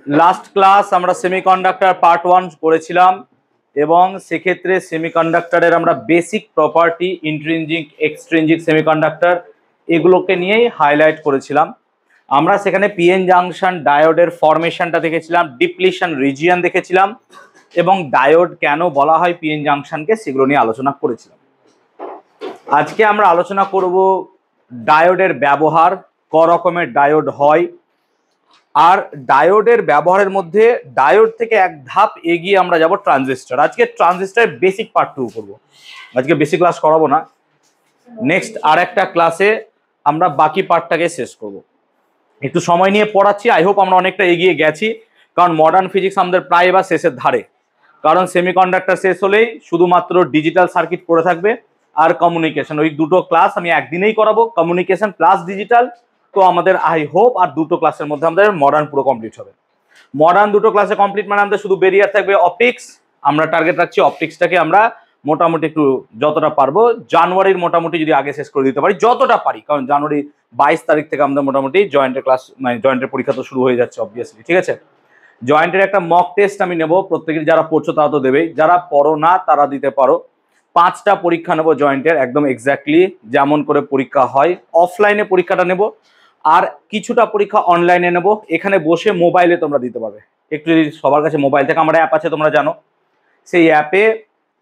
Last class আমরা semiconductor part 1 করেছিলাম এবং সেক্ষেত্রে সেমিকন্ডাক্টরের আমরা basic property, intrinsic, extrinsic semiconductor এগুলোকে নিয়েই হাইলাইট করেছিলাম। আমরা সেখানে পিএন জাংশন ডায়োডের ফরমেশনটা দেখেছিলাম, ডিপ্লিশন রিজিয়ন দেখেছিলাম এবং ডায়োড কেন বলা হয় পিএন জাংশনকে সেগুলো নিয়ে আলোচনা করেছিলাম। আজকে আমরা আলোচনা করব ডায়োডের ব্যবহার, ক রকমের ডায়োড হয়, আর ডায়োডের ব্যবহারের মধ্যে ডায়োড থেকে এক ধাপ এগিয়ে আমরা যাব ট্রানজিস্টর। আজকে ট্রানজিস্টরের বেসিক পার্ট 2 করব। আজকে বেসিক ক্লাস করাবো না, নেক্সট আর একটা ক্লাসে আমরা বাকি পার্টটাকে শেষ করব। একটু সময় নিয়ে পড়াচ্ছি, আই হোপ আমরা অনেকটা এগিয়ে গেছি, কারণ মডার্ন ফিজিক্স আমাদের প্রায় এবার শেষের ধারে। কারণ সেমিকন্ডাক্টর শেষ হলেই শুধুমাত্র ডিজিটাল সার্কিট পড়ে থাকবে আর কমিউনিকেশন, ওই দুটো ক্লাস আমি একদিনেই করাবো, কমিউনিকেশন প্লাস ডিজিটাল। তো আমাদের আই হোপ আর দুটো ক্লাসের মধ্যে আমাদের মডার্ন পুরো কমপ্লিট হবে। মডার্ন দুটো ক্লাসে কমপ্লিট মানে আমাদের শুধু বেরিয়ে থাকবে অপটিক্স। আমরা টার্গেট রাখছি অপটিক্সটাকে আমরা মোটামুটি একটু যতটা পারবো জানুয়ারির মোটামুটি যদি আগে শেষ করে দিতে পারি, যতটা পারি, কারণ জানুয়ারি 22 তারিখ থেকে আমাদের মোটামুটি জয়েন্টের ক্লাস, মানে জয়েন্টের পরীক্ষা তো শুরু হয়ে যাচ্ছে অবভিয়াসলি, ঠিক আছে। জয়েন্টের একটা মক টেস্ট আমি নেব, প্রত্যেকের যারা পড়ছো তারা তো দেবেই, যারা পড়ো না তারা দিতে পারো। 5টা পরীক্ষা নেব জয়েন্টের, একদম এক্স্যাক্টলি যেমন করে পরীক্ষা হয়। অফলাইনে পরীক্ষাটা নেব আর কিছুটা পরীক্ষা অনলাইনে নেব। এখানে বসে মোবাইলে তোমরা দিতে পারবে, একটু যদি সবার কাছে মোবাইল থেকে, আমার অ্যাপ আছে তোমরা জানো, সেই অ্যাপে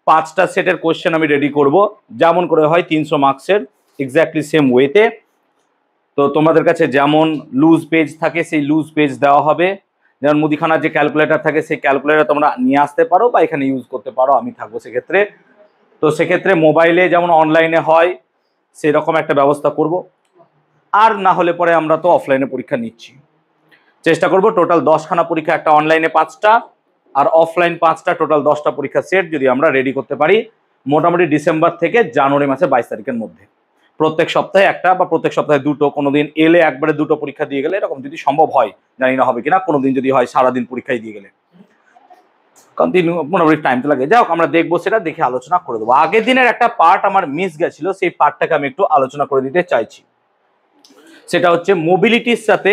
5টা সেটের কোয়েশ্চেন আমি রেডি করব, যেমন করে হয় 300 মার্কসের, এক্স্যাক্টলি সেম ওয়েতে। তো তোমাদের কাছে যেমন লুজ পেজ থাকে সেই লুজ পেজ দেওয়া হবে, যেমন মুদিখানার যে ক্যালকুলেটর থাকে সেই ক্যালকুলেটর তোমরা নিয়ে আসতে পারো বা এখানে ইউজ করতে পারো, আমি থাকবো সেক্ষেত্রে। তো সেক্ষেত্রে মোবাইলে যেমন অনলাইনে হয় সেরকম একটা ব্যবস্থা করব, আর না হলে পরে আমরা তো অফলাইনে পরীক্ষা নিচ্ছি, চেষ্টা করব টোটাল 10খানা পরীক্ষা, একটা অনলাইনে 5টা আর অফলাইন 5টা, টোটাল 10টা পরীক্ষা সেট যদি আমরা রেডি করতে পারি মোটামুটি ডিসেম্বর থেকে জানুয়ারি মাসে 22 তারিখের মধ্যে। প্রত্যেক সপ্তাহে একটা বা প্রত্যেক সপ্তাহে দুটো, কোনোদিন এলে একবারে দুটো পরীক্ষা দিয়ে গেলে, এরকম যদি সম্ভব হয়, জানি না হবে কিনা, কোনোদিন যদি হয় সারাদিন পরীক্ষায় দিয়ে গেলে, কন্টিনিউ মোটামুটি টাইম তো লাগে। যাই হোক, আমরা দেখবো, সেটা দেখে আলোচনা করে দেবো। আগের দিনের একটা পার্ট আমার মিস গেছিল, সেই পার্টটাকে আমি একটু আলোচনা করে দিতে চাইছি। সেটা হচ্ছে মোবিলিটির সাথে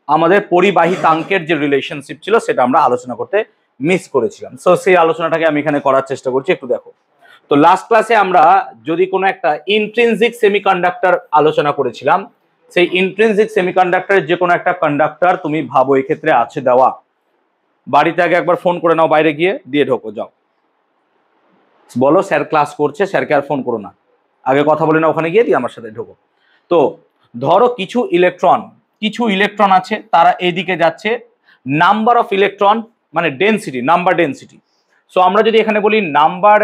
আমাদের পরিবাহিতাঙ্কের যে রিলেশনশিপ ছিল সেটা আমরা আলোচনা করতে মিস করেছিলাম। সো সেই আলোচনাটাকে আমি এখানে করার চেষ্টা করছি, একটু দেখো। তো লাস্ট ক্লাসে আমরা যদি কোনো একটা ইন্ট্রিনজিক সেমিকন্ডাক্টর আলোচনা করেছিলাম, সেই ইন্ট্রিনজিক সেমিকন্ডাক্টরের যে কোনো একটা কন্ডাক্টর তুমি ভাবো এক্ষেত্রে আছে দেওয়া, বাড়িতে আগে একবার ফোন করে নাও, বাইরে গিয়ে দিয়ে ঢোকো, যাও বলো স্যার ক্লাস করছে, স্যারকে আর ফোন করো না, আগে কথা বলে না, ওখানে গিয়ে দিয়ে আমার সাথে ঢোকো। তো ধরো কিছু ইলেকট্রন আছে, তারা এইদিকে যাচ্ছে, নাম্বার অফ ইলেকট্রন মানে ডেনসিটি, নাম্বার ডেনসিটি। সো আমরা যদি এখানে বলি নাম্বার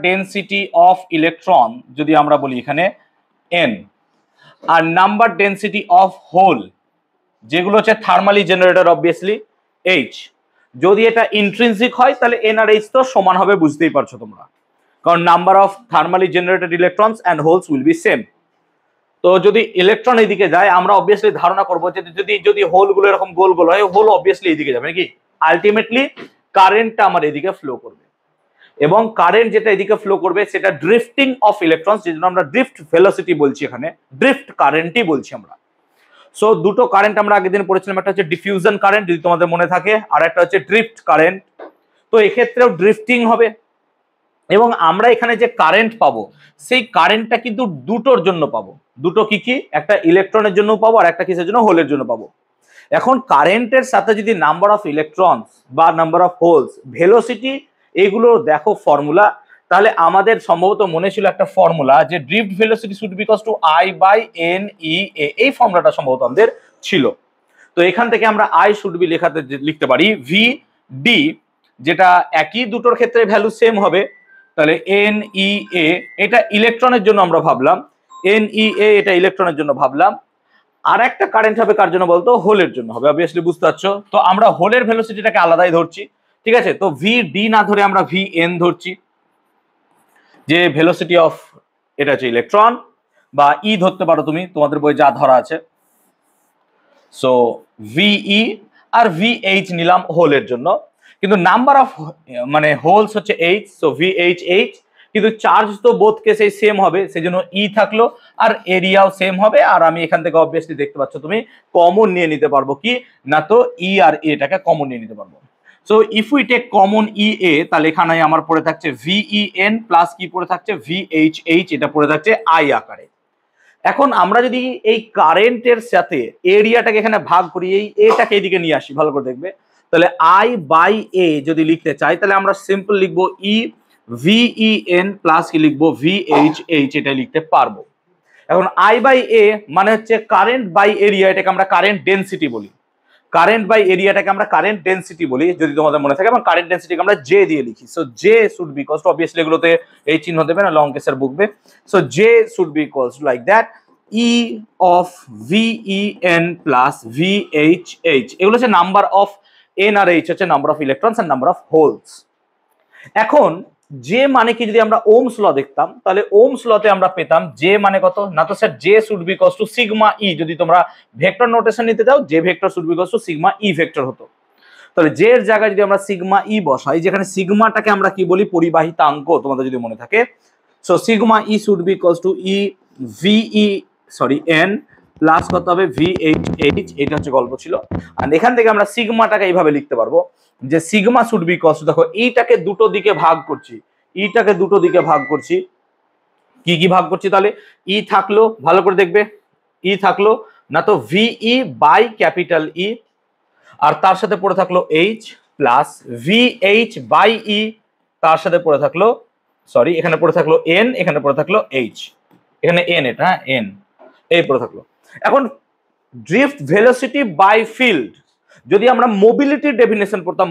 ডেনসিটি অফ ইলেকট্রন, যদি আমরা বলি এখানে n, আর নাম্বার ডেনসিটি অফ হোল যেগুলো হচ্ছে থার্মালি জেনারেটর অবভিয়াসলি h, যদি এটা ইন্ট্রিনসিক হয় তাহলে n আর h তো সমান হবে, বুঝতেই পারছো তোমরা, কারণ number of thermally generated electrons and holes will be same. তো যদি ইলেকট্রন এইদিকে যায়, আমরা অবভিয়াসলি ধারণা করবো যে যদি হোলগুলো এরকম গোল গোল হয়, হোল অবভিয়াসলি এইদিকে যাবে নাকি, আলটিমেটলি কারেন্টটা আমার এদিকে ফ্লো করবে, এবং কারেন্ট যেটা এদিকে ফ্লো করবে সেটা ড্রিফটিং অফ ইলেকট্রনস, যেজন্য আমরা ড্রিফট ভেলোসিটি বলছি, এখানে ড্রিফট কারেন্টই বলছি আমরা। সো দুটো কারেন্ট আমরা আগের দিন পড়েছিলাম, একটা হচ্ছে ডিফিউশন কারেন্ট যদি তোমাদের মনে থাকে, আর একটা হচ্ছে ড্রিফট কারেন্ট। তো এক্ষেত্রেও ড্রিফটিং হবে, এবং আমরা এখানে যে কারেন্ট পাবো সেই কারেন্টটা কিন্তু দুটোর জন্য পাবো। দুটো কি কি, একটা ইলেকট্রনের জন্য পাবো আর একটা কিসের জন্য, হোলের জন্য পাবো। এখন কারেন্টের সাথে যদি নাম্বার অফ ইলেকট্রনস বা নাম্বার অফ হোলস, ভেলোসিটি, এগুলো দেখো ফর্মুলা, তাহলে আমাদের সম্ভবত মনে ছিল একটা ফর্মুলা যে drift velocity should be equals two I/NEA, এই ফর্মুলাটা সম্ভবত আমাদের ছিল। তো এখান থেকে আমরা I শুড বি লিখতে পারি VD, যেটা একই দুটোর ক্ষেত্রে ভ্যালু সেম হবে, তাহলে NEA এটা ইলেকট্রনের জন্য আমরা ভাবলাম, NEA এটা ইলেকট্রনের জন্য ভাবলাম, আর একটা কারেন্ট হবে কার জন্য বলতো, হোলের জন্য হবে, অবভিয়াসলি বুঝতে পারছো। তো আমরা হোলের ভেলোসিটিটাকে আলাদাই ধরছি, ঠিক আছে। তো VD না ধরে আমরা VN ধরছি, যে ভেলোসিটি অফ, এটা হচ্ছে ইলেকট্রন, বা ই ধরতে পারো তুমি, তোমাদের বই যা ধরা আছে। সো VE আর VH নিলাম হোলের জন্য, কিন্তু নাম্বার অফ মানে হোলস হচ্ছে H, সো VHH, কিন্তু চার্জ তো বোথ কেসেই সেম হবে, সেজন্য ই থাকলো আর এরিয়াও সেম হবে। আর আমি এখান থেকে অবভিয়াসলি দেখতে পাচ্ছ তুমি কমন নিয়ে নিতে পারবো কি না, তো ই আর এটাকে কমন নিয়ে নিতে পারবো। So if we take common e a, তাহলে এখানে আমার পড়ে থাকছে ভিইএন প্লাস কি পড়ে থাকছে ভিএইচএইচ, এটা পড়ে থাকছে আই আকারে। এখন আমরা যদি এই কারেন্টের সাথে এরিয়াটাকে এখানে ভাগ করি, এই এটাকে এইদিকে নিয়ে আসি, ভালো করে দেখবে, তাহলে আই বাই এ যদি লিখতে চাই তাহলে আমরা সিম্পল লিখবো ই ভিইএন প্লাস কি লিখবো ভিএইচএইচ, এটা লিখতে পারবো। এখন আই বাই এ মানে হচ্ছে কারেন্ট বাই এরিয়া, এটাকে আমরা কারেন্ট ডেনসিটি বলি। কারেন্ট বাই এরিয়াটাকে আমরা কারেন্ট ডেনসিটি বলি যদি তোমাদের মনে থাকে, এবং কারেন্ট ডেনসিটিকে আমরা জে দিয়ে লিখি। So J should be equals to, obviously এগুলোতে এই চিহ্ন দেবে না, লং কেসের বুকবে। So J should be equals to like that E of VEN plus VHH, এগুলো হচ্ছে নাম্বার অফ এন আর এইচ হচ্ছে number of electrons and number of holes. এখন জে মানে কি, যদি আমরা ওমস ল দেখতাম তাহলে ওমস লতে আমরা পেতাম জে মানে কত না, তো sir J should be equals to sigma e. যদি তোমরা ভেক্টর নোটেশন নিতে চাও, J vector should be equals to sigma e vector হতো। তাহলে জে এর জায়গায় যদি আমরা সিগমা ই বসাই, যেখানে সিগমাটাকে আমরা কি বলি পরিবাহিতাঙ্ক, তোমাদের যদি মনে থাকে, so sigma E should be equals two E N plus কত হবে ভিএইচএইচ, এটা হচ্ছে গল্প ছিল। আর এখান থেকে আমরা সিগমাটাকে এইভাবে লিখতে পারবো যে sigma should be equals two, দেখো এইটাকে দুটো দিকে ভাগ করছি, ইটাকে দুটো দিকে ভাগ করছি, কি কি ভাগ করছি, তাহলে ই থাকলো, ভালো করে দেখবে, ই থাকলো না তো ভিই বাই ক্যাপিটাল ই, আর তার সাথে পড়ে থাকলো এইচ প্লাস ভিএইচ বাই ই, তার সাথে পড়ে থাকলো সরি এখানে পড়ে থাকলো এন, এখানে পড়ে থাকলো এইচ, এখানে এন, এটা হ্যাঁ এন, এই পড়ে থাকলো। এখন ড্রিফট ভেলোসিটি বাই ফিল্ড, যদি আমরা মোবিলিটির ডেফিনেশন পড়তাম,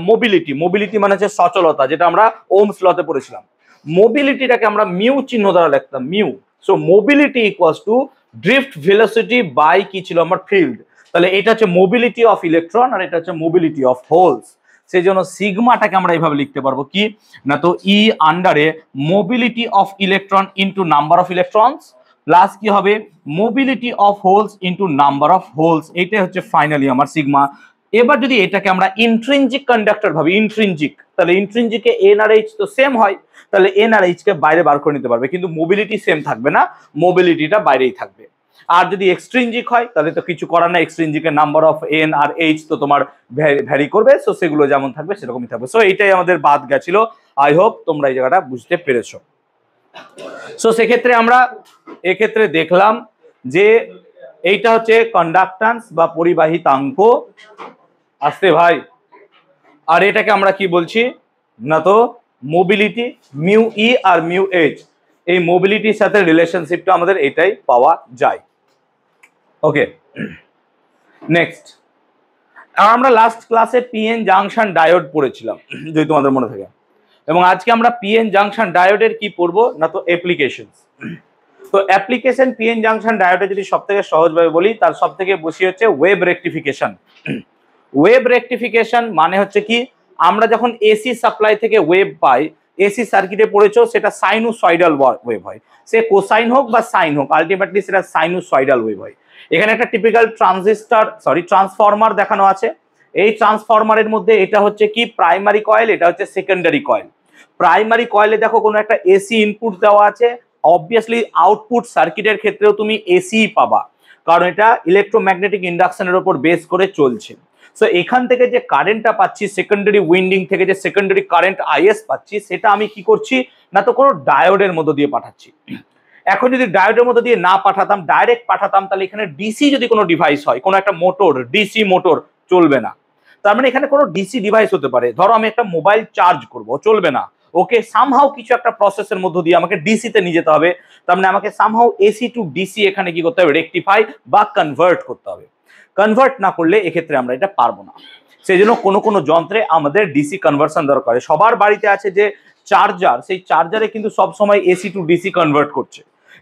মোবিলিটি মানে হচ্ছে সচলতা, যেটা আমরা ওমস লতে পড়েছিলাম। মোবিলিটিটাকে আমরা মিউ চিহ্ন দ্বারা লিখতাম, mu. So mobility equals to drift velocity by কি ছিল আমার ফিল্ড, তাহলে এটা হচ্ছে মোবিলিটি অফ ইলেকট্রন আর এটা হচ্ছে মোবিলিটি অফ হোলস। সেই জন্য সিগমাটাকে আমরা এইভাবে লিখতে পারবো কি না, তো ই আন্ডারে mobility of electron into number of electrons plus কি হবে mobility of holes into number of holes, এইটাই হচ্ছে ফাইনালি আমার সিগমা। এবার যদি এটাকে আমরা ইন্ট্রিনজিক কন্ডাক্টর ভাবি, ইন্ট্রিনজিক, তাহলে ইন্ট্রিনজিকে এন আর এইচ তো সেম হয়, তাহলে এন আর এইচ কে বাইরে বার করে নিতে পারবে, কিন্তু মোবিলিটি সেম থাকবে না, মোবিলিটিটা বাইরেই থাকবে। আর যদি এক্সট্রিনজিক হয় তাহলে তো কিছু করার না, এক্সট্রিনজিকের নাম্বার অফ এন আর এইচ তো তোমার ভ্যারি করবে, সো সেগুলো যেমন থাকবে সেরকমই থাকবে। সো এইটাই আমাদের বাদ গেছিল। আই হোপ তোমরা এই জায়গাটা বুঝতে পেরেছো। সো সেক্ষেত্রে আমরা এক্ষেত্রে দেখলাম যে এইটা হচ্ছে কন্ডাক্ট্যান্স বা পরিবাহিতাঙ্ক, আসতে ভাই, আর এটাকে আমরা কি বলছি না, তো মোবিলিটি, মিউ ই আর মিউ এইচ, এই মোবিলিটির সাথে রিলেশনশিপটা আমাদের এটাই পাওয়া যায়। ওকে, নেক্সট আমরা লাস্ট ক্লাসে পিএন জাংশন ডায়োড পড়েছিলাম যদি তোমাদের মনে থাকে, এবং আজকে আমরা পিএন জাংশন ডায়োডের কি পড়বো না, তো অ্যাপ্লিকেশন। তো অ্যাপ্লিকেশন পিএন জাংশন ডায়োডে যদি সব থেকে সহজভাবে বলি, তার সব থেকে বেশি হচ্ছে ওয়েভ রেকটিফিকেশন। ওয়েভ রেকটিফিকেশন মানে হচ্ছে কি, আমরা যখন এসি সাপ্লাই থেকে ওয়েভ পাই, এসি সার্কিটে পড়েছো, সেটা সাইনুসয়েডাল ওয়েভ হয়, সে কোসাইন হোক বা সাইন হোক, আলটিমেটলি সেটা সাইনুসয়েডাল ওয়েভ হয়। এখানে একটা টিপিক্যাল ট্রান্সফরমার দেখানো আছে। এই ট্রান্সফরমারের মধ্যে এটা হচ্ছে কি প্রাইমারি কয়েল, এটা হচ্ছে সেকেন্ডারি কয়েল। প্রাইমারি কয়েলে দেখো কোনো একটা এসি ইনপুট দেওয়া আছে, অবভিয়াসলি আউটপুট সার্কিটের ক্ষেত্রেও তুমি এসি পাবা, কারণ এটা ইলেকট্রোম্যাগনেটিক ইন্ডাকশনের উপর বেস করে চলছে। সো এখান থেকে যে কারেন্টটা পাচ্ছি সেকেন্ডারি উইন্ডিং থেকে, যে সেকেন্ডারি কারেন্ট আইএস পাচ্ছি, সেটা আমি কি করছি না, তো কোনো ডায়োডের মধ্য দিয়ে পাঠাচ্ছি। এখন যদি ডায়োডের মধ্যে দিয়ে না পাঠাতাম, ডাইরেক্ট পাঠাতাম, তাহলে এখানে ডিসি যদি কোনো ডিভাইস হয়, কোনো একটা মোটর, ডিসি মোটর চলবে না। তার মানে এখানে কোনো ডিসি ডিভাইস হতে পারে, ধরো আমি একটা মোবাইল চার্জ করব, চলবে না, ওকে, সামহাউ কিছু একটা প্রসেসের মধ্য দিয়ে আমাকে ডিসি তে নিয়ে যেতে হবে, তার মানে আমাকে সামহাউ এসি টু ডিসি এখানে কি করতে হবে, রেকটিফাই বা কনভার্ট করতে হবে। কনভার্ট না করলে এক্ষেত্রে আমরা এটা পারবো না, সেই জন্য কোনো কোনো যন্ত্রে আমাদের ডিসি কনভার্সন দরকার। সবার বাড়িতে আছে যে চার্জার, সেই চার্জারে কিন্তু সবসময় এসি টু ডিসি কনভার্ট করছে।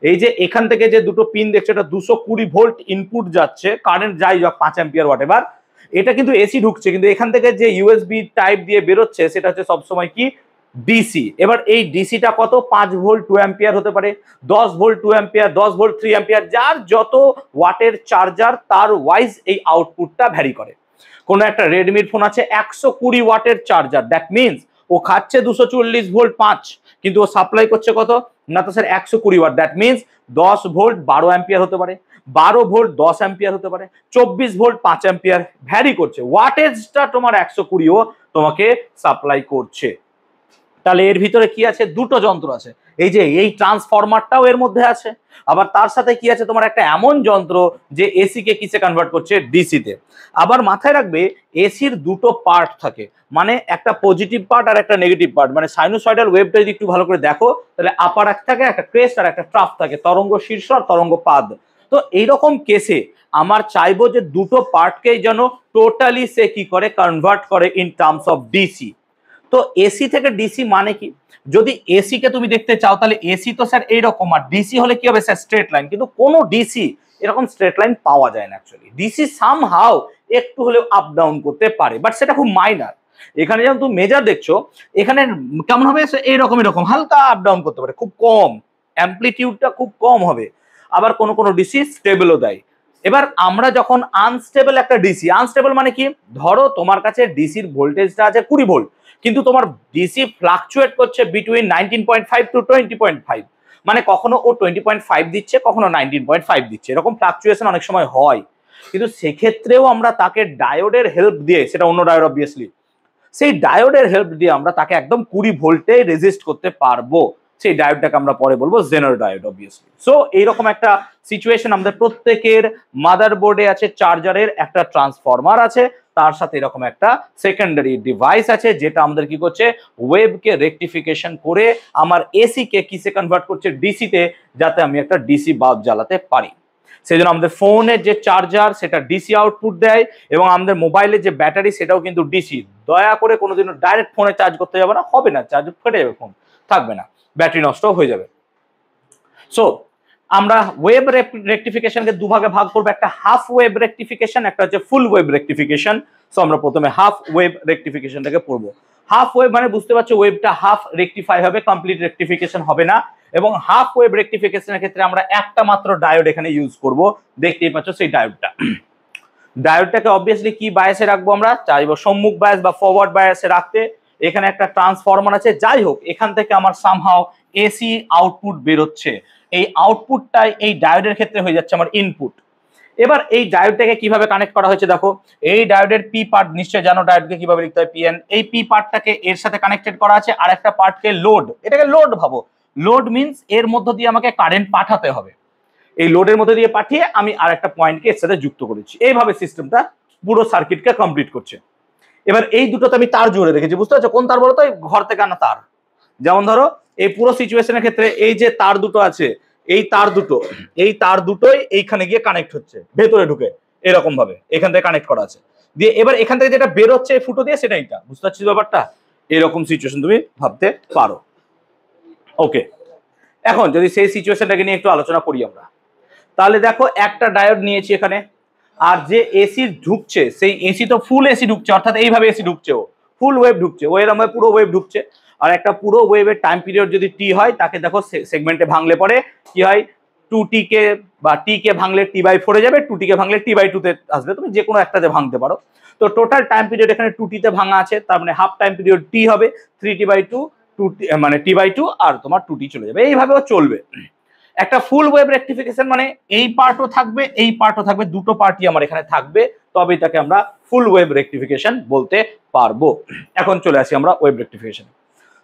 এই যে এখান থেকে যে দুটো পিন দেখছে, এটা 220 ভোল্ট ইনপুট যাচ্ছে, কারেন্ট যাই যাক 5 অ্যাম্পিয়ার হোয়াট এভার, এটা কিন্তু এসি ঢুকছে, কিন্তু এখান থেকে যে ইউএসবি টাইপ দিয়ে বেরোচ্ছে সেটা হচ্ছে সবসময় কি ডিসি। এবার এই ডিসিটা কত, 5 ভোল্ট 2 অ্যাম্পিয়ার হতে পারে, 10 ভোল্ট 2 অ্যাম্পিয়ার, 10 ভোল্ট 3 অ্যাম্পিয়ার, যার যত ওয়াটের চার্জার তার ওয়াইজ এই আউটপুটটা ভ্যারি করে। কোনো একটা রেডমির ফোন আছে 120 ওয়াটের চার্জার, দ্যাট মিনস ও খাচ্ছে 240 ভোল্ট 5, কিন্তু ও সাপ্লাই করছে কত না তো sir 120 watt. That means 10 volt 12 ampere হতে পারে, 12 ভোল্ট 10 অ্যাম্পিয়ার হতে পারে, 24 ভোল্ট 5 অ্যাম্পিয়ার, ভ্যারি করছে। ওয়াটেজটা তোমার 120 ও তোমাকে সাপ্লাই করছে। তাহলে এর ভিতরে কি আছে, দুটো যন্ত্র আছে। এই যে এই ট্রান্সফরমারটাও এর মধ্যে আছে, আবার তার সাথে কি আছে তোমার একটা এমন যন্ত্র যে এসি কে কিসে কনভার্ট করছে, ডিসি তে। আবার মাথায় রাখবে এসির দুটো পার্ট থাকে, মানে একটা পজিটিভ পার্ট আর একটা নেগেটিভ পার্ট। মানে সাইনোসয়েডাল ওয়েভটা যদি একটু ভালো করে দেখো তাহলে আপার এক থাকে, একটা ক্রেস্ট আর একটা ট্রাফ থাকে, তরঙ্গ শীর্ষ আর তরঙ্গ পাদ। তো এইরকম কেসে আমার চাইবো যে দুটো পার্টকেই যেন টোটালি সে কি করে, কনভার্ট করে ইন টার্মস অফ ডিসি। তো এসি থেকে ডিসি মানে কি, যদি এসি কে তুমি দেখতে চাও তাহলে এসি তো স্যার এইরকম, আর ডিসি হলে কি হবে স্যার, স্ট্রেট লাইন। কিন্তু কোনো ডিসি এরকম স্ট্রেট লাইন পাওয়া যায় না অ্যাকচুয়ালি। ডিসি সামহাও একটু হলেও আপ ডাউন করতে পারে, বাট সেটা খুব মাইনার। এখানে যেমন তুমি মেজার দেখছো, এখানে কেমন হবে, এইরকম এরকম হালকা আপ ডাউন করতে পারে, খুব কম, অ্যাম্পলিটিউডটা খুব কম হবে। আবার কোনো কোনো ডিসি স্টেবলও দেয়। এবার আমরা যখন আনস্টেবল একটা ডিসি, আনস্টেবল মানে কি, ধরো তোমার কাছে ডিসির ভোল্টেজটা আছে 20 ভোল্ট, কিন্তু তোমার ডিসি ফ্লাকচুয়েট করছে বিটুইন 19.5 টু 20.5, মানে কখনো ও 20.5 দিচ্ছে, কখনো 19.5 দিচ্ছে, এরকম ফ্লাকচুয়েশন অনেক সময় হয়। কিন্তু সেক্ষেত্রেও আমরা তাকে ডায়োডের হেল্প দিয়ে, সেটা অন্য ডায়োড অবভিয়াসলি, সেই ডায়োডের হেল্প দিয়ে আমরা তাকে একদম 20 ভোল্টে রেজিস্ট করতে পারবো। সেই ডায়োডটাকে আমরা পরে বলবো জেনার ডায়োড অবভিয়াসলি। সো এইরকম একটা সিচুয়েশন আমাদের প্রত্যেকের মাদারবোর্ডে আছে, চার্জারের একটা ট্রান্সফরমার আছে, তার সাথে এরকম একটা সেকেন্ডারি ডিভাইস আছে যেটা আমাদের কি করছে, ওয়েভকে রেকটিফিকেশন করে আমার এসি কে কিসে কনভার্ট করছে, ডিসি তে, যাতে আমি একটা ডিসি বাল্ব জ্বালাতে পারি। সেই জন্য আমাদের ফোনের যে চার্জার সেটা ডিসি আউটপুট দেয়, এবং আমাদের মোবাইলের যে ব্যাটারি সেটাও কিন্তু ডিসি। দয়া করে কোনোদিনও ডাইরেক্ট ফোনে চার্জ করতে যাবে না, হবে না, চার্জ ফেটে যাবে, ফোন থাকবে না, ব্যাটারি নষ্ট হয়ে যাবে। সো আমরা ওয়েভ রেকটিফিকেশনকে দুভাগে ভাগ করবো, একটা হাফ ওয়েভ রেকটিফিকেশন, একটা হচ্ছে ফুল ওয়েভ রেকটিফিকেশন। সো আমরা প্রথমে হাফ ওয়েভ রেকটিফিকেশনটাকে পড়বো। হাফ ওয়েভ মানে বুঝতে পারছো, ওয়েভটা হাফ রেকটিফাই হবে, কমপ্লিট রেকটিফিকেশন হবে না। এবং হাফ ওয়েভ রেকটিফিকেশনের ক্ষেত্রে আমরা একটা মাত্র ডায়োড এখানে ইউজ করব, দেখতেই পাচ্ছ সেই ডায়োডটা। ডায়োডটাকে অবভিয়াসলি কি বায়াসে রাখবো, আমরা চাইবো সম্মুখ বায়াস বা ফরওয়ার্ড বায়াসে রাখতে। এখানে একটা ট্রান্সফরমার আছে, যাই হোক এখান থেকে আমার সামহাও এসি আউটপুট বেরোচ্ছে, এই আউটপুটটাই এই ডায়োডের ক্ষেত্রে হয়ে যাচ্ছে আমার ইনপুট। এবার এই ডায়োডটাকে কিভাবে কানেক্ট করা হয়েছে দেখো, এই ডায়োডের পি পার্ট নিশ্চয় জানো, ডায়োডকে কিভাবে লিখতে হয়, পিএন। এই পি পার্টটাকে এর সাথে কানেক্টেড করা আছে, আর একটা পার্টকে লোড, এটাকে লোড ভাবো। লোড মিন্স এর মধ্য দিয়ে আমাকে কারেন্ট পাঠাতে হবে, এই লোডের মধ্যে দিয়ে পাঠিয়ে আমি আর একটা পয়েন্টকে এর সাথে যুক্ত করেছি। এইভাবে সিস্টেমটা পুরো সার্কিটকে কমপ্লিট করছে। এবার এই দুটোতে আমি তার জুড়ে রেখেছি, বুঝতে পারছো, কোন তার বলো তো, ঘর থেকে আনা তার। যেমন ধরো এই পুরো সিচুয়েশনের ক্ষেত্রে এই যে তার দুটো আছে, এই তার দুটোই এইখানে গিয়ে কানেক্ট হচ্ছে, ভেতরে ঢুকে এরকম ভাবে এখান থেকে কানেক্ট করা আছে। দিয়ে এবার এখান থেকে যেটা বেরোচ্ছে ফুটো দিয়ে, সেটা এইটা, বুঝতে পারছিস ব্যাপারটা, এরকম সিচুয়েশন তুমি ভাবতে পারো। ওকে, এখন যদি সেই সিচুয়েশনটাকে নিয়ে একটু আলোচনা করি আমরা, তাহলে দেখো একটা ডায়োড নিয়েছি এখানে, আর যে এসি ঢুকছে সেই এসি তো ফুল এসি ঢুকছে, অর্থাৎ এইভাবে এসি ঢুকছে, ও ফুল ওয়েভ ঢুকছে, ও এরকম পুরো ওয়েভ ঢুকছে। আর একটা পুরো ওয়েভের টাইম পিরিয়ড যদি টি হয়, তাকে দেখো সেগমেন্টে ভাঙলে পরে কি হয়, 2t কে বা টি কে ভাঙলে t/4 যাবে, 2t কে ভাঙলে t/2 তে আসবে, তুমি যে কোনো একটাতে ভাঙতে পারো। তো টোটাল টাইম পিরিয়ড এখানে 2t তে ভাঙা আছে, তার মানে হাফ টাইম পিরিয়ড টি হবে 3t/2, 2t মানে t/2, আর তোমার 2t চলে যাবে, এইভাবেও চলবে। একটা ফুল ওয়েভ রেকটিফিকেশন মানে এই পার্টও থাকবে, এই পার্টও থাকবে, দুটো পার্টই আমার এখানে থাকবে, তবেই তাকে আমরা ফুল ওয়েভ রেকটিফিকেশন বলতে পারবো। এখন চলে আসি আমরা ওয়েভ রেকটিফিকেশন।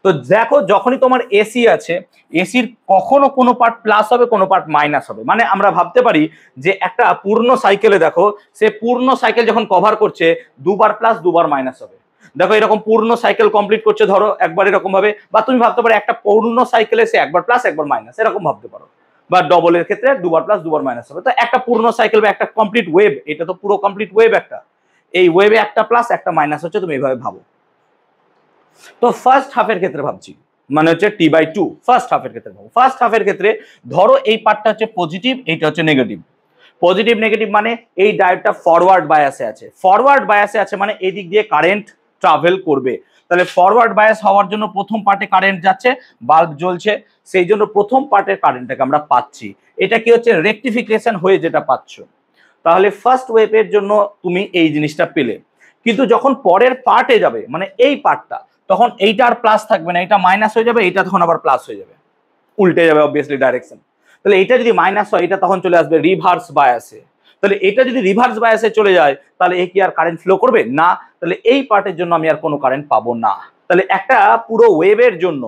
তো দেখো যখনই তোমার এসি আছে, এসির কখনো কোনো পার্ট প্লাস হবে, কোনো পার্ট মাইনাস হবে। মানে আমরা ভাবতে পারি যে একটা পূর্ণ সাইকেলে দেখো, সে পূর্ণ সাইকেল যখন কভার করছে, দুবার প্লাস দুবার মাইনাস হবে। দেখো এরকম পূর্ণ সাইকেল কমপ্লিট করছে ধরো একবার এরকম ভাবে, বা তুমি ভাবতে পারো একটা পূর্ণ সাইকেলে সে একবার প্লাস একবার মাইনাস, এরকম ভাবতে পারো। বা ডবলের ক্ষেত্রে দুবার প্লাস দুবার মাইনাস হবে। তো একটা পূর্ণ সাইকেল বা একটা কমপ্লিট ওয়েভ, এটা তো পুরো কমপ্লিট ওয়েভ একটা, এই ওয়েভে একটা প্লাস একটা মাইনাস হচ্ছে, তুমি এইভাবে ভাবো। তো ফার্স্ট হাফের ক্ষেত্রে ভাবছি, মানে হচ্ছে t/2, ফার্স্ট হাফের ক্ষেত্রে ভাবো। ফার্স্ট হাফের ক্ষেত্রে ধরো এই পার্টটা হচ্ছে পজিটিভ, এইটা হচ্ছে নেগেটিভ। পজিটিভ নেগেটিভ মানে এই ডায়োডটা ফরওয়ার্ড বায়াসে আছে, ফরওয়ার্ড বায়াসে আছে মানে এই দিক দিয়ে কারেন্ট ট্রাভেল করবে। তাহলে ফরওয়ার্ড বায়াস হওয়ার জন্য প্রথম পার্টে কারেন্ট যাচ্ছে, বাল্ব জ্বলছে, সেই জন্য প্রথম পার্টের কারেন্টটাকে আমরা পাচ্ছি। এটা কি হচ্ছে, রেকটিফিকেশন হয়ে যেটা পাচ্ছ। তাহলে ফার্স্ট ওয়েভের জন্য তুমি এই জিনিসটা পেলে। কিন্তু যখন পরের পার্টে যাবে, মানে এই পার্টটা, তখন এইটা আর প্লাস থাকবে না, এটা মাইনাস হয়ে যাবে, এটা তখন আবার প্লাস হয়ে যাবে, উল্টে যাবে অবভিয়াসলি ডাইরেকশন। তাহলে এটা যদি মাইনাস হয় এটা তখন চলে আসবে রিভার্স বায়াসে। তাহলে এটা যদি রিভার্স বায়াসে চলে যায় তাহলে এ কি আর কারেন্ট ফ্লো করবে না? তাহলে এই পার্টের জন্য আমি আর কোনো কারেন্ট পাবো না। তাহলে একটা পুরো ওয়েভের জন্য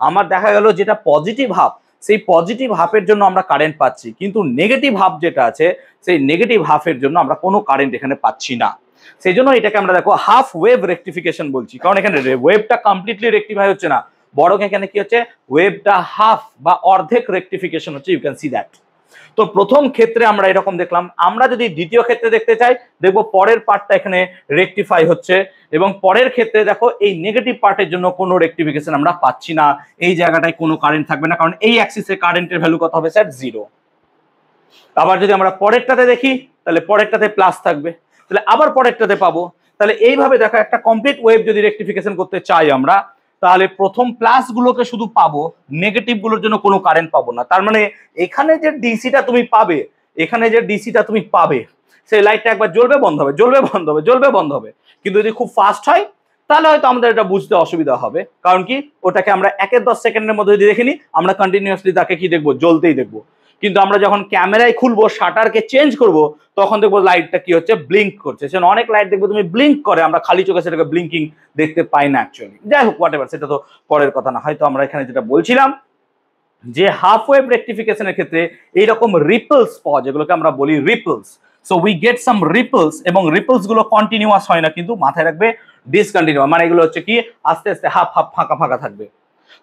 আমার দেখা গেল যেটা পজিটিভ হাফ, সেই পজিটিভ হাফের জন্য আমরা কারেন্ট পাচ্ছি, কিন্তু নেগেটিভ হাফ যেটা আছে সেই নেগেটিভ হাফের জন্য আমরা কোনো কারেন্ট এখানে পাচ্ছি না। সেই জন্য এটাকে আমরা দেখো হাফ ওয়েভ রেকটিফিকেশন বলছি, কারণ এখানে ওয়েভটা কমপ্লিটলি রেকটিফাই হচ্ছে না, বরং এখানে কি হচ্ছে ওয়েভটা হাফ বা অর্ধেক রেকটিফিকেশন হচ্ছে। You can see that. তো প্রথম ক্ষেত্রে আমরা এরকম দেখলাম। আমরা যদি দ্বিতীয় ক্ষেত্রে দেখতে চাই, দেখবো পরের পার্টটা এখানে রেকটিফাই হচ্ছে, এবং পরের ক্ষেত্রে দেখো এই নেগেটিভ পার্টের জন্য কোনো রেকটিফিকেশন আমরা পাচ্ছি না, এই জায়গাটায় কোনো কারেন্ট থাকবে না, কারণ এই অ্যাক্সিসে কারেন্টের ভ্যালু কত হবে স্যার? 0। আবার যদি আমরা পরেরটাতে দেখি তাহলে পরেরটাতে প্লাস থাকবে, তাহলে আবার পরেরটাতে পাবো। তাহলে এইভাবে দেখো একটা কমপ্লিট ওয়েভ যদি রেকটিফিকেশন করতে চাই আমরা, তাহলে প্রথম প্লাস গুলোকে শুধু পাবো, নেগেটিভ গুলোর জন্য কোনো কারেন্ট পাবো না। তার মানে এখানে যে ডিসিটা তুমি পাবে, এখানে যে ডিসিটা তুমি পাবে, সেই লাইটটা একবার জ্বলবে বন্ধ হবে, জ্বলবে বন্ধ হবে, জ্বলবে বন্ধ হবে। কিন্তু যদি খুব ফাস্ট হয় তাহলে হয়তো আমাদের এটা বুঝতে অসুবিধা হবে, কারণ কি ওটাকে আমরা 1-10 সেকেন্ডের মধ্যে যদি দেখিনি, আমরা কন্টিনিউয়াসলি তাকে কি দেখবো? জ্বলতেই দেখবো। কিন্তু আমরা যখন ক্যামেরায় খুলবো, শাটারকে চেঞ্জ করব, তখন দেখবো লাইটটা কি হচ্ছে? ব্লিঙ্ক করছে। সেজন্য অনেক লাইট দেখবো তুমি ব্লিঙ্ক করে, আমরা খালি চোখে সেটাকে ব্লিঙ্কিং দেখতে পাই না অ্যাকচুয়ালি। যাই হোক, হোয়াট এভার, সেটা তো পরের কথা না। হয়তো আমরা এখানে যেটা বলছিলাম যে হাফ ওয়েভ রেকটিফিকেশনের ক্ষেত্রে এইরকম রিপলস পাওয়া, যেগুলোকে আমরা বলি ripples. So we get some ripples, এবং রিপলস গুলো কন্টিনিউয়াস হয় না, কিন্তু মাথায় রাখবে ডিসকন্টিনিউয়াস, মানে এগুলো হচ্ছে কি আস্তে আস্তে হাফ হাফ ফাঁকা ফাঁকা থাকবে।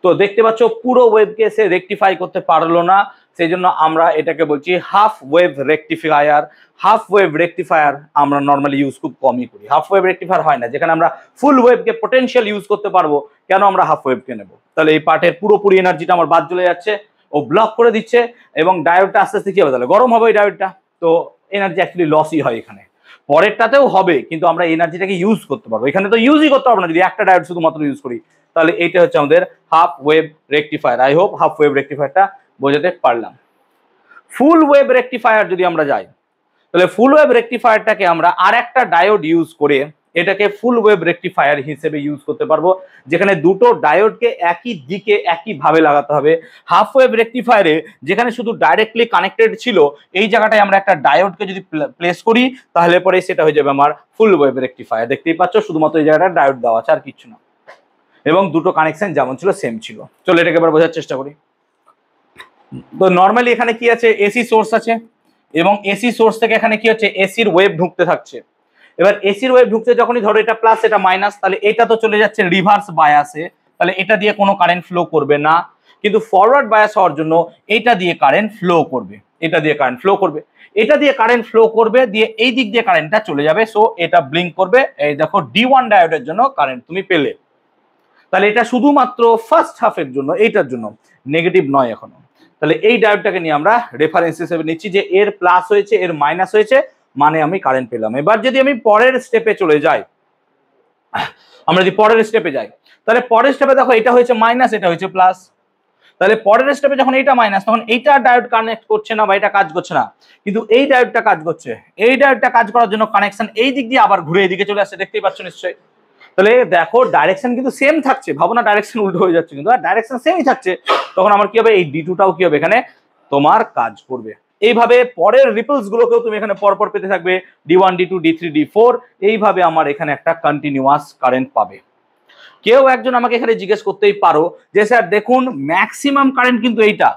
তো দেখতে পাচ্ছ পুরো ওয়েভকে সে রেকটিফাই করতে পারলো না, সেই জন্য আমরা এটাকে বলছি half wave rectifier. Half wave rectifier আমরা নর্মালি ইউজ খুব কমই করি, হাফ ওয়েভ রেকটিফায়ার হয় না। যেখানে আমরা ফুল ওয়েভকে পোটেনশিয়াল ইউজ করতে পারবো, কেন আমরা হাফ ওয়েভকে নেব? তাহলে এই পার্টের পুরোপুরি এনার্জিটা আমার বাদ চলে যাচ্ছে, ও ব্লক করে দিচ্ছে, এবং ডায়োডটা আস্তে আস্তে কি হবে? তাহলে গরম হবে এই ডায়োডটা, তো এনার্জি অ্যাকচুয়ালি লসই হয় এখানে। পরেরটাতেও হবে, কিন্তু আমরা এনার্জিটাকে ইউজ করতে পারবো, এখানে তো ইউজই করতে পারবো না যদি একটা ডায়োড শুধুমাত্র ইউজ করি। তাহলে এইটা হচ্ছে আমাদের half wave rectifier. I hope half wave রেকটিফায়ারটা বোঝাতে পারলাম। ফুল ওয়েভ রেকটিফায়ার যদি আমরা যাই, তাহলে ফুল ওয়েভ রেকটিফায়ারটাকে আমরা আর একটা ডায়োড ইউজ করে এটাকে ফুল ওয়েভ রেকটিফায়ার হিসেবে ইউজ করতে পারবো, যেখানে দুটো ডায়োডকে একই দিকে একইভাবে লাগাতে হবে। হাফ ওয়েভ রেকটিফায়ারে যেখানে শুধু ডাইরেক্টলি কানেক্টেড ছিল, এই জায়গাটায় আমরা একটা ডায়োডকে যদি প্লেস করি, তাহলে পরে সেটা হয়ে যাবে আমার ফুল ওয়েভ রেকটিফায়ার। দেখতেই পাচ্ছ শুধুমাত্র এই জায়গাটা ডায়োড দেওয়া আছে, আর কিছু না, এবং দুটো কানেকশন যেমন ছিল সেম ছিল। চলো এটাকে এবার বোঝার চেষ্টা করি। তো নর্মালি এখানে কি আছে? এসি সোর্স আছে, এবং এসি সোর্স থেকে এখানে কি হচ্ছে? এসির ওয়েভ ঢুকতে থাকছে। এবার এসির ওয়েভ ঢুকছে যখনই, ধরো এটা প্লাস এটা মাইনাস, তাহলে এটা তো চলে যাচ্ছে রিভার্স বায়াসে, তাহলে এটা দিয়ে কোনো কারেন্ট ফ্লো করবে না। কিন্তু ফরওয়ার্ড বায়াস হওয়ার জন্য এটা দিয়ে কারেন্ট ফ্লো করবে, এটা দিয়ে কারেন্ট ফ্লো করবে, এটা দিয়ে কারেন্ট ফ্লো করবে, দিয়ে এই দিক দিয়ে কারেন্টটা চলে যাবে। সো এটা ব্লিঙ্ক করবে। এই দেখো D1 ডায়োডের জন্য কারেন্ট তুমি পেলে। তাহলে এটা শুধুমাত্র ফার্স্ট হাফের জন্য, এইটার জন্য, নেগেটিভ নয় এখনো। তাহলে এই ডায়োডটাকে নিয়ে আমরা রেফারেন্স হিসেবে নিচ্ছি যে এর প্লাস হয়েছে, এর মাইনাস হয়েছে, মানে আমি কারেন্ট পেলাম। এবার যদি আমি পরের স্টেপে চলে যাই, আমরা যদি পরের স্টেপে যাই, তাহলে পরের স্টেপে দেখো এটা হয়েছে মাইনাস, এটা হয়েছে প্লাস। তাহলে পরের স্টেপে যখন এইটা মাইনাস, তখন এইটা ডায়োড কানেক্ট করছে না বা এটা কাজ করছে না, কিন্তু এই ডায়োডটা কাজ করছে। এই ডায়োডটা কাজ করার জন্য কানেকশন এই দিক দিয়ে আবার ঘুরে এদিকে চলে আসছে, দেখতেই পাচ্ছ নিশ্চয়ই। তাহলে দেখো ডাইরেকশন কিন্তু সেম থাকছে, ভাবো না ডাইরেকশন উল্টো হয়ে যাচ্ছে, কিন্তু ডাইরেকশন সেমই থাকছে। তখন আমার কি হবে? এই D2টাও কি হবে? এখানে তোমার কাজ করবে। এইভাবে পরের রিপলস গুলোকেও তুমি এখানে পরপর পেতে থাকবে, D1 D2 D3 D4, এইভাবে আমার এখানে একটা কন্টিনিউয়াস কারেন্ট পাবে। কেউ একজন আমাকে এখানে জিজ্ঞেস করতেই পারো যে স্যার দেখুন ম্যাক্সিমাম কারেন্ট কিন্তু এইটা,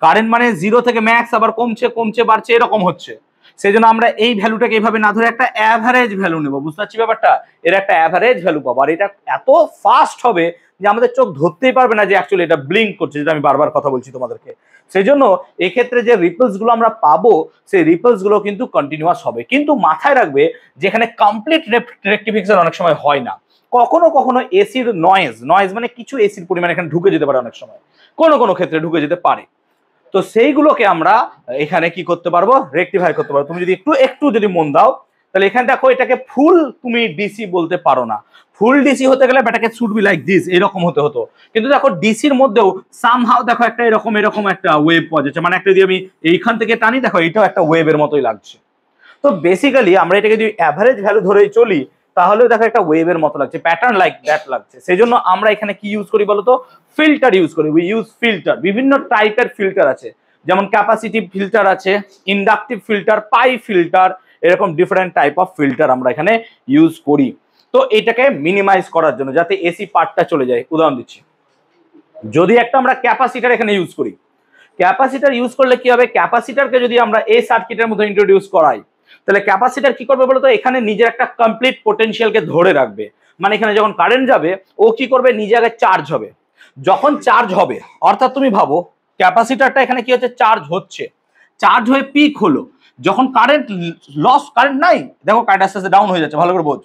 কারেন্ট মানে 0 থেকে ম্যাক্স আবার কমছে কমছে বাড়ছে এরকম হচ্ছে, সেই জন্য আমরা এই ভ্যালুটাকে এইভাবে না ধরে একটা অ্যাভারেজ ভ্যালু নেবো। বুঝতে পারছি ব্যাপারটা? এর একটা অ্যাভারেজ ভ্যালু পাবো, আর এটা এত ফাস্ট হবে যে আমাদের চোখ ধরতেই পারবে না যে অ্যাকচুয়ালি এটা ব্লিঙ্ক করছে, যেটা আমি বারবার কথা বলছি তোমাদেরকে। সেই জন্য এক্ষেত্রে যে রিপলস গুলো আমরা পাবো, সেই রিপলস গুলো কিন্তু কন্টিনিউয়াস হবে। কিন্তু মাথায় রাখবে যেখানে কমপ্লিট রেকটিফিকেশন অনেক সময় হয় না, কখনো কখনো এসির নয়েজ মানে কিছু এসির পরিমাণ এখানে ঢুকে যেতে পারে, অনেক সময় কোনো কোনো ক্ষেত্রে ঢুকে যেতে পারে। তো সেইগুলোকে আমরা এখানে কি করতে পারবো? রেকটিফাই করতে পারবো। তুমি যদি একটু যদি মন দাও, তাহলে এখানে দেখো এটাকে ফুল তুমি ডিসি বলতে পারো না। ফুল ডিসি হতে গেলে এটাকে শুড বি লাইক দিস, এরকম হতে হতো। কিন্তু দেখো ডিসির মধ্যেও সামহাও দেখো একটা এরকম একটা ওয়েভ পাওয়া যাচ্ছে, মানে একটা যদি আমি এইখান থেকে টানি, দেখো এটাও একটা ওয়েভের মতোই লাগছে। তো বেসিক্যালি আমরা এটাকে যদি অ্যাভারেজ ভ্যালু ধরেই চলি, তাহলেও দেখো একটা ওয়েভের মতো লাগছে, প্যাটার্ন লাইক দ্যাট লাগছে। সেই জন্য আমরা এখানে কি ইউজ করি বলতো, ফিল্টার ইউজ করি। উই ইউজ ফিল্টার, বিভিন্ন টাইপের ফিল্টার আছে, যেমন ক্যাপাসিটিভ ফিল্টার আছে, ইন্ডাকটিভ ফিল্টার, পাই ফিল্টার, এরকম ডিফারেন্ট টাইপ অফ ফিল্টার আমরা এখানে ইউজ করি। তো এটাকে মিনিমাইজ করার জন্য যাতে এসি পার্টটা চলে যায়, উদাহরণ দিচ্ছি, যদি একটা আমরা ক্যাপাসিটার এখানে ইউজ করি, ক্যাপাসিটার ইউজ করলে কি হবে, ক্যাপাসিটারকে যদি আমরা এই সার্কিটের মধ্যে ইন্ট্রোডিউস করাই, তাহলে ক্যাপাসিটার কি করবে বলতো, এখানে নিজের একটা কমপ্লিট পোটেনশিয়ালকে ধরে রাখবে। মানে এখানে যখন কারেন্ট যাবে ও কি করবে, নিজে আগে চার্জ হবে। যখন চার্জ হবে, অর্থাৎ তুমি ভাবো ক্যাপাসিটারটা এখানে কি হচ্ছে, চার্জ হচ্ছে, চার্জ হয়ে পিক হলো, যখন কারেন্ট লস, কারেন্ট নাই, দেখো কারেন্ট আস্তে আস্তে ডাউন হয়ে যাচ্ছে, ভালো করে বোঝ।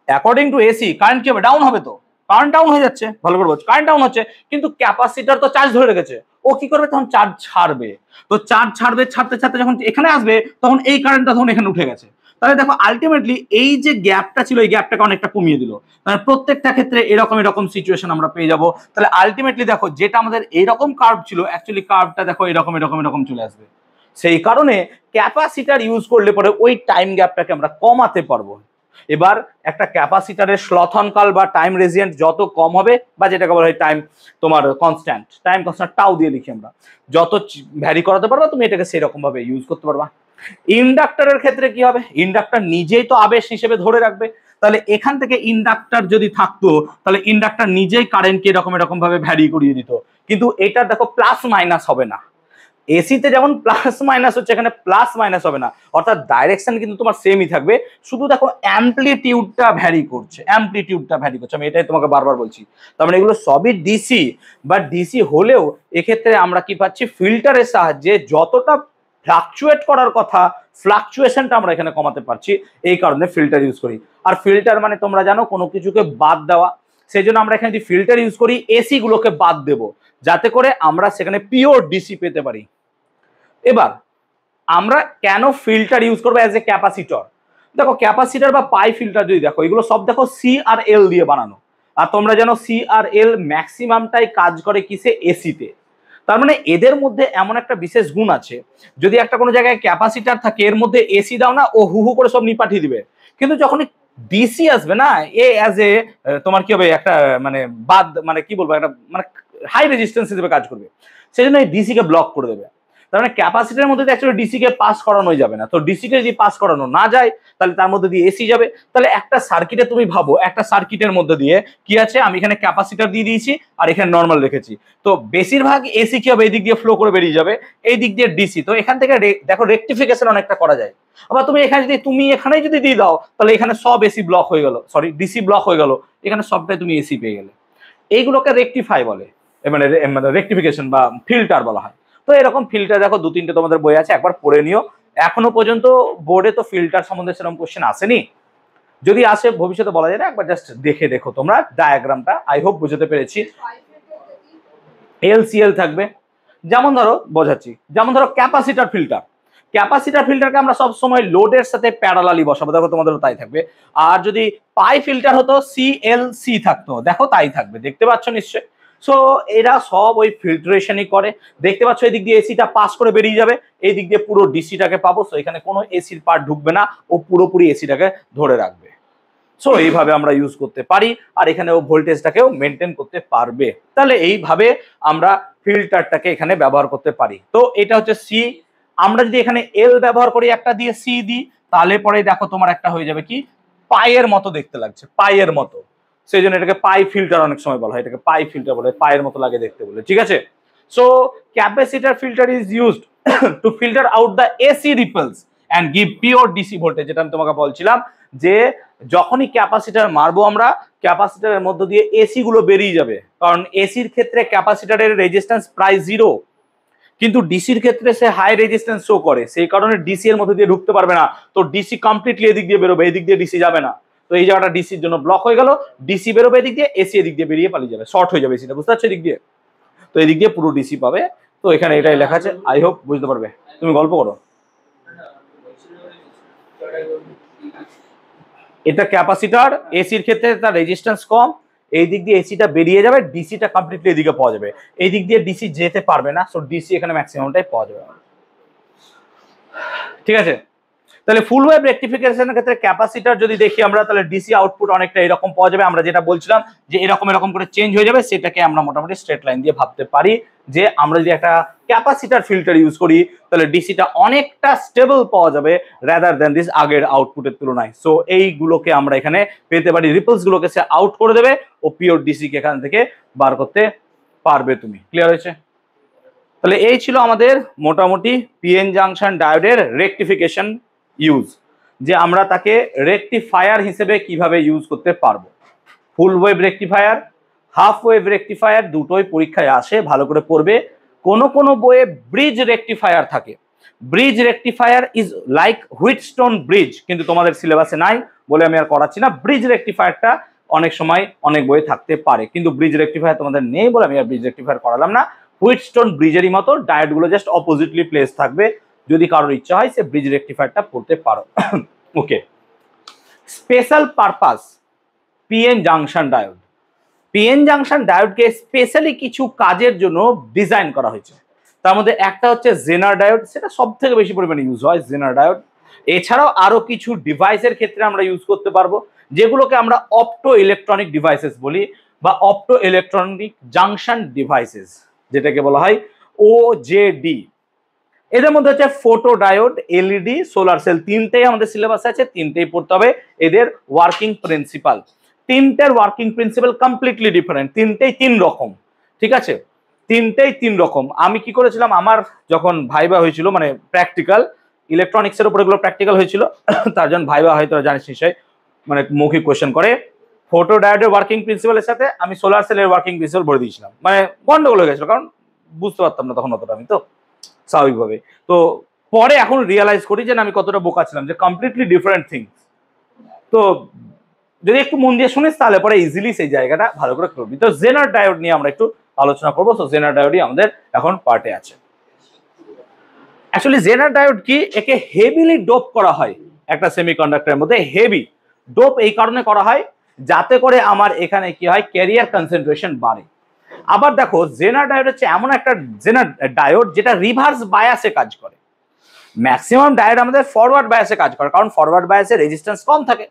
অ্যাকর্ডিং টু এসি কারেন্ট কি হবে, ডাউন হবে, তো কারেন্ট ডাউন হয়ে যাচ্ছে, ভালো করে বোঝ, কারেন্ট ডাউন হচ্ছে, কিন্তু ক্যাপাসিটার তো চার্জ ধরে রেখেছে, ও কি করবে, তখন চার্জ ছাড়বে। তো চার্জ ছাড়বে, ছাড়তে ছাড়তে যখন এখানে আসবে, তখন এই কারেন্টটা তখন এখানে উঠে গেছে। তাহলে দেখো আলটিমেটলি এই যে গ্যাপটা ছিল, এই গ্যাপটাকে অনেকটা কমিয়ে দিল। মানে প্রত্যেকটা ক্ষেত্রে এরকম এরকম সিচুয়েশন আমরা পেয়ে যাব। তাহলে আলটিমেটলি দেখো যেটা আমাদের এইরকম কার্ভ ছিল, অ্যাকচুয়ালি কার্ভটা দেখো এরকম এরকম এরকম চলে আসবে। সেই কারণে ক্যাপাসিটার ইউজ করলে পরে ওই টাইম গ্যাপটাকে আমরা কমাতে পারবো। এবার একটা ক্যাপাসিটারের স্লথনকাল বা টাইম রেজিয়েন্ট যত কম হবে, বা যেটাকে বলা হয় টাইম তোমার কনস্ট্যান্ট, টাইম কনস্ট্যান্ট টাউ দিয়ে লিখি আমরা, যত ভ্যারি করাতে পারবা তুমি এটাকে সেরকম ভাবে ইউজ করতে পারবা। ইন্ডাক্টরের ক্ষেত্রে কি হবে, ইন্ডাক্টর নিজেই তো আবেশ হিসেবে ধরে রাখবে। তাহলে এখান থেকে ইন্ডাক্টর যদি থাকতো, তাহলে ইন্ডাক্টর নিজেই কারেন্টকে এরকম এরকম ভাবে ভ্যারি করিয়ে দিত। কিন্তু এটা দেখো প্লাস মাইনাস হবে না, এসিতে যেমন প্লাস মাইনাস হচ্ছে, এখানে প্লাস মাইনাস হবে না, অর্থাৎ ডাইরেকশন কিন্তু তোমার সেমই থাকবে, শুধু দেখো অ্যাম্পলিটিউডটা ভ্যারি করছে, অ্যাম্পলিটিউডটা ভ্যারি করছে, আমি এটাই তোমাকে বারবার বলছি। তার মানে এগুলো সবই ডিসি, বা ডিসি হলেও এক্ষেত্রে আমরা কি পাচ্ছি, ফিল্টারের সাহায্যে যতটা ফ্লাকচুয়েট করার কথা, ফ্লাকচুয়েশনটা আমরা এখানে কমাতে পারছি, এই কারণে ফিল্টার ইউজ করি। আর ফিল্টার মানে তোমরা জানো কোনো কিছুকে বাদ দেওয়া, সেই জন্য আমরা এখানে যদি ফিল্টার ইউজ করি, এসি গুলোকে বাদ দেবো, যাতে করে আমরা সেখানে পিওর ডিসি পেতে পারি। এবার আমরা কেন ফিল্টার ইউজ করবো অ্যাজ এ ক্যাপাসিটর, দেখো ক্যাপাসিটর বা পাই ফিল্টার যদি দেখো, এগুলো সব দেখো সি আর এল দিয়ে বানানো। আর তোমরা জানো সি আর এল ম্যাক্সিমামটাই কাজ করে কিসে, এসিতে। তার মানে এদের মধ্যে এমন একটা বিশেষ গুণ আছে, যদি একটা কোনো জায়গায় ক্যাপাসিটার থাকে, এর মধ্যে এসি দাও না, ও হু হু করে সব নিপাঠিয়ে দিবে। কিন্তু যখন ডিসি আসবে না, এ অ্যাজ এ তোমার কি হবে, একটা মানে বাদ, মানে কি বলবো, একটা মানে হাই রেজিস্ট্যান্স হিসেবে কাজ করবে, সেই জন্য এই ডিসি কে ব্লক করে দেবে। তার মানে ক্যাপাসিটির মধ্যে অ্যাকচুয়ালি ডিসি কে পাস করানোই যাবে না। তো ডিসি কে যদি পাস করানো না যায়, তাহলে তার মধ্যে দিয়ে এসি যাবে। তাহলে একটা সার্কিটে তুমি ভাবো, একটা সার্কিটের মধ্যে দিয়ে কি আছে, আমি এখানে ক্যাপাসিটার দিয়ে দিয়েছি আর এখানে নর্মাল রেখেছি, তো বেশিরভাগ এসি কি হবে, এই দিক দিয়ে ফ্লো করে বেরিয়ে যাবে, এই দিক দিয়ে ডিসি। তো এখান থেকে দেখো রেকটিফিকেশন অনেকটা করা যায়। আবার তুমি এখানে যদি এখানেই যদি দিয়ে দাও, তাহলে এখানে সব এসি ব্লক হয়ে গেল, সরি ডিসি ব্লক হয়ে গেল, এখানে সবটাই তুমি এসি পেয়ে গেলে। এইগুলোকে রেকটিফাই বলে, মানে রেকটিফিকেশন বা ফিল্টার বলা হয়। তো এরকম ফিল্টার দেখো দু তিনটে তোমাদের বই আছে, একবার পড়ে নিও। এখনো পর্যন্ত বোর্ডে তো ফিল্টার সম্বন্ধে সেরকম কোশ্চেন আসেনি, যদি আসে ভবিষ্যতে বলা যায় না, একবার জাস্ট দেখে দেখো তোমরা ডায়াগ্রামটা, আই হোপ বুঝতে পেরেছি। এলসিএল থাকবে, যেমন ধরো বোঝাচ্ছি, যেমন ধরো ক্যাপাসিটার ফিল্টার, ক্যাপাসিটার ফিল্টারকে আমরা সব সময় লোডের সাথে প্যারালালি বসাবো, দেখো তোমাদেরও তাই থাকবে। আর যদি পাই ফিল্টার হতো, সিএলসি থাকতো, দেখো তাই থাকবে, দেখতে পাচ্ছ নিশ্চয়। সো এরা সব ওই ফিল্ট্রেশনই করে, দেখতে পাচ্ছ এদিক দিয়ে এসিটা পাস করে বেরিয়ে যাবে, এই দিক দিয়ে পুরো ডিসিটাকে পাবো। সো এখানে কোনো এসির পার্ট ঢুকবে না, ও পুরোপুরি এসিটাকে ধরে রাখবে। সো এইভাবে আমরা ইউজ করতে পারি, আর এখানে ও ভোল্টেজটাকেও মেনটেন করতে পারবে। তাহলে এইভাবে আমরা ফিল্টারটাকে এখানে ব্যবহার করতে পারি। তো এটা হচ্ছে সি। আমরা যদি এখানে এল ব্যবহার করি, একটা দিয়ে সি দিই, তাহলে পরে দেখো তোমার একটা হয়ে যাবে কি, পায়ের মতো দেখতে লাগছে, পায়ের মতো, সেই জন্য এটাকে পাই ফিল্টার অনেক সময় বলা হয়, এটাকে পাই ফিল্টার বলে, পায়ের মতো লাগে দেখতে বলে, ঠিক আছে। So capacitor filter is used to filter out the AC ripples and give pure DC voltage. যেটা আমি তোমাকে বলছিলাম যে যখনই ক্যাপাসিটার মারবো আমরা, ক্যাপাসিটারের মধ্য দিয়ে এসি গুলো বেরিয়ে যাবে, কারণ এসির ক্ষেত্রে ক্যাপাসিটারের রেজিস্ট্যান্স প্রায় 0, কিন্তু ডিসির ক্ষেত্রে সে হাই রেজিস্ট্যান্স শো করে, সেই কারণে ডিসি এর মধ্যে দিয়ে ঢুকতে পারবে না। তো ডিসি কমপ্লিটলি এদিক দিয়ে বেরোবে, এদিক দিয়ে ডিসি যাবে না। তো এই জায়গাটা ডিসির জন্য ব্লক হয়ে গেল, ডিসি বেরোবে এদিক দিয়ে, এসি এদিক দিয়ে বেরিয়ে পালিয়ে যাবে, শর্ট হয়ে যাবে এসিটা, বুঝতে পারছো এদিক দিয়ে। তো এদিক দিয়ে পুরো ডিসি পাবে। তো এখানে এটাই লেখা আছে, আই হোপ বুঝতে পারবে। তুমি গল্প করো। এটা ক্যাপাসিটর, এসির ক্ষেত্রে তার রেজিস্ট্যান্স কম, এই দিক দিয়ে এসিটা বেরিয়ে যাবে, ডিসিটা কমপ্লিটলি এদিকে পাওয়া যাবে, এই দিক দিয়ে ডিসি যেতে পারবে না। সো ডিসি এখানে ম্যাক্সিমামটাই পাওয়া যাবে, ঠিক আছে। তাহলে ফুল ওয়েভ রেকটিফিকেশনের ক্ষেত্রে ক্যাপাসিটার যদি দেখি আমরা, তাহলে ডিসি আউটপুট অনেকটা এরকম পাওয়া যাবে। আমরা যেটা বলছিলাম যে এরকম এরকম করে চেঞ্জ হয়ে যাবে, সেটাকে আমরা মোটামুটি স্ট্রেট লাইন দিয়ে ভাবতে পারি যে আমরা যদি একটা ক্যাপাসিটার ফিল্টার ইউজ করি তাহলে ডিসিটা অনেকটা স্টেবল পাওয়া যাবে রাদার দ্যান দিস আগের আউটপুটের তুলনায়। সো এইগুলোকে আমরা এখানে পেতে পারি, রিপলস গুলোকে সে আউট করে দেবে ও পিওর ডিসি কে এখান থেকে বার করতে পারবে তুমি। ক্লিয়ার হয়েছে? তাহলে এই ছিল আমাদের মোটামুটি পিএন জাংশন ডায়োডের রেকটিফিকেশন ইউজ, যে আমরা তাকে রেকটিফায়ার হিসেবে কিভাবে ইউজ করতে পারবো। ফুল wave rectifier, half wave rectifier দুটোই পরীক্ষায় আসে, ভালো করে পড়বে। কোন বইয়ে ব্রিজ রেকটিফায়ার থাকে। Bridge rectifier is like Wheatstone bridge, কিন্তু তোমাদের সিলেবাসে নাই বলে আমি আর করাচ্ছি না। ব্রিজ রেকটিফায়ারটা অনেক সময় অনেক বইয়ে থাকতে পারে, কিন্তু ব্রিজ রেকটিফায়ার তোমাদের নেই বলে আমি আর ব্রিজ রেকটিফায়ার করালাম না। হুইটস্টোন ব্রিজেরই মতো ডায়োডগুলো জাস্ট অপোজিটলি প্লেস থাকবে, যদি কারোর ইচ্ছা হয় সে ব্রিজ রেকটিফায়ারটা পড়তে পারো। Okay, special purpose PN junction diode. PN junction ডায়োডকে স্পেশালি কিছু কাজের জন্য ডিজাইন করা হয়েছে। তার মধ্যে একটা হচ্ছে জেনার ডায়োড, সেটা সব থেকে বেশি পরিমাণে ইউজ হয় জেনার ডায়োড। এছাড়াও আরো কিছু ডিভাইসের ক্ষেত্রে আমরা ইউজ করতে পারবো, যেগুলোকে আমরা অপটো ইলেকট্রনিক ডিভাইসেস বলি, বা অপটো ইলেকট্রনিক জাংশন ডিভাইসেস, যেটাকে বলা হয় ওজেডি। এদের মধ্যে হচ্ছে photo diode, LED, solar cell, তিনটেই আমাদের সিলেবাসে আছে, তিনটেই পড়তে হবে। এদের ওয়ার্কিং প্রিন্সিপাল, তিনটের ওয়ার্কিং প্রিন্সিপাল কমপ্লিটলি ডিফারেন্ট, তিনটেই তিন রকম। ঠিক আছে, তিনটেই তিন রকম। আমি কি করেছিলাম, আমার যখন ভাইবা হয়েছিল, মানে প্র্যাকটিক্যাল ইলেকট্রনিক্সের উপর এগুলো প্র্যাকটিক্যাল হয়েছিল, তার জন্য ভাইবা হয়তো জানিস নিশ্চয়, মানে মৌখিক কোয়েশ্চেন করে। ফটো ডায়োডের ওয়ার্কিং প্রিন্সিপালের সাথে আমি সোলার সেলের ওয়ার্কিং প্রিন্সিপাল বলে দিয়েছিলাম, মানে গন্ডগোল হয়ে গেছিল, কারণ বুঝতে পারতাম না তখন অতটা আমি, তো স্বাভাবিকভাবে। তো পরে এখন রিয়েলাইজ করি যে আমি কতটা বোকা ছিলাম, যে কমপ্লিটলি ডিফারেন্ট থিংস। তো যদি একটু মন দিয়ে শুনিস তাহলে পরে ইজিলি সেই জায়গাটা ভালো করে করবি। তো জেনার ডায়োড নিয়ে আমরা একটু আলোচনা করবো। তো জেনার ডায়োডই আমাদের এখন পার্টে আছে। অ্যাকচুয়ালি জেনার ডায়োড কি, একে হেভিলি ডোপ করা হয় একটা সেমিকন্ডাক্টরের মধ্যে। হেভি ডোপ এই কারণে করা হয় যাতে করে আমার এখানে কি হয়, ক্যারিয়ার কনসেন্ট্রেশন বাড়ে। আবার দেখো, জেনার ডায়োড হচ্ছে এমন একটা জেনার ডায়োড যেটা রিভার্স বায়াসে কাজ করে। ম্যাক্সিমাম ডায়োড আমাদের ফরওয়ার্ড বায়াসে কাজ করে, কারণ ফরওয়ার্ড বায়াসে রেজিস্ট্যান্স কম থাকে।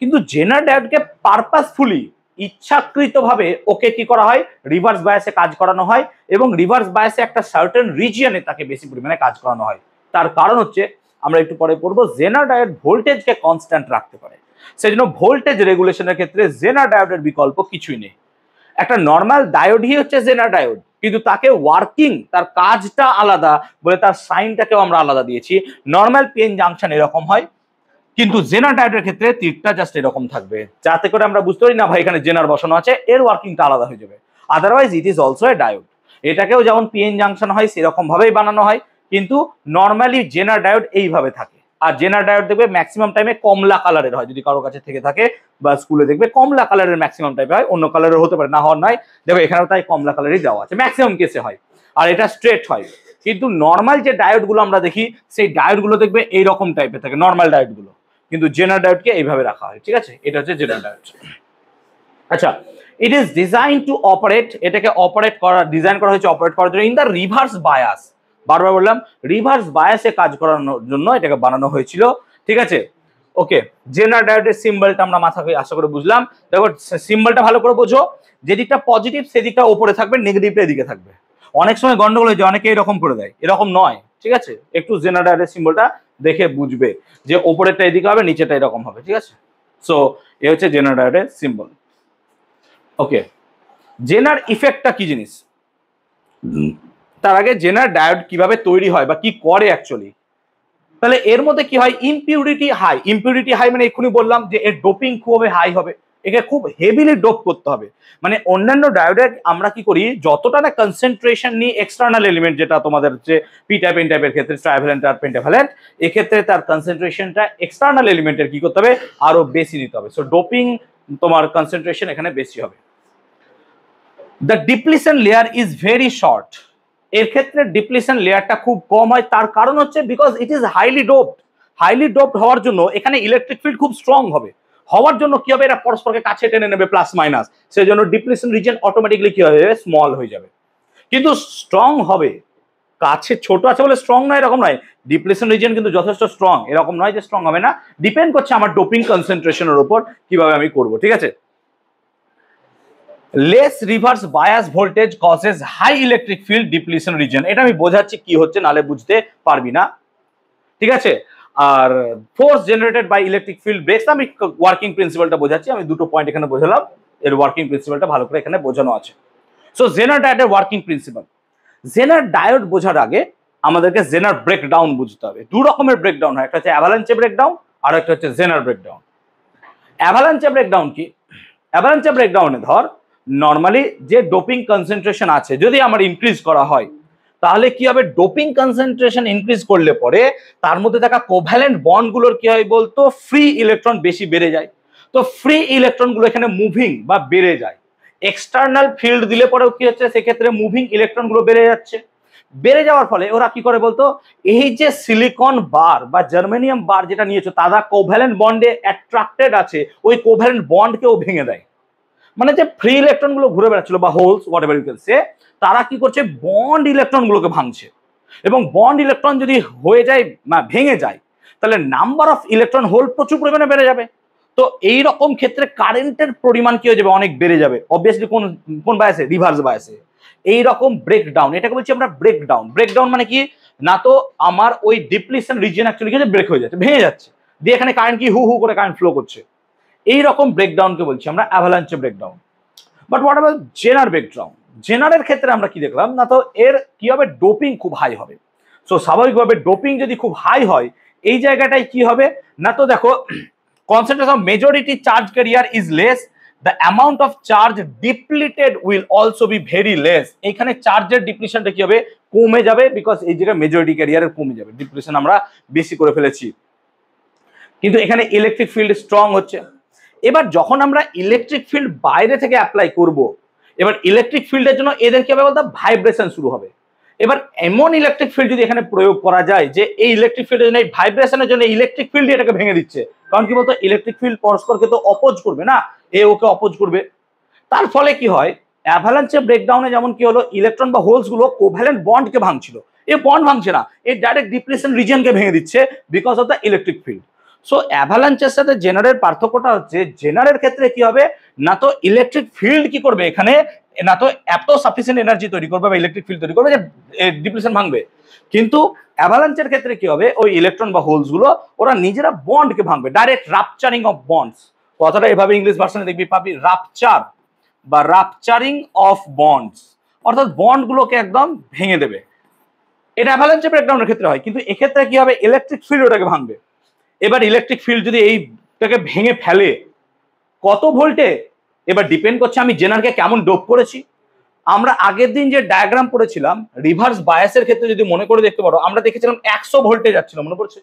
কিন্তু জেনার ডায়োডকে পারপাসফুলি, ইচ্ছাকৃতভাবে ওকে কি করা হয়, রিভার্স বায়াসে কাজ করানো হয়, এবং রিভার্স বায়াসে একটা সার্টেন রিজিয়নে তাকে বেশি পরিমাণে কাজ করানো হয়। তার কারণ হচ্ছে, আমরা একটু পরে পড়বো, জেনার ডায়োড ভোল্টেজকে কনস্ট্যান্ট রাখতে পারে। সেই জন্য ভোল্টেজ রেগুলেশনের ক্ষেত্রে জেনার ডায়োডের বিকল্প কিছুই নেই। একটা নর্মাল ডায়োডই হচ্ছে জেনার ডায়োড, কিন্তু তাকে ওয়ার্কিং, তার কাজটা আলাদা বলে তার সাইনটাকেও আমরা আলাদা দিয়েছি। নর্মাল পিএন জাংশন এরকম হয়, কিন্তু জেনার ডায়োডের ক্ষেত্রে তীরটা জাস্ট এরকম থাকবে, যাতে করে আমরা বুঝতে পারি না ভাই এখানে জেনার বসানো আছে, এর ওয়ার্কিংটা আলাদা হয়ে যাবে। Otherwise it is also a diode. এটাকেও যেমন পিএন জাংশন হয় সেরকম ভাবেই বানানো হয়, কিন্তু নর্মালি জেনার ডায়োড এইভাবে থাকে। আর জেনার ডায়োড দেখবে ম্যাক্সিমাম টাইমে কমলা কালারের হয়, যদি কারো কাছে থেকে থাকে বা স্কুলে দেখবে কমলা কালারের ম্যাক্সিমাম টাইপে হয়, অন্য কালারের হতে পারে, না হওয়ার নয়। দেখো এখানেও তাই কমলা কালারই দেওয়া আছে, ম্যাক্সিমাম কেসে হয়। আর এটা স্ট্রেট হয়, কিন্তু নর্মাল যে ডায়োডগুলো আমরা দেখি সেই ডায়োডগুলো দেখবে এইরকম টাইপের থাকে, নর্মাল ডায়োডগুলো। কিন্তু জেনার ডায়োডকে এইভাবে রাখা হয়। ঠিক আছে, এটা হচ্ছে জেনার ডায়োড। আচ্ছা, it is design two operate, এটাকে অপারেট করা, ডিজাইন করা হয়েছে অপারেট করার জন্য ইন দ্য রিভার্স বায়াস। বারবার বললাম, রিভার্স বায়াসে কাজ করানোর জন্য এটাকে বানানো হয়েছিল। ঠিক আছে, ওকে। জেনার ডায়োডের সিম্বলটা আমরা মাথায় আশা করে বুঝলাম। দেখো সিম্বলটা ভালো করে বোঝো, যেদিকটা পজিটিভ সেদিকটা উপরে থাকবে, নেগেটিভটা এদিকে থাকবে। অনেক সময় গন্ডগোল হয়ে যায়, অনেকে এরকম করে দেয়, এরকম নয়। ঠিক আছে, একটু জেনার ডায়োডের সিম্বলটা দেখে বুঝবে যে উপরেরটা এদিকে হবে, নিচেটা এরকম হবে। ঠিক আছে, সো এ হচ্ছে জেনার ডায়োডের সিম্বল। ওকে, জেনার ইফেক্টটা কি জিনিস, তার আগে জেনার ডায়োড কিভাবে তৈরি হয় বা কি করে অ্যাকচুয়ালি। তাহলে এর মধ্যে কি হয়, ইমপিউরিটি হাই। ইমপিউরিটি হাই মানে এক্ষুনি বললাম যে এর ডোপিং খুব হাই হবে, একে খুব হেভিলি ডোপ করতে হবে। মানে অন্যান্য ডায়োডে আমরা কি করি, যতটা না কনসেন্ট্রেশন নিই এক্সটার্নাল এলিমেন্ট, যেটা তোমাদের হচ্ছে পি টাইপ এন টাইপের ক্ষেত্রে ট্রাইভ্যালেন্ট আর পেন্টাভ্যালেন্ট, এক্ষেত্রে তার কনসেন্ট্রেশনটা এক্সটার্নাল এলিমেন্টের কি করতে হবে, আরো বেশি নিতে হবে। সো ডোপিং তোমার কনসেন্ট্রেশন এখানে বেশি হবে। The depletion layer is very short. এর ক্ষেত্রে ডিপ্লিশন লেয়ারটা খুব কম হয়, তার কারণ হচ্ছে because it is highly doped. Highly doped হওয়ার জন্য এখানে ইলেকট্রিক ফিল্ড খুব স্ট্রং হবে, হওয়ার জন্য কি হবে, এরা পরস্পরকে কাছে টেনে নেবে, প্লাস মাইনাস। সেই জন্য ডিপ্লিশন রিজন অটোমেটিকলি কি হয়ে যাবে, স্মল হয়ে যাবে। কিন্তু স্ট্রং হবে কাছে ছোট আছে বলে স্ট্রং নয় এরকম নয়, ডিপ্লেশন রিজিয়ন কিন্তু যথেষ্ট স্ট্রং, এরকম নয় যে স্ট্রং হবে না, ডিপেন্ড করছে আমার ডোপিং কনসেন্ট্রেশনের উপর কিভাবে আমি করব। ঠিক আছে, less reverse bias voltage causes high electric field depletion region, এটা আমি বোঝাচ্ছি কি হচ্ছে, নালে বুঝতে পারবি না। ঠিক আছে, আর force generated by electric field breaks, আমি ওয়ার্কিং প্রিন্সিপালটা বোঝাচ্ছি, আমি দুটো পয়েন্ট এখানে বোঝালাম, এর ওয়ার্কিং প্রিন্সিপালটা ভালো করে এখানে বোঝানো আছে। সো জেনার ডায়োডের ওয়ার্কিং প্রিন্সিপাল, জেনার ডায়োড বোঝার আগে আমাদেরকে জেনার ব্রেকডাউন বুঝতে হবে। দু রকমের ব্রেকডাউন হয়, একটা হচ্ছে অ্যাভালাঞ্চে ব্রেকডাউন আর একটা হচ্ছে জেনার ব্রেকডাউন। অ্যাভালাঞ্চে ব্রেকডাউন কি? অ্যাভালাঞ্চে ব্রেকডাউনে ধর নর্মালি যে ডোপিং কনসেন্ট্রেশন আছে যদি আমার ইনক্রিজ করা হয়, তাহলে কি হবে, ডোপিং কনসেন্ট্রেশন ইনক্রিজ করলে পরে তার মধ্যে থাকা কোভ্যালেন্ট বন্ডগুলোর কি হয় বলতো, ফ্রি ইলেকট্রন বেশি বেড়ে যায়। তো ফ্রি ইলেকট্রনগুলো এখানে মুভিং বা বেড়ে যায়। এক্সটার্নাল ফিল্ড দিলে পরেও কি হচ্ছে, সেক্ষেত্রে মুভিং ইলেকট্রনগুলো বেড়ে যাচ্ছে। বেড়ে যাওয়ার ফলে ওরা কি করে বলতো, এই যে সিলিকন বার বা জার্মেনিয়াম বার যেটা নিয়েছো, তারা কোভ্যালেন্ট বন্ডে অ্যাট্রাক্টেড আছে, ওই কোভ্যালেন্ট বন্ডকেও ভেঙে দেয়। মানে যে ফ্রি ইলেকট্রন গুলো ঘুরে বেড়াচ্ছিল বা holes whatever you can say, তারা কি করছে, বন্ড ইলেকট্রন গুলোকে ভাঙছে। এবং বন্ড ইলেকট্রন যদি হয়ে যায় না ভেঙে যায়, তাহলে নাম্বার অফ ইলেকট্রন হোল প্রচুর পরিমাণে বেড়ে যাবে। তো এই রকম ক্ষেত্রে কারেন্টের পরিমাণ কি হয়ে যাবে, অনেক বেড়ে যাবে। অবভিয়াসলি কোন কোন বায়াসে, রিভার্স বায়াসে। এই রকম ব্রেকডাউন, এটাকে বলছি আমরা ব্রেকডাউন। ব্রেকডাউন মানে কি না, তো আমার ওই ডিপ্লিশন রিজিয়ন অ্যাকচুয়ালি কি ব্রেক হয়ে যাচ্ছে, ভেঙে যাচ্ছে, দিয়ে এখানে কারেন্ট কি হু হু করে কারেন্ট ফ্লো করছে। এই রকম ব্রেকডাউনকে বলছি আমরা avalanche breakdown. But what about Zener breakdown? জেনারের ক্ষেত্রে আমরা কি দেখলাম না, তো এর কি হবে, ডোপিং খুব হাই হবে। সো স্বাভাবিকভাবে ডোপিং যদি খুব হাই হয়, এই জায়গাটায় কি হবে না, তো দেখো concentration of majority charge carrier is less, the amount of charge depleted will also be very less। এখানে চার্জের ডিপ্লিশনটা কি হবে, কমে যাবে, বিকজ এই জায়গায় মেজরিটি ক্যারিয়ারের কমে যাবে, ডিপ্লিশন আমরা বেশি করে ফেলেছি। কিন্তু এখানে ইলেকট্রিক ফিল্ড স্ট্রং হচ্ছে। এবার যখন আমরা ইলেকট্রিক ফিল্ড বাইরে থেকে অ্যাপ্লাই করব, এবার ইলেকট্রিক ফিল্ডের জন্য এদের কি হবে বলতো, ভাইব্রেশন শুরু হবে। এবার এমন ইলেকট্রিক ফিল্ড যদি এখানে প্রয়োগ করা যায় যে এই ইলেকট্রিক ফিল্ডের জন্য, এই ভাইব্রেশনের জন্য ইলেকট্রিক ফিল্ড এটাকে ভেঙে দিচ্ছে। কারণ কি বলতো, ইলেকট্রিক ফিল্ড পরস্পরকে তো অপোজ করবে না, এ ওকে অপোজ করবে। তার ফলে কি হয়, অ্যাভালাঞ্চে ব্রেকডাউনে যেমন কি হলো, ইলেকট্রন বা হোলস গুলো কোভ্যালেন্ট বন্ডকে ভাঙছিল, এই বন্ড ভাঙছে না, এই ডাইরেক্ট ডিপ্লিশন রিজিয়নকে ভেঙে দিচ্ছে because of the electric field. So অ্যাভালাঞ্চের সাথে জেনারের পার্থক্যটা হচ্ছে, জেনারের ক্ষেত্রে কি হবে না, তো ইলেকট্রিক ফিল্ড কি করবে এখানে, না তো এত সাফিসিয়েন্ট এনার্জি তৈরি করবে বা ইলেকট্রিক ফিল্ড তৈরি করবে যে ডিপ্লিশন ভাঙবে। কিন্তু অ্যাভালাঞ্চের ক্ষেত্রে কি হবে, ওই ইলেকট্রন বা হোলস গুলো ওরা নিজেরা বন্ডকে ভাঙবে, ডাইরেক্ট রাপচারিং অফ বন্ডস। কথাটা এভাবে ইংলিশ ভার্সনে দেখবি পাবি, রাপচার বা রাপচারিং অফ বন্ডস, অর্থাৎ বন্ড গুলোকে একদম ভেঙে দেবে। এটা অ্যাভালাঞ্চে ব্রেকডাউনের ক্ষেত্রে হয়, কিন্তু এক্ষেত্রে কি হবে, ইলেকট্রিক ফিল্ড ওটাকে ভাঙবে। এবার ইলেকট্রিক ফিল্ড যদি এইটাকে ভেঙে ফেলে কত ভোল্টে, এবার ডিপেন্ড করছে আমি জেনারকে কেমন ডোপ করেছি। আমরা আগের দিন যে ডায়াগ্রাম পড়েছিলাম রিভার্স বায়াসের ক্ষেত্রে যদি মনে করে দেখতে পারো, আমরা দেখেছিলাম 100 ভোল্টে যাচ্ছিল, মনে পড়ছে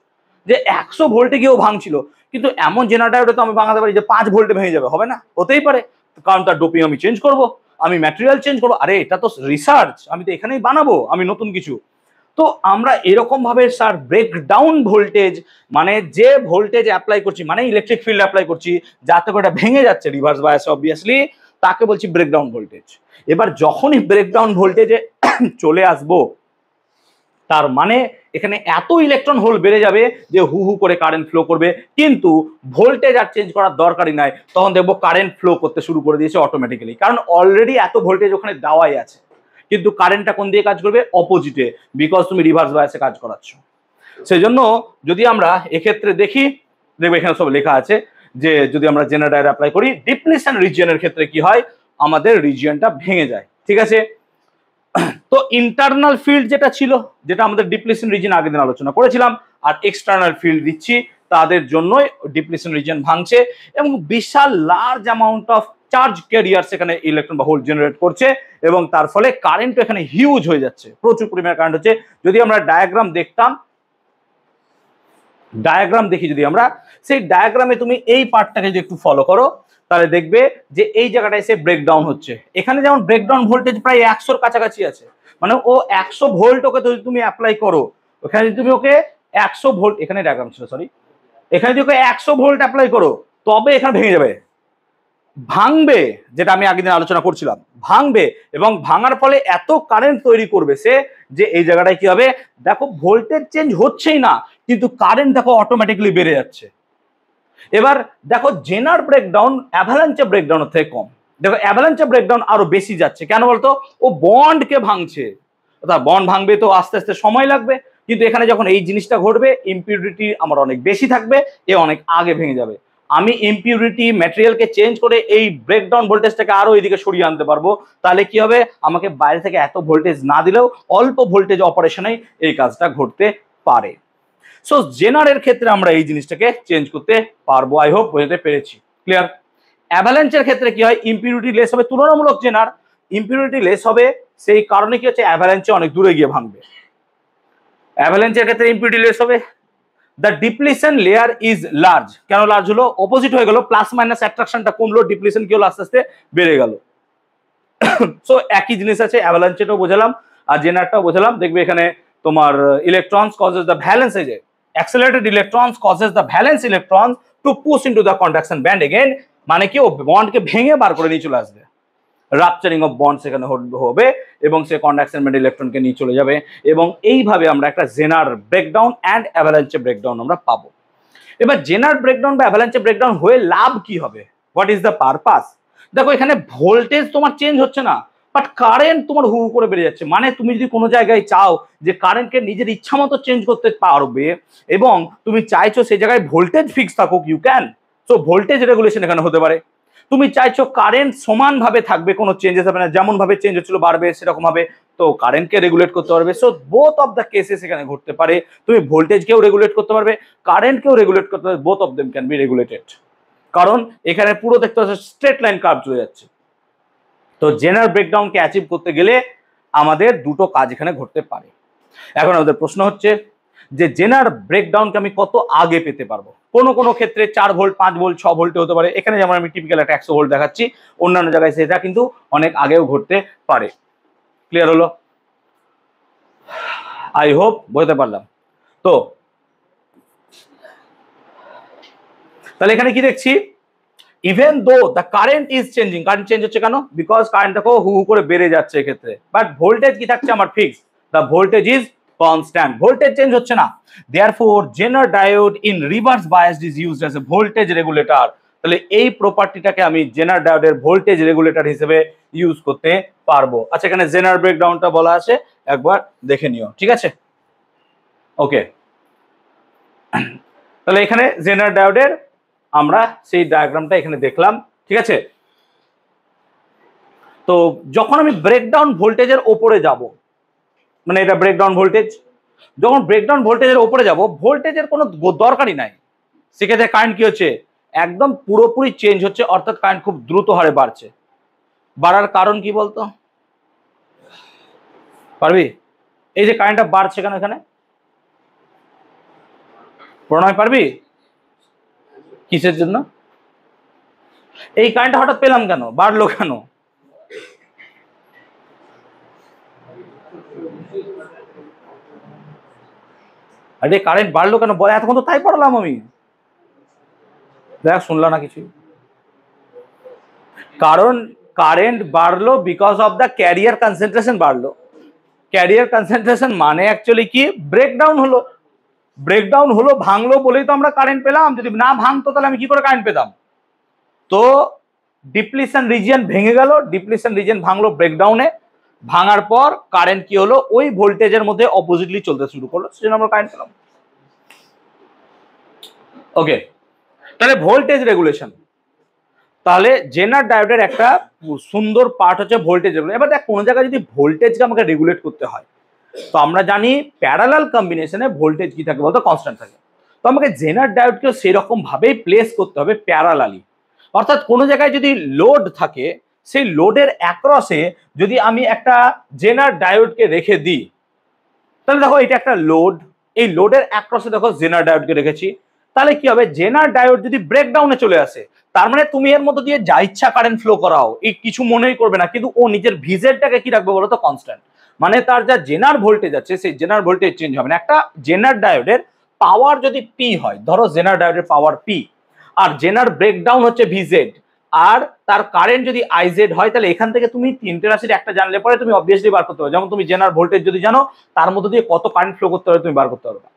যে 100 ভোল্টে গিয়েও ভাঙছিল। কিন্তু এমন জেনার ডায়োডে তো আমি ভাঙাতে পারি যে 5 ভোল্টে ভেঙে যাবে, হবে না, হতেই পারে, কারণ তার ডোপিং আমি চেঞ্জ করব, আমি ম্যাটেরিয়াল চেঞ্জ করবো। আরে এটা তো রিসার্চ, আমি তো এখানেই বানাবো আমি নতুন কিছু। তো আমরা এরকম ভাবে স্যার ব্রেকডাউন ভোল্টেজ মানে যে ভোল্টেজ অ্যাপ্লাই করছি, মানে ইলেকট্রিক ফিল্ড অ্যাপ্লাই করছি যাতে করে ভেঙে যাচ্ছে রিভার্স বায়াস অবভিয়াসলি, তাকে বলছি ব্রেকডাউন ভোল্টেজ। এবার যখনই ব্রেকডাউন ভোল্টেজে চলে আসবো, তার মানে এখানে এত ইলেকট্রন হোল বেড়ে যাবে যে হু হু করে কারেন্ট ফ্লো করবে, কিন্তু ভোল্টেজ আর চেঞ্জ করার দরকারই নাই। তখন দেখবো কারেন্ট ফ্লো করতে শুরু করে দিয়েছে অটোমেটিক্যালি, কারণ অলরেডি এত ভোল্টেজ ওখানে দেওয়াই আছে। কিন্তু কারেন্টটা কোন দিয়ে কাজ করবে, অপোজিটে, বিকজ তুমি রিভার্স বায়াসে কাজ করাচ্ছ। সেই জন্য যদি আমরা এক্ষেত্রে দেখি, দেখবো এখানে সব লেখা আছে যে যদি আমরা জেনারেটর অ্যাপ্লাই করি ডিপ্লিশন রিজিয়নের ক্ষেত্রে কি হয়, আমাদের রিজিয়নটা ভেঙে যায়। ঠিক আছে, তো ইন্টারনাল ফিল্ড যেটা ছিল, যেটা আমাদের ডিপ্লিশন রিজিয়ন আগের দিন আলোচনা করেছিলাম, আর এক্সটার্নাল ফিল্ড দিচ্ছি, তাদের জন্যই ডিপ্লিশন রিজিয়ন ভাঙছে এবং বিশাল large amount of charge carrier সেখানে ইলেকট্রন বা হোল জেনারেট করছে এবং তার ফলে কারেন্ট এখানে হিউজ হয়ে যাচ্ছে, প্রচুর পরিমাণে কারেন্ট হচ্ছে। যদি আমরা ডায়াগ্রাম দেখতাম, ডায়াগ্রাম দেখি যদি আমরা, সেই ডায়াগ্রামে তুমি এই পার্টটাকে যদি একটু ফলো করো, তাহলে দেখবে যে এই জায়গাটায় এসে ব্রেকডাউন হচ্ছে। এখানে যেমন ব্রেকডাউন ভোল্টেজ প্রায় 100-র কাছাকাছি আছে, মানে ও 100 ভোল্ট ওকে যদি তুমি অ্যাপ্লাই করো, ওখানে যদি তুমি ওকে 100 ভোল্ট, এখানে ডায়াগ্রাম ছিল সরি, এখানে যদি ওকে 100 ভোল্ট অ্যাপ্লাই করো, তবে এখানে ভেঙে যাবে, ভাঙবে, যেটা আমি আগের দিন আলোচনা করছিলাম, ভাঙবে এবং ভাঙার ফলে এত কারেন্ট তৈরি করবে সে যে এই জায়গাটায় কি হবে, দেখো ভোল্টেজ চেঞ্জ হচ্ছেই না কিন্তু কারেন্ট দেখো অটোমেটিক্যালি বেড়ে যাচ্ছে। এবার দেখো জেনার ব্রেকডাউন অ্যাভালাঞ্চে ব্রেকডাউনের থেকে কম। দেখো অ্যাভালাঞ্চে ব্রেকডাউন আরো বেশি যাচ্ছে, কেন বলতো, ও বন্ডকে ভাঙছে, অর্থাৎ বন্ড ভাঙবে তো আস্তে আস্তে সময় লাগবে, কিন্তু এখানে যখন এই জিনিসটা ঘটবে ইম্পিউরিটি আমার অনেক বেশি থাকবে, এ অনেক আগে ভেঙে যাবে। আমি ইম্পিউরিটি ম্যাটেরিয়ালকে চেঞ্জ করে এই ব্রেকডাউন ভোল্টেজটাকে আরো এইদিকে সরিয়ে আনতে পারবো, তাহলে কি হবে, আমাকে বাইরে থেকে এত ভোল্টেজ না দিলেও অল্প ভোল্টেজ অপারেশনেই এই কাজটা ঘটতে পারে। সো জেনারের ক্ষেত্রে আমরা এই জিনিসটাকে চেঞ্জ করতে পারবো। আই হোপ বোঝাতে পেরেছি, ক্লিয়ার। অ্যাভালাঞ্চের ক্ষেত্রে কি হয়, ইম্পিউরিটি লেস হবে, তুলনামূলক জেনার ইম্পিউরিটি লেস হবে, সেই কারণে কি হচ্ছে, অ্যাভালাঞ্চে অনেক দূরে গিয়ে ভাঙবে। অ্যাভালাঞ্চের ক্ষেত্রে ইম্পিউরিটি লেস হবে, the depletion layer is large. কেন লার্জ হলো, অপোজিট হয়ে গেল, প্লাস মাইনাস অ্যাট্রাকশনটা কমলো, ডিপ্লিশন কি হলো, আস্তে আস্তে বেড়ে গেল। সো একই জিনিস আছে, অ্যাভালাঞ্চেটাও বোঝালাম আর জেনারটাও বোঝালাম। দেখবে এখানে তোমার ইলেকট্রনস কজেস দ্য ভ্যালেন্স, এই যে accelerated electrons causes the valence electrons to push into the conduction band again, মানে কি ও বন্ডকে ভেঙে বার করে নিয়ে চলে আসবে, রাপচারিং অফ বন্ড সেখানে হবে এবং সে কন্ডাকশন ব্যান্ড ইলেকট্রনকে নিয়ে চলে যাবে, এবং এইভাবে আমরা একটা জেনার ব্রেকডাউন অ্যান্ড অ্যাভালাঞ্চে ব্রেকডাউন আমরা পাবো। এবার জেনার ব্রেকডাউন বা অ্যাভালাঞ্চে ব্রেকডাউন হয়ে লাভ কি হবে, হোয়াট ইজ দ্য পারপাস। দেখো এখানে ভোল্টেজ তোমার চেঞ্জ হচ্ছে না, বাট কারেন্ট তোমার হু করে বেড়ে যাচ্ছে। মানে তুমি যদি কোনো জায়গায় চাও যে কারেন্টকে নিজের ইচ্ছা মতো চেঞ্জ করতে পারবে এবং তুমি চাইছো সেই জায়গায় ভোল্টেজ ফিক্স থাকুক, you can. So voltage regulation এখানে হতে পারে। তুমি চাইছো কারেন্ট সমানভাবে থাকবে, কোনো চেঞ্জেস হবে না, যেমন ভাবে চেঞ্জ হচ্ছিল বাড়বে সেরকম ভাবে, তো কারেন্টকে রেগুলেট করতে পারবে। So both of the cases এখানে ঘটতে পারে, তুমি ভোল্টেজকেও রেগুলেট করতে পারবে, কারেন্টকেও রেগুলেট করতে পারবে, both of them can be regulated. কারণ এখানে পুরো দেখতে পাচ্ছ স্ট্রেট লাইন কার্ভ চলে যাচ্ছে। তো জেনারেল ব্রেকডাউনকে অ্যাচিভ করতে গেলে আমাদের দুটো কাজ এখানে ঘটতে পারে। এখন আমাদের প্রশ্ন হচ্ছে যে জেনারেল ব্রেকডাউনকে আমি কত আগে পেতে পারবো। কোনো কোনো ক্ষেত্রে 4 ভোল্ট, 5 ভোল্ট, 6 ভোল্টে হতে পারে। এখানে যেমন আমি টিপিক্যাল একটা 100 ভোল্ট দেখাচ্ছি, অন্যান্য জায়গায় সেটা কিন্তু অনেক আগেও ঘটতে পারে। ক্লিয়ার হলো? আই হোপ বুঝতে পারলাম। তো তাহলে এখানে কি দেখছি, even though the current is changing, current change হচ্ছে কেন, বিকজ কারেন্ট দেখো হু হু করে বেড়ে যাচ্ছে এক্ষেত্রে, বাট ভোল্টেজ কি থাকছে আমার fix, the voltage is constant, voltage change হচ্ছে না। Therefore zener diode in reverse biased is used as a voltage regulator. তাহলে এই প্রপার্টিটাকে আমি জেনার ডায়োডের ভোল্টেজ রেগুলেটর হিসেবে ইউজ করতে পারবো। আচ্ছা এখানে জেনার ব্রেকডাউনটা বলা আছে, একবার দেখে নিও, ঠিক আছে? ওকে, তাহলে এখানে জেনার ডায়োডের আমরা সেই ডায়াগ্রামটা এখানে দেখলাম, ঠিক আছে? তো যখন আমি ব্রেকডাউন ভোল্টেজের ওপরে যাব, মানে এটা ব্রেকডাউন ভোল্টেজ, যখন ব্রেকডাউন ভোল্টেজের ওপরে যাব ভোল্টেজের কোনো দরকারই নাই, সেক্ষেত্রে কারেন্ট কি হচ্ছে, একদম পুরোপুরি চেঞ্জ হচ্ছে, অর্থাৎ কারেন্ট খুব দ্রুত হারে বাড়ছে। বাড়ার কারণ কি বলতো পারবি? এই যে কারেন্টটা বাড়ছে কেন এখানে, প্রণয় পারবি কিসের জন্য এই কারেন্টটা হঠাৎ পেলাম কেন, বাড়লো কেন? আরে কারেন্ট বাড়লো কেন বলে, এতক্ষণ তো তাই পড়লাম আমি, দেখ শুনলাম না কিছু। কারণ কারেন্ট বাড়লো because of the career concentration বাড়লো। ক্যারিয়ার কনসেন্ট্রেশন মানে অ্যাকচুয়ালি কি, ব্রেকডাউন হলো। ব্রেকডাউন হলো, ভাঙলো বলেই তো আমরা কারেন্ট পেলাম, যদি না ভাঙতো তাহলে আমি কি করে কারেন্ট পেতাম? তো ডিপ্লিশন রিজিয়ন ভেঙে গেল, ডিপ্লিশন রিজিয়ন ভাঙলো ব্রেকডাউনে, ভাঙার পর কারেন্ট কি হলো, ওই ভোল্টেজের মধ্যে অপোজিটলি চলতে শুরু করলো, সেজন্য আমরা কারেন্ট পেলাম। ওকে, তাহলে ভোল্টেজ রেগুলেশন, তাহলে জেনার ডায়োডের একটা সুন্দর পার্ট হচ্ছে ভোল্টেজ রেগুলেশন। এবার দেখ কোনো জায়গায় যদি ভোল্টেজকে আমাকে রেগুলেট করতে হয়, তো আমরা জানি প্যারালাল কম্বিনেশনে ভোল্টেজ কি থাকে বলতো, কনস্ট্যান্ট থাকে। তো আমাকে জেনার ডায়োডকেও সেরকম ভাবেই প্লেস করতে হবে প্যারালালি, অর্থাৎ কোনো জায়গায় যদি লোড থাকে, সেই লোডের অ্যাক্রসে যদি আমি একটা জেনার ডায়োডকে রেখে দিই, তাহলে দেখো এটা একটা লোড, এই লোডের অ্যাক্রসে দেখো জেনার ডায়োডকে রেখেছি, তাহলে কি হবে, জেনার ডায়োড যদি ব্রেকডাউনে চলে আসে, তার মানে তুমি এর মধ্যে দিয়ে যা ইচ্ছা কারেন্ট ফ্লো করাও, এই কিছু মনেই করবে না, কিন্তু ও নিজের ভিজেডটাকে কি রাখবে বলো তো, কনস্ট্যান্ট। মানে তার যা জেনার ভোল্টেজ আছে সেই জেনার ভোল্টেজ চেঞ্জ হবে না। একটা জেনার ডায়োডের পাওয়ার যদি পি হয়, ধরো জেনার ডায়োডের পাওয়ার পি, আর জেনার ব্রেকডাউন হচ্ছে ভিজেড, আর তার কারেন্ট যদি আইজেড হয়, তাহলে এখান থেকে তুমি তিনটে রাশির একটা জানলে পরে তুমি অবভিয়াসলি বার করতে পারবে। যেমন তুমি জেনার ভোল্টেজ যদি জানো, তার মধ্যে দিয়ে কত কারেন্ট ফ্লো করতে হবে তুমি বার করতে পারবে।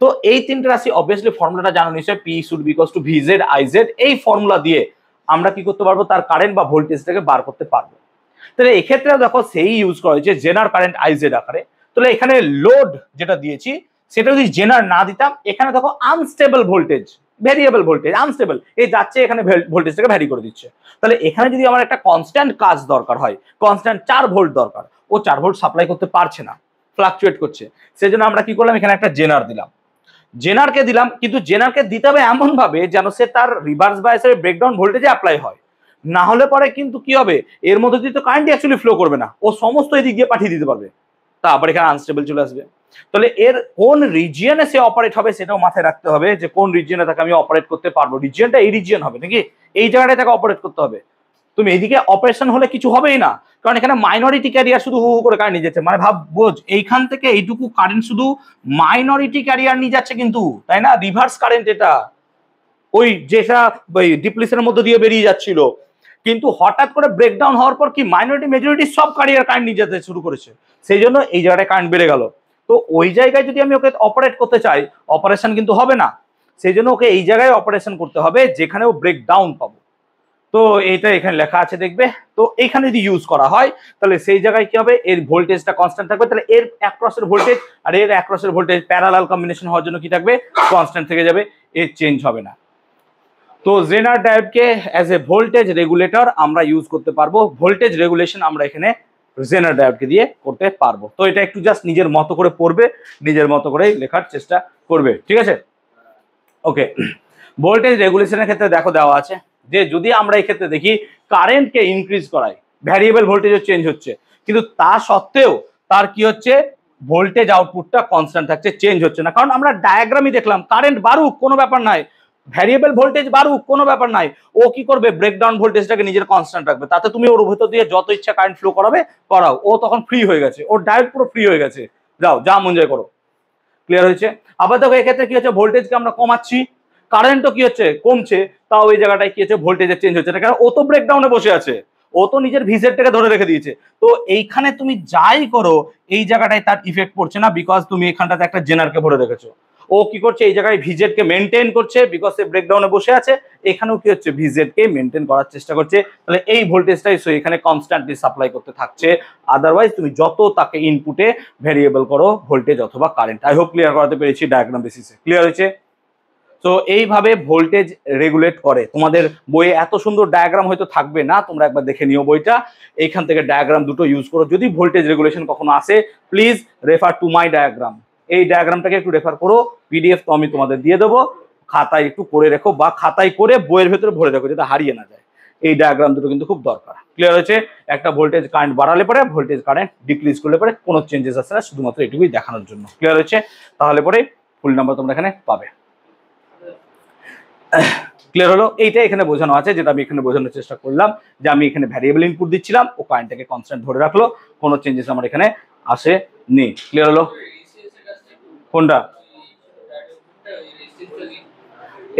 তো এই তিনটে রাশি অবভিয়াসলি ফর্মুলাটা জানো নিশ্চয়ই, P should be equals two ভিজেড IZ. এই ফর্মুলা দিয়ে আমরা কি করতে পারবো, তার কারেন্ট বা ভোল্টেজটাকে বার করতে পারবো। তাহলে এক্ষেত্রে দেখো সেই ইউজ করা হয়েছে জেনার কারেন্ট আইজেড আকারে। তাহলে এখানে লোড যেটা দিয়েছি সেটা যদি জেনার না দিতাম, এখানে দেখো unstable voltage, variable voltage, unstable, এই যাচ্ছে এখানে ভোল্টেজটাকে ভ্যারি করে দিচ্ছে। তাহলে এখানে যদি আমার একটা কনস্ট্যান্ট কাজ দরকার হয়, কনস্ট্যান্ট 4 ভোল্ট দরকার, ও 4 ভোল্ট সাপ্লাই করতে পারছে না, ফ্লাকচুয়েট করছে। সেজন্য আমরা কি করলাম, এখানে একটা জেনার দিলাম। জেনারকে দিলাম, কিন্তু জেনারকে দিতে হবে এমন ভাবে যেন সে তার রিভার্স বায়াসের ব্রেকডাউন ভোল্টেজে অ্যাপ্লাই হয়। না হলে পরে কিন্তু কি হবে, এর মধ্যে দিয়ে তো কারেন্ট অ্যাকচুয়ালি ফ্লো করবে না, ও সমস্ত এদিক দিয়ে পাঠিয়ে দিতে পারবে, তা আবার এখানে আনস্টেবল চলে আসবে। তাহলে এর কোন রিজিয়নে সে অপারেট হবে সেটাও মাথায় রাখতে হবে, যে কোন রিজিয়নে তাকে আমি অপারেট করতে পারবো। রিজিয়নটা এই রিজিয়ন হবে নাকি, এই জায়গাটায় তাকে অপারেট করতে হবে। তুমি এইদিকে অপারেশন হলে কিছু হবেই না, কারণ এখানে মাইনরিটি ক্যারিয়ার শুধু হু হু করে কারেন্ট নিয়ে যাচ্ছে। মানে ভাব, বোঝ, এইখান থেকে এইটুকু কারেন্ট শুধু মাইনরিটি ক্যারিয়ার নিয়ে যাচ্ছে কিন্তু, তাই না? রিভার্স কারেন্ট এটা, ওই যেটা ডিপ্লিশনের মধ্যে দিয়ে বেরিয়ে যাচ্ছিল, কিন্তু হঠাৎ করে ব্রেকডাউন হওয়ার পর কি মাইনরিটি মেজরিটি সব ক্যারিয়ার কারেন্ট নিয়ে যেতে শুরু করেছে, সেই জন্য এই জায়গাটায় কারেন্ট বেড়ে গেল। তো ওই জায়গায় যদি আমি ওকে অপারেট করতে চাই, অপারেশন কিন্তু হবে না, সেই জন্য ওকে এই জায়গায় অপারেশন করতে হবে যেখানে ও ব্রেকডাউন পাবো। তো এইটা এখানে লেখা আছে দেখবে। তো এইখানে যদি ইউজ করা হয় তাহলে সেই জায়গায় কি হবে, এর ভোল্টেজটা কনস্ট্যান্ট থাকবে। তাহলে এর অ্যাক্রসের ভোল্টেজ আর এর অ্যাক্রসের ভোল্টেজ প্যারালাল কম্বিনেশন হওয়ার জন্য কি থাকবে, কনস্ট্যান্ট থেকে যাবে, এর চেঞ্জ হবে না। তো জেনার ডায়োডকে অ্যাজ এ ভোল্টেজ রেগুলেটর আমরা ইউজ করতে পারবো। ভোল্টেজ রেগুলেশন আমরা এখানে জেনার ডায়োডকে দিয়ে করতে পারবো। তো এটা একটু জাস্ট নিজের মতো করে পড়বে, নিজের মতো করে লেখার চেষ্টা করবে, ঠিক আছে? ওকে, ভোল্টেজ রেগুলেশনের ক্ষেত্রে দেখো দেওয়া আছে যে যদি আমরা এই ক্ষেত্রে দেখি কারেন্টকে ইনক্রিজ করাই, ভ্যারিয়েবল ভোল্টেজও চেঞ্জ হচ্ছে, কিন্তু তা সত্ত্বেও তার কি হচ্ছে, ভোল্টেজ আউটপুটটা কনস্ট্যান্ট থাকছে, চেঞ্জ হচ্ছে না। কারণ আমরা ডায়াগ্রামই দেখলাম, কারেন্ট বাড়ুক কোনো ব্যাপার নাই, ভ্যারিয়েবল ভোল্টেজ বাড়ুক কোনো ব্যাপার নাই, ও কি করবে, ব্রেকডাউন ভোল্টেজটাকে নিজের কনস্ট্যান্ট রাখবে। তাতে তুমি ওর ভেতর দিয়ে যত ইচ্ছা কারেন্ট ফ্লো করাবে করাও, ও তখন ফ্রি হয়ে গেছে, ওর ডায়োড পুরো ফ্রি হয়ে গেছে, যাও যা মন যায় করো। ক্লিয়ার হয়েছে? আবার দেখো এক্ষেত্রে কি হচ্ছে, ভোল্টেজকে আমরা কমাচ্ছি, কারেন্টও কি হচ্ছে, কমছে, তাও এই জায়গাটায় কি হচ্ছে, ভোল্টেজের চেঞ্জ হচ্ছে না, কারণ ও তো ব্রেকডাউনে বসে আছে, ও তো নিজের ভিজেটটাকে ধরে রেখে দিয়েছে। তো এইখানে তুমি যাই করো এই জায়গাটায় তার ইফেক্ট পড়ছে না, বিকজ তুমি এখানটাতে একটা জেনারকে ভরে রেখেছো। ও কি করছে, এই জায়গায় ভিজেটকে মেনটেন করছে, বিকজ সে ব্রেকডাউনে বসে আছে, এখানেও কি হচ্ছে, ভিজেটকে মেনটেন করার চেষ্টা করছে। তাহলে এই ভোল্টেজটাই সো এখানে কনস্ট্যান্টলি সাপ্লাই করতে থাকছে। আদারওয়াইজ তুমি যত তাকে ইনপুটে ভেরিয়েবল করো ভোল্টেজ অথবা কারেন্ট। আই হোপ ক্লিয়ার করাতে পেরেছি ডায়াগ্রাম বেসিসে, ক্লিয়ার হয়েছে? তো এইভাবে ভোল্টেজ রেগুলেট করে। তোমাদের বইয়ে এত সুন্দর ডায়াগ্রাম হয়তো থাকবে না, তোমরা একবার দেখে নিও বইটা, এইখান থেকে ডায়াগ্রাম দুটো ইউজ করো। যদি ভোল্টেজ রেগুলেশন কখনো আসে, please refer to my diagram, এই ডায়াগ্রামটাকে একটু রেফার করো। পিডিএফ তো আমি তোমাদের দিয়ে দেবো, খাতায় একটু করে রেখো বা খাতায় করে বইয়ের ভেতরে ভরে রাখো, যেটা হারিয়ে না যায়। এই ডায়াগ্রাম দুটো কিন্তু খুব দরকার। ক্লিয়ার হয়েছে? একটা ভোল্টেজ কারেন্ট বাড়ালে পরে, ভোল্টেজ কারেন্ট ডিক্রিজ করলে পরে কোনো চেঞ্জেস আসে না, শুধুমাত্র এটুকুই দেখানোর জন্য। ক্লিয়ার হয়েছে? তাহলে পরে ফুল নাম্বার তোমরা এখানে পাবে। ক্লিয়ার হলো? এইটা এখানে বোঝানো আছে, যেটা আমি এখানে বোঝানোর চেষ্টা করলাম, যে আমি এখানে ভ্যারিয়েবল ইনপুট দিচ্ছিলাম, ও কারেন্টটাকে কনস্ট্যান্ট ধরে রাখলো, কোনো চেঞ্জেস আমার এখানে আসেনি। ক্লিয়ার হলো? কোনটা?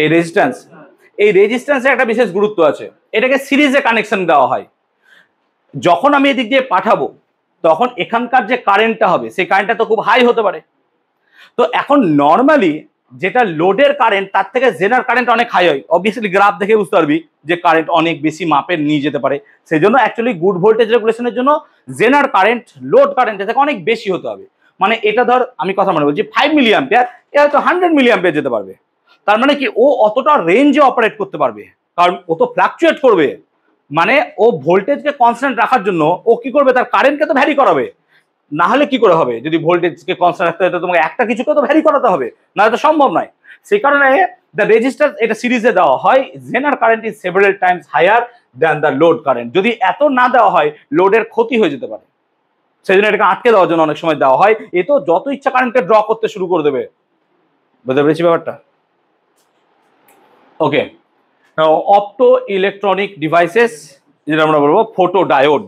এই রেজিস্ট্যান্স, এই রেজিস্ট্যান্সের একটা বিশেষ গুরুত্ব আছে, এটাকে সিরিজে কানেকশন দেওয়া হয়। যখন আমি এদিক দিয়ে পাঠাবো তখন এখানকার যে কারেন্টটা হবে সেই কারেন্টটা তো খুব হাই হতে পারে। তো এখন নর্মালি যেটা লোডের কারেন্ট তার থেকে জেনার কারেন্ট অনেক হাই হয়, অবভিয়াসলি গ্রাফ দেখে বুঝতে পারবি যে কারেন্ট অনেক বেশি মাপের নিয়ে যেতে পারে। সেই জন্য অ্যাকচুয়ালি গুড ভোল্টেজ রেগুলেশনের জন্য জেনার কারেন্ট লোড কারেন্টের থেকে অনেক বেশি হতে হবে। মানে এটা ধর আমি কথা মনে বলছি 5 মিলি অ্যাম্পিয়ার, এ হয়তো 100 মিলি অ্যাম্পিয়ার যেতে পারবে। তার মানে কি ও অতটা রেঞ্জে অপারেট করতে পারবে, কারণ ও তো ফ্লাকচুয়েট করবে। মানে ও ভোল্টেজকে কনস্ট্যান্ট রাখার জন্য ও কি করবে, তার কারেন্টকে তো ভ্যারি করাবে। না হলে কি করে হবে, যদি ভোল্টেজকে কনস্ট্যান্ট রাখতে হয় তোমাকে একটা কিছুকে তো ভ্যারি করাতে হবে, না তো সম্ভব নয়। সেই কারণে দ্য রেজিস্টার এটা সিরিজে দেওয়া হয়, Zener current is several times higher than the load current. যদি এত না দেওয়া হয় লোডের ক্ষতি হয়ে যেতে পারে, সেই জন্য এটাকে আটকে দেওয়ার জন্য অনেক সময় দেওয়া হয়। এ তো যত ইচ্ছা কারেন্টকে ড্র করতে শুরু করে দেবে। বুঝতে পেরেছি ব্যাপারটা? ওকে, অপটো ইলেকট্রনিক ডিভাইসেস, যেটা আমরা বলবো ফটো ডায়োড।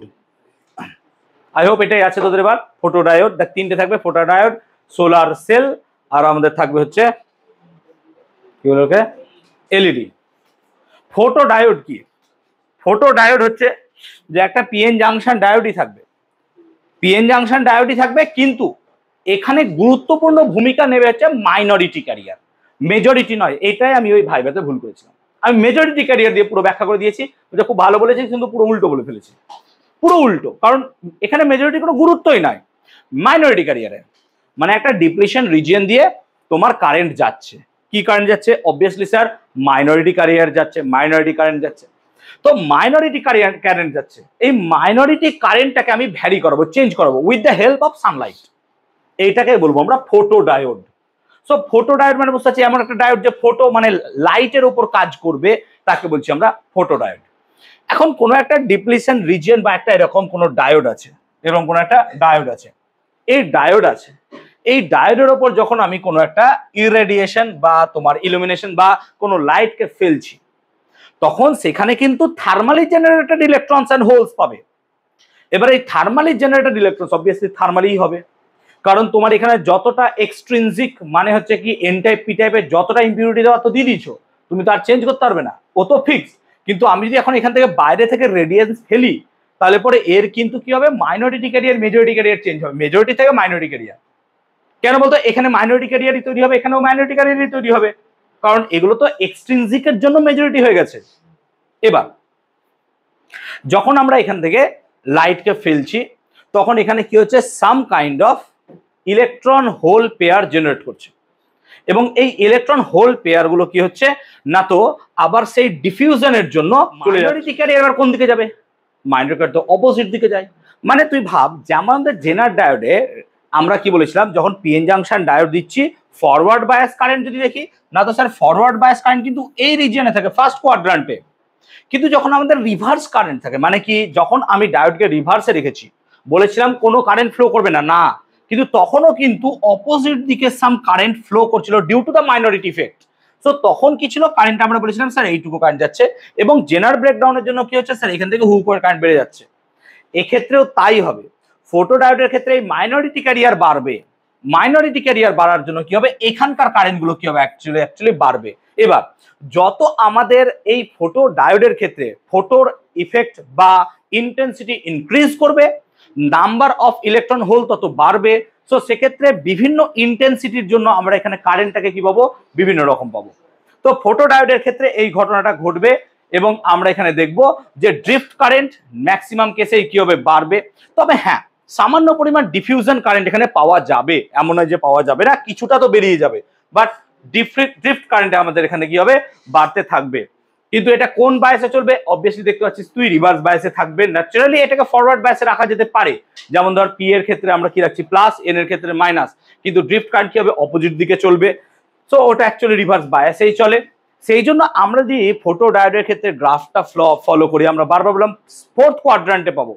আই হোপ এটাই আছে তোদের এবার। ফটো ডায়োড দেখ তিনটে থাকবে, ফটো ডায়োড, সোলার সেল, আর আমাদের থাকবে হচ্ছে কি বলে ওকে, এলইডি। ফটো ডায়োড কি? ফটো ডায়োড হচ্ছে যে একটা পিএন জাংশন ডায়োডই থাকবে, পিএন জাংশন ডায়োডই থাকবে, কিন্তু এখানে গুরুত্বপূর্ণ ভূমিকা নেবে হচ্ছে মাইনরিটি ক্যারিয়ার, মেজরিটি নয়। এটাই আমি ওই ভাইভাতে ভুল করেছিলাম, আমি মেজরিটি ক্যারিয়ার দিয়ে পুরো ব্যাখ্যা করে দিয়েছি, ওটা খুব ভালো বলেছি, কিন্তু পুরো উল্টো বলে ফেলেছি, পুরো উল্টো। কারণ এখানে মেজরিটি কোনো গুরুত্বই নাই, মাইনরিটি ক্যারিয়ারে মানে একটা ডিপ্লিশন রিজিয়ন দিয়ে তোমার কারেন্ট যাচ্ছে। কি কারেন্ট যাচ্ছে? অবভিয়াসলি স্যার মাইনরিটি ক্যারিয়ার যাচ্ছে, মাইনরিটি কারেন্ট যাচ্ছে। তো মাইনরিটি কারেন্ট যাচ্ছে, এই মাইনরিটি কারেন্টটাকে আমি ভ্যারি করাবো, চেঞ্জ করাবো with the help of Sunlight, এইটাকে বলবো আমরা photo diode. So photo diode মানে বুঝতে পারছি এমন একটা ডায়োড যে ফটো মানে লাইটের উপর কাজ করবে, তাকে বলছি আমরা ফটো ডায়োড। এখন কোনো একটা ডিপ্লিশন রিজিয়ন বা একটা এরকম কোনো ডায়োড আছে, এরকম কোনো একটা ডায়োড আছে, এই ডায়োড আছে, এই ডায়োডের ওপর যখন আমি কোনো একটা ইরেডিয়েশন বা তোমার ইলুমিনেশন বা কোনো লাইটকে ফেলছি, তখন সেখানে কিন্তু thermally generated electrons and holes পাবে। এবার এই থার্মালি জেনারেটেড ইলেকট্রনস অবভিয়াসলি থার্মালিই হবে, কারণ তোমার এখানে যতটা এক্সট্রিনজিক মানে হচ্ছে কি এন টাইপ পি টাইপের যতটা ইম্পিউরিটি দেওয়া তো দিয়ে দিয়েছো, তুমি তো আর চেঞ্জ করতে পারবে না, ও তো ফিক্স। কিন্তু আমি যদি এখন এখান থেকে বাইরে থেকে রেডিয়েন্স ফেলি, তাহলে পরে এর কিন্তু কি হবে, minority career majority career change হবে, মেজরিটি থেকে মাইনরিটি ক্যারিয়ার। কেন বলতো? এখানে মাইনরিটি ক্যারিয়ারই তৈরি হবে, এখানেও মাইনরিটি ক্যারিয়ারই তৈরি হবে, কারণ এগুলো তো এক্সট্রিনজিকের জন্য মেজরিটি হয়ে গেছে। এবার যখন আমরা এখান থেকে লাইটকে ফেলছি, তখন এখানে কি হচ্ছে, some kind of electron whole pair generate করছে, এবং এই ইলেকট্রন হোল পেয়ার গুলো কি হচ্ছে না, তো আবার সেই ডিফিউশনের জন্য মাইনরিটি ক্যারিয়ার কোন দিকে যাবে, মাইনরিটি ক্যারিয়ার তো অপোজিট দিকে যায়। মানে তুই ভাব, যেমন আমাদের জেনার ডায়োডে আমরা কি বলেছিলাম, যখন পিএন জাংশন ডায়োড দিচ্ছি ফরওয়ার্ড বায়াস কারেন্ট যদি দেখি, না তো স্যার ফরওয়ার্ড বায়াস কারেন্ট কিন্তু এই রিজিয়নে থাকে ফার্স্ট কোয়াড্রান্টে, কিন্তু যখন আমাদের রিভার্স কারেন্ট থাকে, মানে কি যখন আমি ডায়োডকে রিভার্সে রেখেছি, বলেছিলাম কোনো কারেন্ট ফ্লো করবে না, না, কিন্তু তখনও কিন্তু অপোজিট দিকে সাম কারেন্ট ফ্লো করছিল due to the minority effect. So তখন কি ছিল, কারেন্ট আমরা বলেছিলাম স্যার এইটুকু কারেন্ট যাচ্ছে, এবং জেনার ব্রেকডাউনের জন্য কি হচ্ছে স্যার, এখান থেকে হু করে কারেন্ট বেড়ে যাচ্ছে। এক্ষেত্রেও তাই হবে, ফটো ডায়োডের ক্ষেত্রে এই মাইনরিটি ক্যারিয়ার বাড়বে, মাইনরিটি ক্যারিয়ার বাড়ার জন্য কি হবে, এখানকার কারেন্টগুলো কি হবে, অ্যাকচুয়ালি বাড়বে। এবার যত আমাদের এই ফটো ডায়োডের ক্ষেত্রে ফটোর ইফেক্ট বা ইন্টেন্সিটি ইনক্রিজ করবে, নাম্বার অফ ইলেকট্রন হোল তত বাড়বে। সো সেক্ষেত্রে বিভিন্ন ইন্টেন্সিটির জন্য আমরা এখানে কারেন্টটাকে কি পাবো, বিভিন্ন রকম পাবো। তো ফটো ডায়োডের ক্ষেত্রে এই ঘটনাটা ঘটবে, এবং আমরা এখানে দেখব যে ড্রিফট কারেন্ট ম্যাক্সিমাম কেসেই কি হবে, বাড়বে। তবে হ্যাঁ, সামান্য পরিমাণ ডিফিউশন কারেন্ট এখানে পাওয়া যাবে, এমন নয় যে পাওয়া যাবে না, কিছুটা তো বেরিয়ে যাবে, বাট ড্রিফট কারেন্ট আমাদের এখানে কি হবে, বাড়তে থাকবে। কিন্তু এটা কোন বায়াসে চলবে, অবভিয়াসলি দেখতে পাচ্ছিস তুই রিভার্স বায়াসে থাকবে। ন্যাচারালি এটাকে ফরওয়ার্ড বায়াসে রাখা যেতে পারে, যেমন ধর পি এর ক্ষেত্রে আমরা কি রাখছি প্লাস, এন এর ক্ষেত্রে মাইনাস, কিন্তু ড্রিফট কারেন্ট কি হবে, অপোজিট দিকে চলবে। সো ওটা অ্যাকচুয়ালি রিভার্স বায়াসেই চলে। সেই জন্য আমরা যদি ফটো ডায়োডের ক্ষেত্রে গ্রাফটা ফলো করি, আমরা বারবার বললাম ফোর্থ কোয়াড্রান্টে পাবো।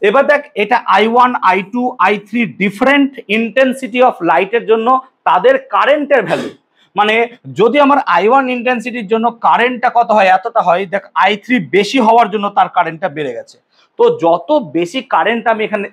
এবার দেখ, এটা I1 I2 I3 different intensity of লাইটের জন্য তাদের কারেন্টের ভ্যালু, মানে যদি আমার I1 ইন্টেন্সিটির জন্য কারেন্টটা কত হয়, এতটা হয়, দেখ I3 বেশি হওয়ার জন্য তার কারেন্টটা বেড়ে গেছে। তো যত বেশি কারেন্ট আমি এখানে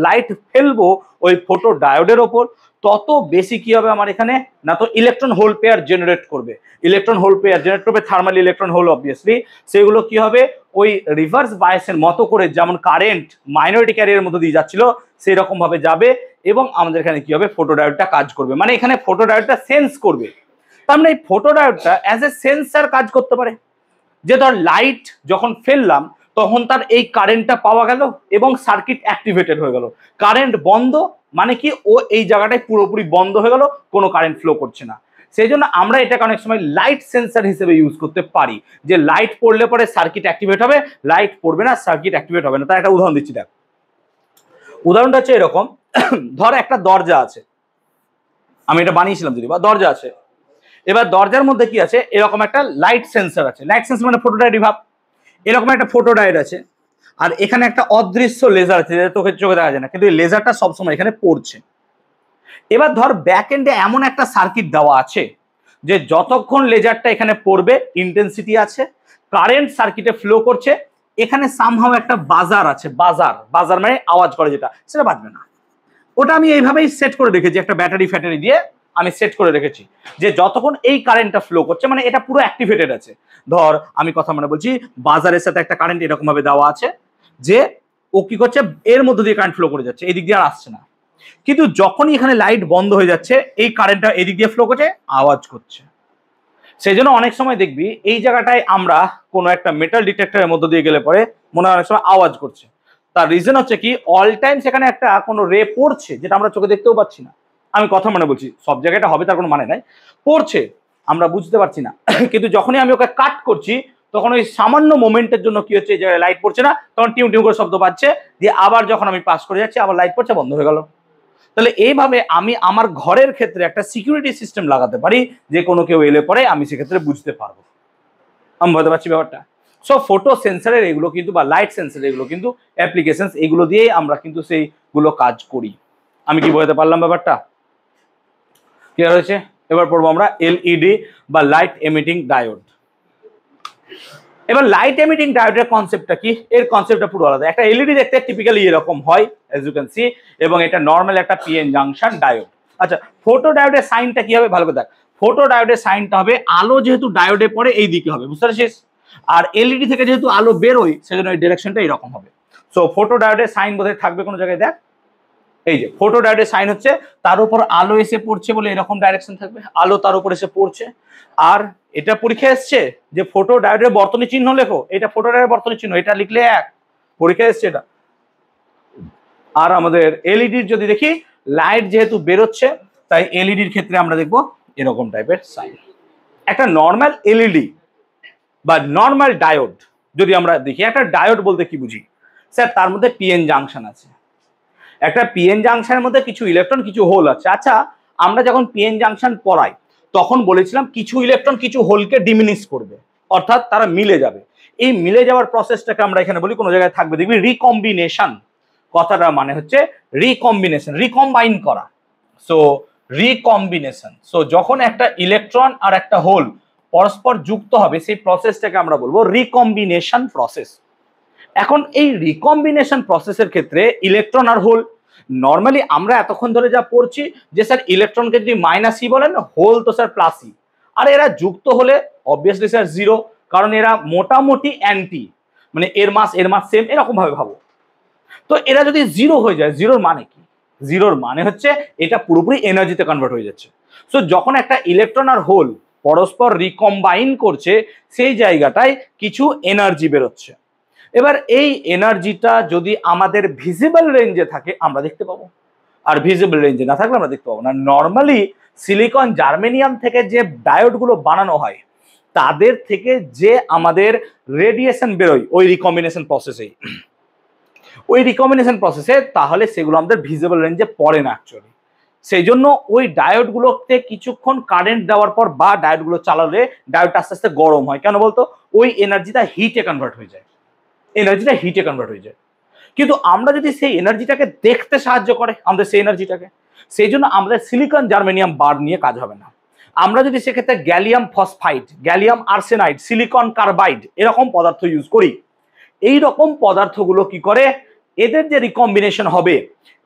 লাইট ফেলবো ওই ফটো ডায়োডের ওপর, তত বেশি কি হবে আমার এখানে, না তো ইলেকট্রন হোল পেয়ার জেনারেট করবে, ইলেকট্রন হোল পেয়ার জেনারেট করবে, থার্মাল ইলেকট্রন হোল অবভিয়াসলি। সেগুলো কি হবে, ওই রিভার্স বায়াসের মতো করে যেমন কারেন্ট মাইনরিটি ক্যারিয়ারের মতো দিয়ে যাচ্ছিল সেই রকম ভাবে যাবে, এবং আমাদের এখানে কি হবে, ফটো ডায়োডটা কাজ করবে, মানে এখানে ফটো ডায়োডটা সেন্স করবে। তার মানে এই ফটো ডায়োডটা অ্যাজ এ সেন্সার কাজ করতে পারে, যে ধর লাইট যখন ফেললাম তখন তার এই কারেন্টটা পাওয়া গেল এবং সার্কিট অ্যাক্টিভেটেড হয়ে গেল। কারেন্ট বন্ধ মানে কি, ও এই জায়গাটায় পুরোপুরি বন্ধ হয়ে গেল, কোনো কারেন্ট ফ্লো করছে না। সেই জন্য আমরা এটাকে অনেক সময় লাইট সেন্সার হিসেবে ইউজ করতে পারি, যে লাইট পড়লে পরে সার্কিট অ্যাক্টিভেট হবে, লাইট পড়বে না সার্কিট অ্যাক্টিভেট হবে না। তার একটা উদাহরণ দিচ্ছি, দেখ উদাহরণটা হচ্ছে এরকম, ধর একটা দরজা আছে, আমি এটা বানিয়েছিলাম যদি, বা দরজা আছে, এবার দরজার মধ্যে কি আছে, এরকম একটা লাইট সেন্সার আছে, লাইট সেন্সার মানে ফটো ডায়োড ভাব, এরকম একটা ফটো ডায়োড আছে, আর এখানে একটা অদৃশ্য লেজার আছে যেটা তোকে চোখে দেখা যায় না, কিন্তু এই লেজারটা সবসময় এখানে পড়ছে। এবার ধর ব্যাক এন্ডে এমন একটা সার্কিট দেওয়া আছে যে যতক্ষণ লেজারটা এখানে পড়বে ইন্টেন্সিটি আছে, কারেন্ট সার্কিটে ফ্লো করছে, এখানে সামহাও একটা বাজার আছে, বাজার মানে আওয়াজ করে যেটা, সেটা বাজবে না। ওটা আমি এইভাবেই সেট করে রেখেছি একটা ব্যাটারি ফ্যাটারি দিয়ে, আমি সেট করে রেখেছি যে যতক্ষণ এই কারেন্টটা ফ্লো করছে, মানে এটা পুরো অ্যাক্টিভেটেড আছে। ধর আমি কথা মানে বলছি, বাজারের সাথে একটা কারেন্ট এরকম ভাবে দেওয়া আছে যে ও কি করছে, এর মধ্যে দিয়ে কারেন্ট ফ্লো করে যাচ্ছে, এই দিক দিয়ে আর আসছে না। কিন্তু যখনই এখানে লাইট বন্ধ হয়ে যাচ্ছে, এই কারেন্টটা এদিক দিয়ে ফ্লো করছে, আওয়াজ করছে। সেই জন্য অনেক সময় দেখবি এই জায়গাটায় আমরা কোনো একটা মেটাল ডিটেক্টরের মধ্যে দিয়ে গেলে পরে মনে হয় অনেক সময় আওয়াজ করছে। তার রিজন হচ্ছে কি, অল টাইম সেখানে একটা কোনো রে পড়ছে যেটা আমরা চোখে দেখতেও পাচ্ছি না। আমি কথা মানে বলছি, সব জায়গাটা হবে তার কোনো মানে নাই, পড়ছে, আমরা বুঝতে পারছি না। কিন্তু যখনই আমি ওকে কাট করছি, তখন ওই সামান্য মোমেন্টের জন্য কি হচ্ছে, যে লাইট পড়ছে না, তখন টিউ টিউ করে শব্দ পাচ্ছে, দিয়ে আবার যখন আমি পাস করে যাচ্ছি আবার লাইট পড়ছে, বন্ধ হয়ে গেল। তাহলে এইভাবে আমি আমার ঘরের ক্ষেত্রে একটা সিকিউরিটি সিস্টেম লাগাতে পারি, যে কোনো কেউ এলে পরে আমি সেক্ষেত্রে বুঝতে পারবো। আমি বুঝতে পারছি ব্যাপারটা। সো ফটো সেন্সারের এগুলো কিন্তু, বা লাইট সেন্সারের এগুলো কিন্তু অ্যাপ্লিকেশনস, এগুলো দিয়েই আমরা কিন্তু সেইগুলো কাজ করি। আমি কি বোঝাতে পারলাম ব্যাপারটা? ক্লিয়ার হয়েছে? এবার পড়বো আমরা এলইডি বা লাইট এমিটিং ডায়োড। এবার লাইট এমিটিং ডায়োডের কনসেপ্টটা কি? এর কনসেপ্টটা পুরো আলাদা। একটা এলইডি দেখতে টিপিক্যালি এরকম হয়, অ্যাজ ইউ ক্যান সি, এবং এটা নর্মাল একটা পিএন জাংশন ডায়োড। আচ্ছা, ফটো ডায়োডের সাইনটা কি হবে? ভালো করে দেখ। ফটো ডায়োডের সাইনটা হবে, আলো যেহেতু ডায়োডে পড়ে এই দিকে হবে, বুঝতে পারছিস? আর এলইডি থেকে যেহেতু আলো বেরোয়, সেজন্য এই ডিরেকশনটা এরকম হবে। সো ফটো ডায়োডের সাইন বোধহয় থাকবে কোনো জায়গায়, দেখ এই যে ফটো ডায়োডের সাইন হচ্ছে তার উপর আলো এসে পড়ছে বলে এরকম ডাইরেকশন থাকবে, আলো তার উপর এসে পড়ছে। আর এটা পরীক্ষা এসছে যে ফটো ডায়োডের বর্তনী চিহ্ন লেখো, এটা ফটো ডায়োডের বর্তনী চিহ্ন, এটা লিখলে এক, পরীক্ষা এসছে এটা। আর আমাদের এলইডির যদি দেখি, লাইট যেহেতু বেরোচ্ছে, তাই এলইডির ক্ষেত্রে আমরা দেখবো এরকম টাইপের সাইন। একটা নর্মাল এলইডি বা নর্মাল ডায়োড যদি আমরা দেখি, একটা ডায়োড বলতে কি বুঝি স্যার? তার মধ্যে পিএন জাংশন আছে, একটা পিএন জাংশনের মধ্যে কিছু ইলেকট্রন কিছু হোল আছে। আচ্ছা, আমরা যখন পিএন জাংশন পড়াই তখন বলেছিলাম কিছু ইলেকট্রন কিছু হোলকে ডিমিনিশ করবে, অর্থাৎ তারা মিলে যাবে। এই মিলে যাওয়ার প্রসেসটাকে আমরা এখানে বলি, কোনো জায়গায় থাকবে দেখবি রিকম্বিনেশন। কথাটার মানে হচ্ছে রিকম্বিনেশন, রিকম্বাইন করা। সো রিকম্বিনেশন, সো যখন একটা ইলেকট্রন আর একটা হোল পরস্পর যুক্ত হবে, সেই প্রসেসটাকে আমরা বলবো রিকম্বিনেশন প্রসেস। এখন এই রিকম্বিনেশন প্রসেসের ক্ষেত্রে ইলেকট্রন আর হোল, নর্মালি আমরা এতক্ষণ ধরে যা পড়ছি যে স্যার ইলেকট্রনকে যদি মাইনাস ই বলেন, হোল তো স্যার প্লাস ই, আর এরা যুক্ত হলে অবভিয়াসলি স্যার জিরো, কারণ এরা মোটামুটি অ্যান্টি, মানে এর মাস সেম, এরকম ভাবে ভাবো। তো এরা যদি জিরো হয়ে যায়, জিরোর মানে কি? জিরোর মানে হচ্ছে এটা পুরোপুরি এনার্জিতে কনভার্ট হয়ে যাচ্ছে। সো যখন একটা ইলেকট্রন আর হোল পরস্পর রিকম্বাইন করছে, সেই জায়গাটায় কিছু এনার্জি বেরোচ্ছে। এবার এই এনার্জিটা যদি আমাদের ভিজিবল রেঞ্জে থাকে আমরা দেখতে পাবো, আর ভিজিবল রেঞ্জে না থাকলে আমরা দেখতে পাবো না। নর্মালি সিলিকন জার্মেনিয়াম থেকে যে ডায়োডগুলো বানানো হয়, তাদের থেকে যে আমাদের রেডিয়েশন বেরোয় ওই রিকম্বিনেশন প্রসেসে, তাহলে সেগুলো আমাদের ভিজিবল রেঞ্জে পড়ে না অ্যাকচুয়ালি। সেই জন্য ওই ডায়োডগুলোতে কিছুক্ষণ কারেন্ট দেওয়ার পর বা ডায়োডগুলো চালালে ডায়োডটা আস্তে আস্তে গরম হয়। কেন বলতো? ওই এনার্জিটা হিটে কনভার্ট হয়ে যায়, কিন্তু আমরা যদি সেই এনার্জিটাকে দেখতে সাহায্য করে আমাদের সেই এনার্জিটাকে, সেই জন্য আমাদের সিলিকন জার্মেনিয়াম বার নিয়ে কাজ হবে না। আমরা যদি সেক্ষেত্রে gallium phosphide, gallium arsenide, silicon carbide এরকম পদার্থ ইউজ করি, এই রকম পদার্থগুলো কি করে, এদের যে রিকম্বিনেশন হবে,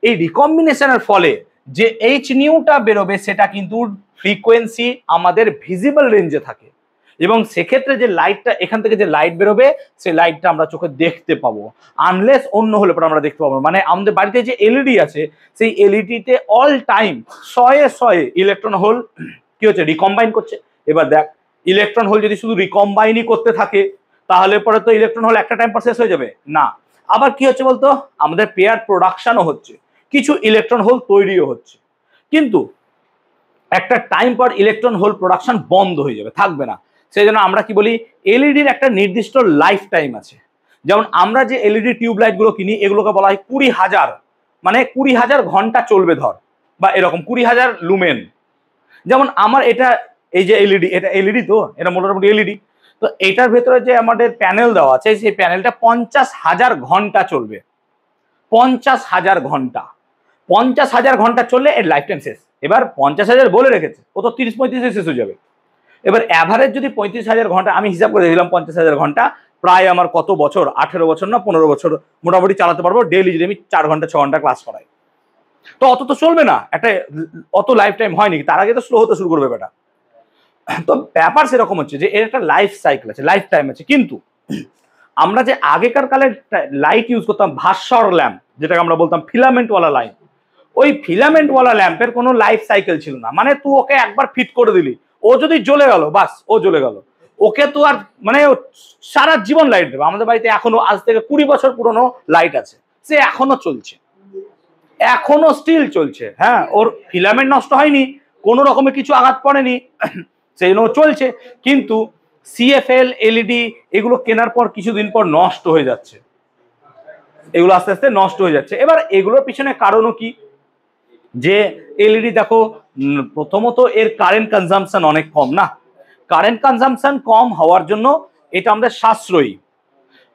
এই রিকম্বিনেশনের ফলে যে এইচ নিউটা বেরোবে সেটা কিন্তু ফ্রিকোয়েন্সি আমাদের ভিজিবল রেঞ্জে থাকে, এবং সেক্ষেত্রে যে লাইটটা এখান থেকে যে লাইট বেরোবে, সেই লাইটটা আমরা চোখে দেখতে পাবো, আনলেস অন্য হলে পরে আমরা দেখতে পাবো। মানে আমাদের বাড়িতে যে এলইডি আছে, সেই এলইডিতে অল টাইম শয়ে ইলেকট্রন হোল কি হচ্ছে, রিকম্বাইন করছে। এবার দেখ, ইলেকট্রন হোল যদি শুধু রিকম্বাইনই করতে থাকে, তাহলে পরে তো ইলেকট্রন হোল একটা টাইম পর শেষ হয়ে যাবে না। আবার কি হচ্ছে বলতো, আমাদের পেয়ার প্রোডাকশনও হচ্ছে, কিছু ইলেকট্রন হোল তৈরিও হচ্ছে, কিন্তু একটা টাইম পর ইলেকট্রন হোল প্রোডাকশন বন্ধ হয়ে যাবে, থাকবে না। সেই জন্য আমরা কি বলি, এলইডির একটা নির্দিষ্ট লাইফ টাইম আছে। যেমন আমরা যে এলইডি টিউবলাইট গুলো কিনি, এগুলোকে বলা হয় 20,000, মানে 20,000 ঘন্টা চলবে ধর, বা এরকম 20,000 লুমেন। যেমন আমার এটা, এই যে এলইডি, এটা এলইডি, তো এটা মোটামুটি এলইডি, তো এটার ভেতরে যে আমাদের প্যানেল দেওয়া আছে, সেই প্যানেলটা 50,000 ঘন্টা চলবে। 50,000 ঘন্টা, 50,000 ঘন্টা চললে এর লাইফ টাইম শেষ। এবার 50,000 বলে রেখেছে, ও তো 30-35 শেষ হয়ে যাবে। এবার অ্যাভারেজ যদি 35,000 ঘন্টা, আমি হিসাব করে দিলাম 50,000 ঘন্টা প্রায় আমার কত বছর, 18 বছর না 15 বছর মোটামুটি চালাতে পারবো ডেইলি, যদি আমি 4 ঘন্টা 6 ঘন্টা ক্লাস করাই। তো অত তো চলবে না, একটা অত লাইফ টাইম হয়নি, তার আগে তো স্লো হতে শুরু করবে বেটা। তো ব্যাপার সেরকম হচ্ছে যে এর একটা লাইফ সাইকেল আছে, লাইফ টাইম আছে। কিন্তু আমরা যে আগেকার কালে লাইট ইউজ করতাম ভাস্বর ল্যাম্প, যেটাকে আমরা বলতাম ফিলামেন্টওয়ালা লাইট, ওই ফিলামেন্টওয়ালা ল্যাম্পের কোনো লাইফ সাইকেল ছিল না। মানে তুই ওকে একবার ফিট করে দিলি, ও যদি জ্বলে গেল বাস, ও জ্বলে গেল, ওকে তো আর মানে সারা জীবন লাইট দেবে। আমাদের বাড়িতে এখনো আজ থেকে 20 বছর পুরনো লাইট আছে, সে এখনো চলছে, এখনো স্টিল চলছে। হ্যাঁ, ওর ফিলামেন্ট নষ্ট হয়নি, কোনো রকমের কিছু আঘাত পড়েনি, সেই জন্য চলছে। কিন্তু সিএফএল এলইডি এগুলো কেনার পর কিছুদিন পর নষ্ট হয়ে যাচ্ছে, এগুলো আস্তে আস্তে নষ্ট হয়ে যাচ্ছে। এবার এগুলোর পিছনে কারণও কি, যে এলইডি দেখো প্রথমত এর কারেন্ট কনজাম্পশন অনেক কম না, কারেন্ট কনজাম্পশন কম হওয়ার জন্য এটা আমাদের সাশ্রয়ী।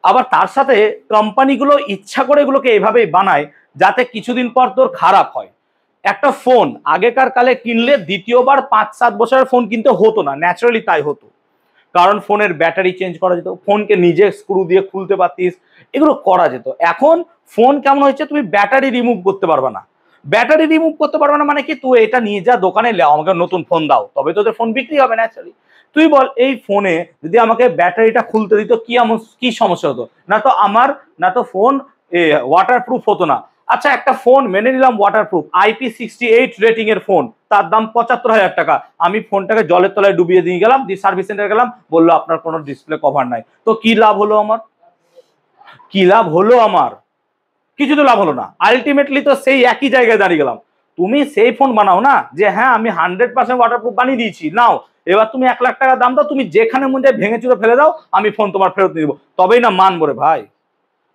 আবার তার সাথে কোম্পানিগুলো ইচ্ছা করে এগুলোকে এভাবেই বানায় যাতে কিছুদিন পর তোর খারাপ হয়। একটা ফোন আগেকার কালে কিনলে দ্বিতীয়বার 5-7 বছরের ফোন কিনতে হতো না, ন্যাচারালি তাই হতো, কারণ ফোনের ব্যাটারি চেঞ্জ করা যেত, ফোনকে নিজে স্ক্রু দিয়ে খুলতে পারতিস, এগুলো করা যেত। এখন ফোন কেমন হয়েছে, তুমি ব্যাটারি রিমুভ করতে পারবে না। ব্যাটারি রিমুভ করতে পারবে না মানে কি, তুই এটা নিয়ে যা দোকানে, আমাকে নতুন ফোন দাও, তবে তোদের ফোন বিক্রি হবে ন্যাচারালি। তুই বল এই ফোনে যদি আমাকে ব্যাটারিটা খুলতে দিত কি সমস্যা হতো? না তো ফোন ওয়াটারপ্রুফ হতো না। আচ্ছা, একটা ফোন মেনে নিলাম ওয়াটারপ্রুফ, IP68 রেটিং এর ফোন, তার দাম 75,000 টাকা। আমি ফোনটাকে জলের তলায় ডুবিয়ে দিয়ে গেলাম, দিয়ে সার্ভিস সেন্টারে গেলাম, বললো আপনার কোনো ডিসপ্লে কভার নাই। তো কি লাভ হলো আমার? কি লাভ হলো আমার? কিছু তো লাভ হলো না। আলটিমেটলি তো সেই একই জায়গায় দাঁড়িয়ে গেলাম। তুমি সেই ফোন বানাও না যে হ্যাঁ আমি 100% ওয়াটারপ্রুফ বানিয়ে দিয়েছি, নাও এবার তুমি 1 লাখ টাকা দাম দাও, তুমি যেখানে মন যায় ভেঙে চুরে ফেলে দাও, আমি ফোন তোমার ফেরত দিয়ে দেবো, তবেই না মানবো রে ভাই।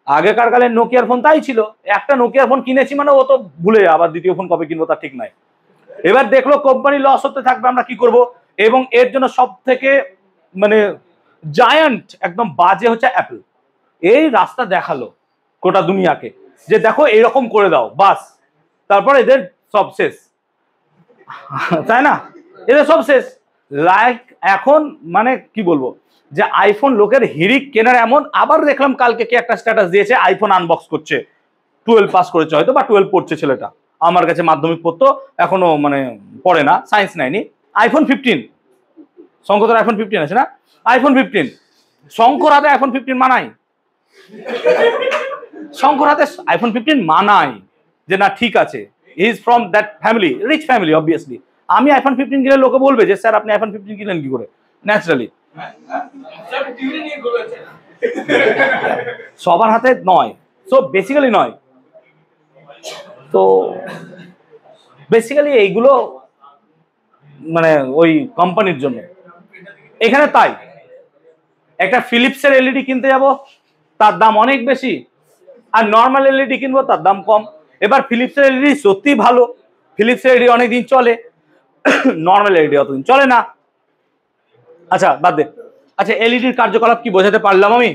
আগেকার কালে নোকিয়ার ফোন তাই ছিল, একটা নোকিয়ার ফোন কিনেছি মানে ও তো ভুলে আবার দ্বিতীয় ফোন কবে কিনবো তার ঠিক নাই। এবার দেখলো কোম্পানি লস হতে থাকবে, আমরা কি করব? এবং এর জন্য সব থেকে মানে জায়ান্ট একদম বাজে হচ্ছে অ্যাপল। এই রাস্তা দেখালো গোটা দুনিয়াকে যে দেখো এইরকম করে দাও, বাস, তারপর এদের সব শেষ, তাই না? এদের সব শেষ। লাইক এখন মানে কি বলবো, যে আইফোন লোকের হিড়িক কেনার এমন। আবার দেখলাম কালকে কি একটা স্ট্যাটাস দিয়েছে, আইফোন আনবক্স করছে, 12 পাস করেছে হয়তো, বা 12 পড়ছে ছেলেটা, আমার কাছে মাধ্যমিক পড়তো, এখনো মানে পড়ে না, সায়েন্স নেয়নি। আইফোন 15, শঙ্কর আইফোন 15 আছে না, আইফোন 15, শঙ্কর হাতে আইফোন 15 মানায়, শঙ্কর হাতে আইফোন 15 মানায়, যে না ঠিক আছে, he is from that family, rich family obviously. আমি আইফোন 15 কিনলে লোকে বলবে যে স্যার আপনি আইফোন 15 কিনলেন কি করে, ন্যাচারালি। সবার হাতে নয়, সো বেসিক্যালি নয়। তো বেসিক্যালি এইগুলো মানে ওই কোম্পানির জন্য। এখানে তাই একটা ফিলিপসের এলইডি কিনতে যাব, তার দাম অনেক বেশি, আর নর্মাল এলইডি কিনবো তার দাম কম। এবার ফিলিপসের এলইডি সত্যি ভালো, ফিলিপসের এলইডি অনেকদিন চলে, নর্মাল এলইডি অতদিন চলে না। আচ্ছা বাদ দে। আচ্ছা, এলইডির কার্যকলাপ কি বোঝাতে পারলাম আমি?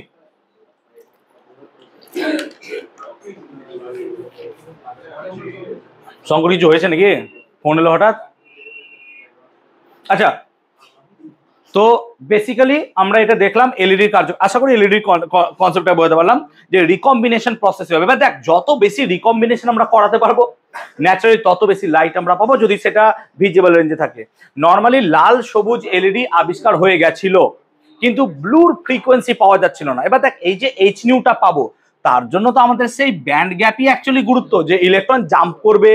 শঙ্কর কিছু হয়েছে নাকি, ফোন এলো হঠাৎ? আচ্ছা, তো বেসিক্যালি আমরা এটা দেখলাম এলইডির কার্য, আশা করি এলইডির কনসেপ্টটা বোঝাতে পারলাম যে রিকম্বিনেশন প্রসেস হবে। এবার দেখ, যত বেশি রিকম্বিনেশন আমরা করাতে পারবো ন্যাচারালি তত বেশি লাইট আমরা পাবো, যদি সেটা ভিজিবল রেঞ্জে থাকে। নর্মালি লাল সবুজ এলইডি আবিষ্কার হয়ে গেছিল, কিন্তু ব্লুর ফ্রিকোয়েন্সি পাওয়া যাচ্ছিল না। এবার দেখ, এই যে এইচ নিউটা পাবো, তার জন্য তো আমাদের সেই ব্যান্ড গ্যাপই অ্যাকচুয়ালি গুরুত্ব, যে ইলেকট্রন জাম্প করবে,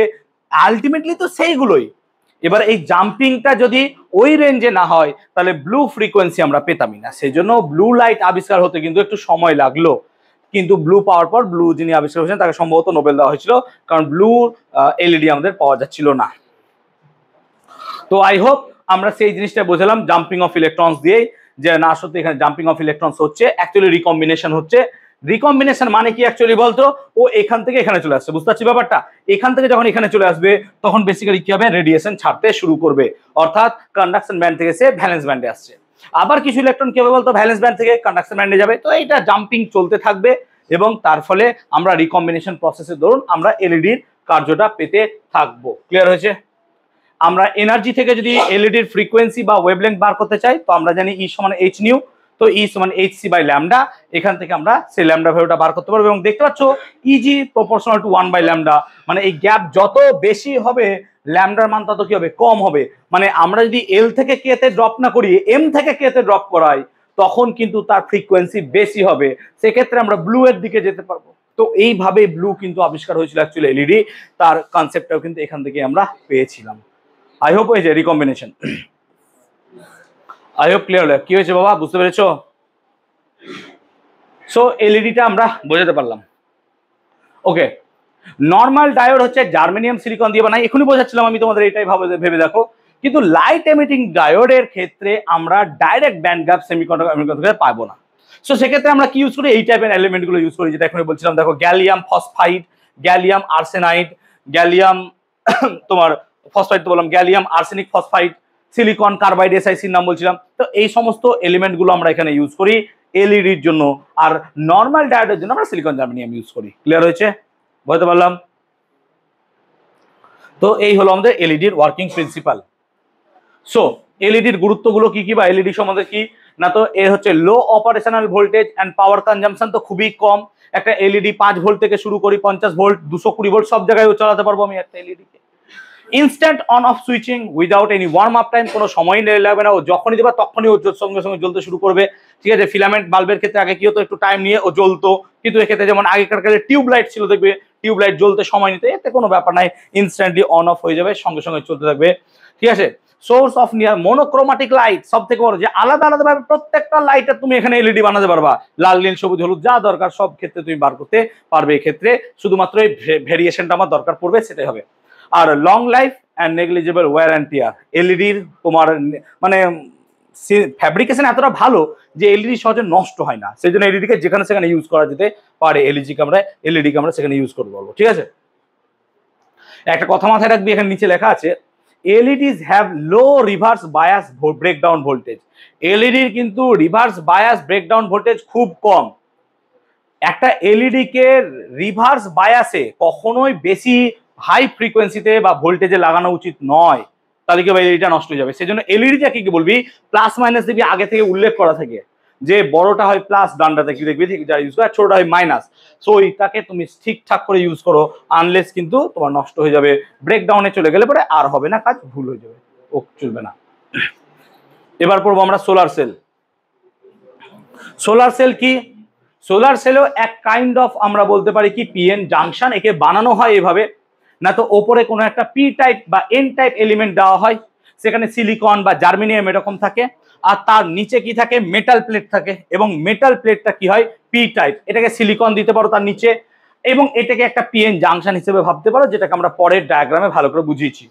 আলটিমেটলি তো সেইগুলোই। এবার এই জাম্পিংটা যদি ওই রেঞ্জে না হয় তাহলে ব্লু ফ্রিকোয়েন্সি আমরা পেতামই না। সেই জন্য ব্লু লাইট আবিষ্কার হতে কিন্তু একটু সময় লাগলো, কিন্তু ব্লু পাওয়ার পর ব্লু যিনি আবিষ্কার করেছেন তাকে সম্ভবত নোবেল দেওয়া হয়েছিল, কারণ ব্লু এলইডি আমাদের পাওয়া যাচ্ছিল না। তো আই হোপ আমরা সেই জিনিসটা বোঝালাম জাম্পিং অফ ইলেকট্রনস দিয়ে, যে না সত্যি এখানে জাম্পিং অফ ইলেকট্রনস হচ্ছে, অ্যাকচুয়ালি রিকম্বিনেশন হচ্ছে। রিকম্বিনেশন মানে কি অ্যাকচুয়ালি বলতো, ও এখান থেকে এখানে চলে আসছে, বুঝতে পারছি ব্যাপারটা? এখান থেকে যখন এখানে চলে আসবে তখন বেসিক্যালি কি হবে, রেডিয়েশন ছাড়তে শুরু করবে, অর্থাৎ কন্ডাকশন ব্যান্ড থেকে সে ভ্যালেন্স ব্যান্ডে আসছে। আবার কিছু ইলেকট্রন কি হবে বলতো, ভ্যালেন্স ব্যান্ড থেকে কন্ডাকশন ব্যান্ডে যাবে। তো এইটা জাম্পিং চলতে থাকবে, এবং তার ফলে আমরা রিকম্বিনেশন প্রসেসের দরুন আমরা এলইডির কার্যটা পেতে থাকবো। ক্লিয়ার হয়েছে? আমরা এনার্জি থেকে যদি এলইডির ফ্রিকোয়েন্সি বা ওয়েভলেংথ বার করতে চাই, তো আমরা জানি E = h নিউ, তো ই সমান এইচসি বাই ল্যামডা, এখান থেকে আমরা সেই ল্যামডা ভ্যালুটা বার করতে পারবো। এবং দেখতে পাচ্ছ E G proportional to 1 by lambda, মানে এই গ্যাপ যত বেশি হবে ল্যামডার মান তত কি হবে, কম হবে। মানে আমরা যদি এল থেকে কে তে ড্রপ না করি, এম থেকে কে তে ড্রপ করাই, তখন কিন্তু তার ফ্রিকোয়েন্সি বেশি হবে, সেক্ষেত্রে আমরা ব্লু এর দিকে যেতে পারবো। তো এইভাবে ব্লু কিন্তু আবিষ্কার হয়েছিল অ্যাকচুয়ালি এলইডি, তার কনসেপ্টটাও কিন্তু এখান থেকে আমরা পেয়েছিলাম। আই হোপ এই যে রিকম্বিনেশন, আই হোপ ক্লিয়ার হলো। কি হয়েছে বাবা, বুঝতে পেরেছো? সো এলইডিটা আমরা বোঝাতে পারলাম। ওকে, নর্মাল ডায়োড হচ্ছে জার্মেনিয়াম সিলিকন দিয়ে বানাই, এখনই বোঝাচ্ছিলাম আমি তোমাদের, এইটাই ভেবে দেখো। কিন্তু লাইট এমিটিং ডায়োডের ক্ষেত্রে আমরা ডাইরেক্ট ব্যান্ড গ্যাপ সেমিকন্ডাক্টর পাবো না। সো সেক্ষেত্রে আমরা কি ইউজ করি, এই টাইপের এলিমেন্টগুলো ইউজ করি, যেটা এখনই বলছিলাম। দেখো gallium phosphide, gallium arsenide, gallium তোমার ফসফাইড তো বললাম, gallium arsenic phosphide, silicon carbide, এসআইসির নাম বলছিলাম। তো এই সমস্ত এলিমেন্টগুলো আমরা এখানে ইউজ করি এলইডির জন্য, আর নর্মাল ডায়োডের জন্য আমরা সিলিকন জার্মেনিয়াম ইউজ করি। ক্লিয়ার হয়েছে, বুঝতে পারলাম? তো এই হলো আমাদের এলইডির ওয়ার্কিং প্রিন্সিপাল। সো এলইডির গুরুত্বগুলো কি কি, বা এলইডি সম্বন্ধে কি না, তো এর হচ্ছে low operational voltage and power consumption তো খুবই কম। একটা এলইডি 5 ভোল্ট থেকে শুরু করি, 50 ভোল্ট, 220 ভোল্ট সব জায়গায় চালাতে পারবো আমি একটা এলইডিকে। Instant on off switching without any warm up time, কোনো সময় লাগবে না, ও যখনই দেবা তখনই ও সঙ্গে সঙ্গে জ্বলতে শুরু করবে। ঠিক আছে, ফিলামেন্ট বাল্বের ক্ষেত্রে আগে কি হতো, একটু টাইম নিয়ে ও জ্বলতো, কিন্তু এক্ষেত্রে যেমন আগেকার কালে টিউব লাইট ছিল, দেখবে টিউব লাইট জ্বলতে সময় নিতে, এতে কোনো ব্যাপার নাই, ইনস্ট্যান্টলি অন অফ হয়ে যাবে, সঙ্গে সঙ্গে চলতে থাকবে। ঠিক আছে, সোর্স অফ নিয়ার মোনোক্রোমাটিক লাইট, সব থেকে বড় যে আলাদা আলাদা ভাবে প্রত্যেকটা লাইটের তুমি এখানে এলইডি বানাতে পারবা, লাল নীল সবুজ হলুদ যা দরকার সব ক্ষেত্রে তুমি বার করতে পারবে। এক্ষেত্রে শুধুমাত্র এই ভেরিয়েশনটা আমার দরকার পড়বে, সেটাই হবে। আর long life and negligible wear and tear, এলইডির তোমার মানে ফ্যাব্রিকেশন এতটা ভালো যে এলইডি সহজে নষ্ট হয় না, সেই জন্য এলইডিকে যেখানে সেখানে ইউজ করা যেতে পারে, এলইডিকে আমরা সেখানে ইউজ করতে পারবো। ঠিক আছে, একটা কথা মাথায় রাখবি, এখানে নিচে লেখা আছে LEDs have low reverse bias breakdown voltage। এলইডির কিন্তু রিভার্স বায়াস ব্রেকডাউন ভোল্টেজ খুব কম। একটা এলইডি কে রিভার্স বায়াসে কখনোই বেশি হাই ফ্রিকোয়েন্সিতে বা ভোল্টেজে লাগানো উচিত নয়, তাহলে কি এলইডিটা নষ্ট হয়ে যাবে। সেই জন্য এলইডিটা কি বলবি, প্লাস মাইনাস দিবি, আগে থেকে উল্লেখ করা থাকে যে বড়টা হয় প্লাস, ডানটাতে কি দেখবি যারা ইউজ করে, ছোটটা হয় মাইনাস। সো এইটাকে তুমি ঠিকঠাক করে ইউজ করো, আনলেস কিন্তু তোমার নষ্ট হয়ে যাবে, ব্রেকডাউনে চলে গেলে পরে আর হবে না, কাজ ভুল হয়ে যাবে, ও চলবে না। এবার পড়বো আমরা সোলার সেল। সোলার সেল কি, সোলার সেলও এক কাইন্ড অফ আমরা বলতে পারি কি পিএন জাংশন। একে বানানো হয় এভাবে, না তো ওপরে কোনো একটা পি টাইপ বা এন টাইপ এলিমেন্ট দেওয়া হয়, সেখানে সিলিকন বা জার্মেনিয়াম এরকম থাকে, আর তার নিচে কি থাকে, মেটাল প্লেট থাকে, এবং মেটাল প্লেটটা কি হয় পি টাইপ, এটাকে সিলিকন দিতে পারো তার নিচে, এবং এটাকে একটা পিএন জাংশন হিসেবে ভাবতে পারো, যেটাকে আমরা পরের ডায়াগ্রামে ভালো করে বুঝিয়েছি।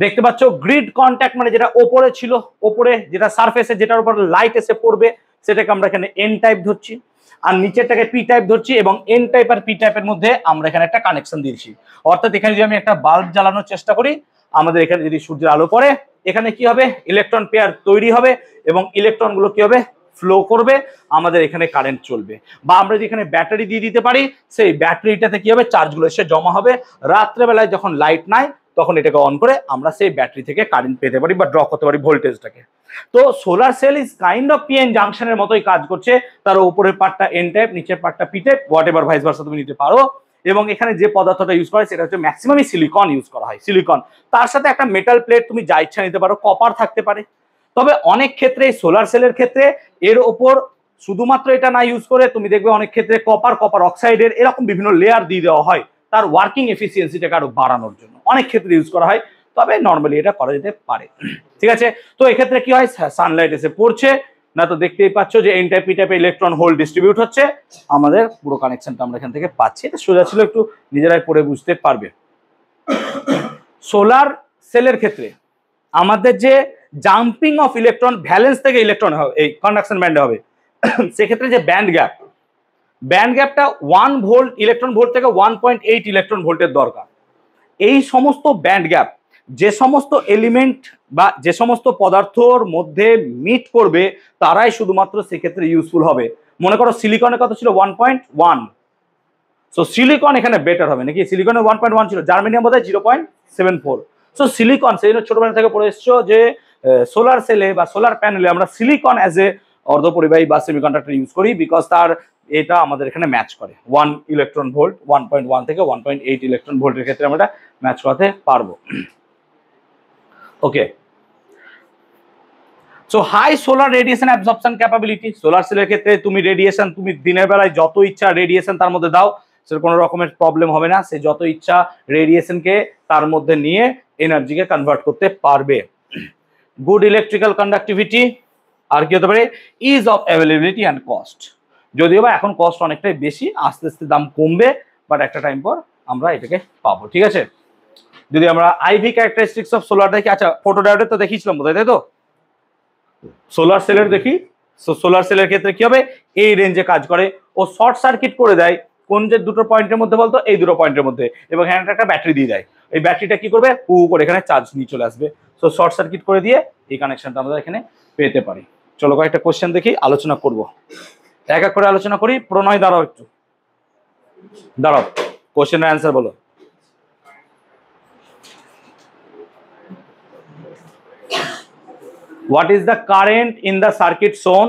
দেখতে পাচ্ছ গ্রিড কন্ট্যাক্ট মানে যেটা ওপরে ছিল, ওপরে যেটা সারফেসে যেটার উপর লাইট এসে পড়বে, সেটাকে আমরা এখানে এন টাইপ ধরছি, আর নিচেরটাকে পি টাইপ ধরছি, এবং এন টাইপ আর পি টাইপের মধ্যে আমরা এখানে একটা কানেকশন দিয়েছি। অর্থাৎ এখানে যদি আমি একটা বাল্ব জ্বালানোর চেষ্টা করি, আমাদের এখানে যদি সূর্যের আলো পড়ে, এখানে কি হবে, ইলেকট্রন পেয়ার তৈরি হবে, এবং ইলেকট্রনগুলো কি হবে, ফ্লো করবে, আমাদের এখানে কারেন্ট চলবে। বা আমরা যদি এখানে ব্যাটারি দিয়ে দিতে পারি, সেই ব্যাটারিটাতে কি হবে, চার্জগুলো এসে জমা হবে, রাত্রেবেলায় যখন লাইট নাই তখন এটাকে অন করে আমরা সেই ব্যাটারি থেকে কারেন্ট পেতে পারি বা ড্র করতে পারি ভোল্টেজটাকে। তো solar cell is kind of PN জাংশনের মতোই কাজ করছে, তার উপরের পার্টটা এন টাইপ, নিচের পার্টটা P type, what ever vice versa তুমি নিতে পারো। এবং এখানে যে পদার্থটা ইউজ করা সেটা হচ্ছে ম্যাক্সিমামই সিলিকন ইউজ করা হয়, সিলিকন, তার সাথে একটা মেটাল প্লেট তুমি যা ইচ্ছা নিতে পারো, কপার থাকতে পারে। তবে অনেক ক্ষেত্রে সোলার সেলের ক্ষেত্রে এর ওপর শুধুমাত্র এটা না ইউজ করে তুমি দেখবে অনেক ক্ষেত্রে কপার অক্সাইডের এরকম বিভিন্ন লেয়ার দিয়ে দেওয়া হয়, তার ওয়ার্কিং এফিসিয়েন্সিটাকে আরো বাড়ানোর জন্য অনেক ক্ষেত্রে ইউজ করা হয়, তবে নর্মালি এটা করা যেতে পারে। ঠিক আছে, তো এক্ষেত্রে কি হয়, সানলাইট এসে পড়ছে, না তো দেখতেই পাচ্ছ যে এন টাইপ পি টাইপে ইলেকট্রন হোল ডিস্ট্রিবিউট হচ্ছে, আমাদের পুরো কানেকশনটা আমরা এখান থেকে পাচ্ছি। এটা সোজা ছিল, একটু নিজেরাই পড়ে বুঝতে পারবে। সোলার সেলের ক্ষেত্রে আমাদের যে জাম্পিং অফ ইলেকট্রন ভ্যালেন্স থেকে ইলেকট্রন হবে এই কন্ডাকশন ব্যান্ডে হবে, সেক্ষেত্রে যে ব্যান্ড গ্যাপটা 1 ভোল্ট ইলেকট্রন ভোল্ট থেকে 1.8 ইলেকট্রন ভোল্টের দরকার। এই সমস্ত ব্যান্ড গ্যাপ যে সমস্ত এলিমেন্ট বা যে সমস্ত পদার্থর মধ্যে মিট করবে, তারাই শুধুমাত্র সেক্ষেত্রে ইউজফুল হবে। মনে করো সিলিকনের কত ছিল 1.1, সো সিলিকন এখানে বেটার হবে নাকি, সিলিকনের 1.1 ছিল, জার্মেনিয়াম বোধহয় 0.74। সো সিলিকন, সেই জন্য ছোটবেলা থেকে পড়ে এসছো যে সোলার সেলে বা সোলার প্যানেলে আমরা সিলিকন অ্যাজ এ অর্ধপরিবাহী বা সেমিকন্ডাক্টর ইউজ করি, বিকজ তার এটা আমাদের এখানে ম্যাচ করে 1 ইলেকট্রন ভোল্ট, 1.1 থেকে 1.8 ইলেকট্রন ভোল্টের ক্ষেত্রে আমরা ম্যাচ করাতে পারবো। Okay, so high solar radiation absorption capability. Solar সেলের ক্ষেত্রে তুমি রেডিয়েশন তুমি দিনের বেলায় যত ইচ্ছা রেডিয়েশন তার মধ্যে দাও, সে কোনো রকমের প্রবলেম হবে না, সে যত ইচ্ছা রেডিয়েশনকে তার মধ্যে নিয়ে এনার্জিকে কনভার্ট করতে পারবে। গুড ইলেকট্রিক্যাল কন্ডাক্টিভিটি, আর কি হতে পারে, is of availability and cost. যদিও বা এখন কস্ট অনেকটাই বেশি, আস্তে আস্তে দাম কমবে, বাট একটা টাইম পর আমরা এটাকে পাবো। ঠিক আছে, যদি আমরা আইভি ক্যারেক্টারিস্টিক্স অফ সোলার দেখি, আচ্ছা ফটোডায়োডের তো দেখিয়েছিলাম বোধহয়, তাই তো? সোলার সেলের দেখি, সোলার সেলের ক্ষেত্রে কি হবে, এই রেঞ্জে কাজ করে, ও শর্ট সার্কিট করে দেয় কোন যে দুটো পয়েন্টের মধ্যে বলতো, এই দুটো পয়েন্টের মধ্যে, এবং হ্যান্ড একটা ব্যাটারি দিয়ে দেয়। এই ব্যাটারিটা কি করবে, হু করে এখানে চার্জ নিয়ে চলে আসবে। সো শর্ট সার্কিট করে দিয়ে এই কানেকশনটা আমরা এখানে পেতে পারি। চলো কয়েকটা কোশ্চেন দেখি, আলোচনা করব, এক এক করে আলোচনা করি। প্রণয় দাঁড়াও, একটু দাঁড়াও, কোশ্চেনের অ্যান্সার বলো। What is the current in the circuit shown?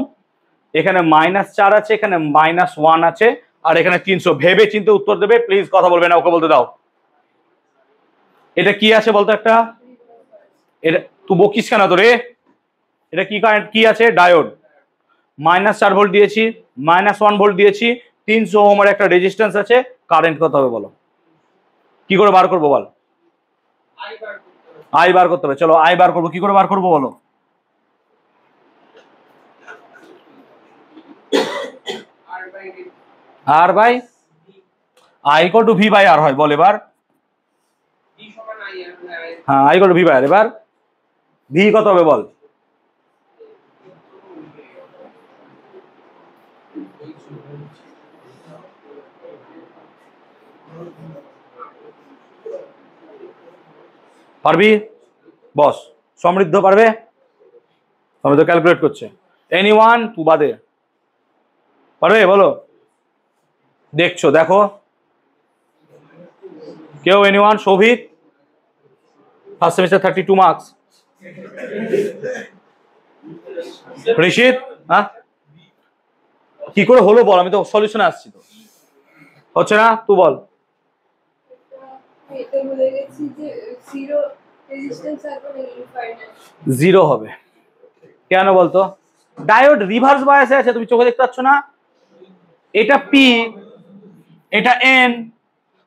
এখানে -4 আছে, এখানে -1 আছে, আর এখানে 300। ভেবে চিন্তে উত্তর দেবে, প্লিজ কথা বলবে না, ওকে বলতে দাও। এটা কি আছে বলতো একটা, এটা তুই বকিস কেন তোরে, এটা কি কারেন্ট কি আছে, ডায়োড। -4 ভোল্ট দিয়েছি, -1 ভোল্ট দিয়েছি, 300 ওহমের একটা রেজিস্ট্যান্স আছে, কারেন্ট কত হবে বলো, কি করে বার করবো বল? আই বার করতে হবে। চলো আই বার করবো, কি করে বার করবো বলো? আর by I equal to V by R হয়, বল এবার। হ্যাঁ, I equal to V by R. এবার ভি কত হবে বল? পারবি বস? সমৃদ্ধ পারবে? সমৃদ্ধ ক্যালকুলেট করছে। এনিওয়ান, তু বাদে পারবে বলো? দেখছো, দেখো কেউ, এনিওয়ান? শোভিত, ফার্স্ট সেমিস্টার 32 মার্কস। ঋষিত, হ্যাঁ কি করে হলো বল, আমি তো সলিউশনে আসছি, তো হচ্ছে না, তুই বল। জিরো হবে কেন বলতো? ডায়োড রিভার্স বায়াসে আছে, তুমি চোখে দেখতে পাচ্ছ না? এটা পি, এটা এন,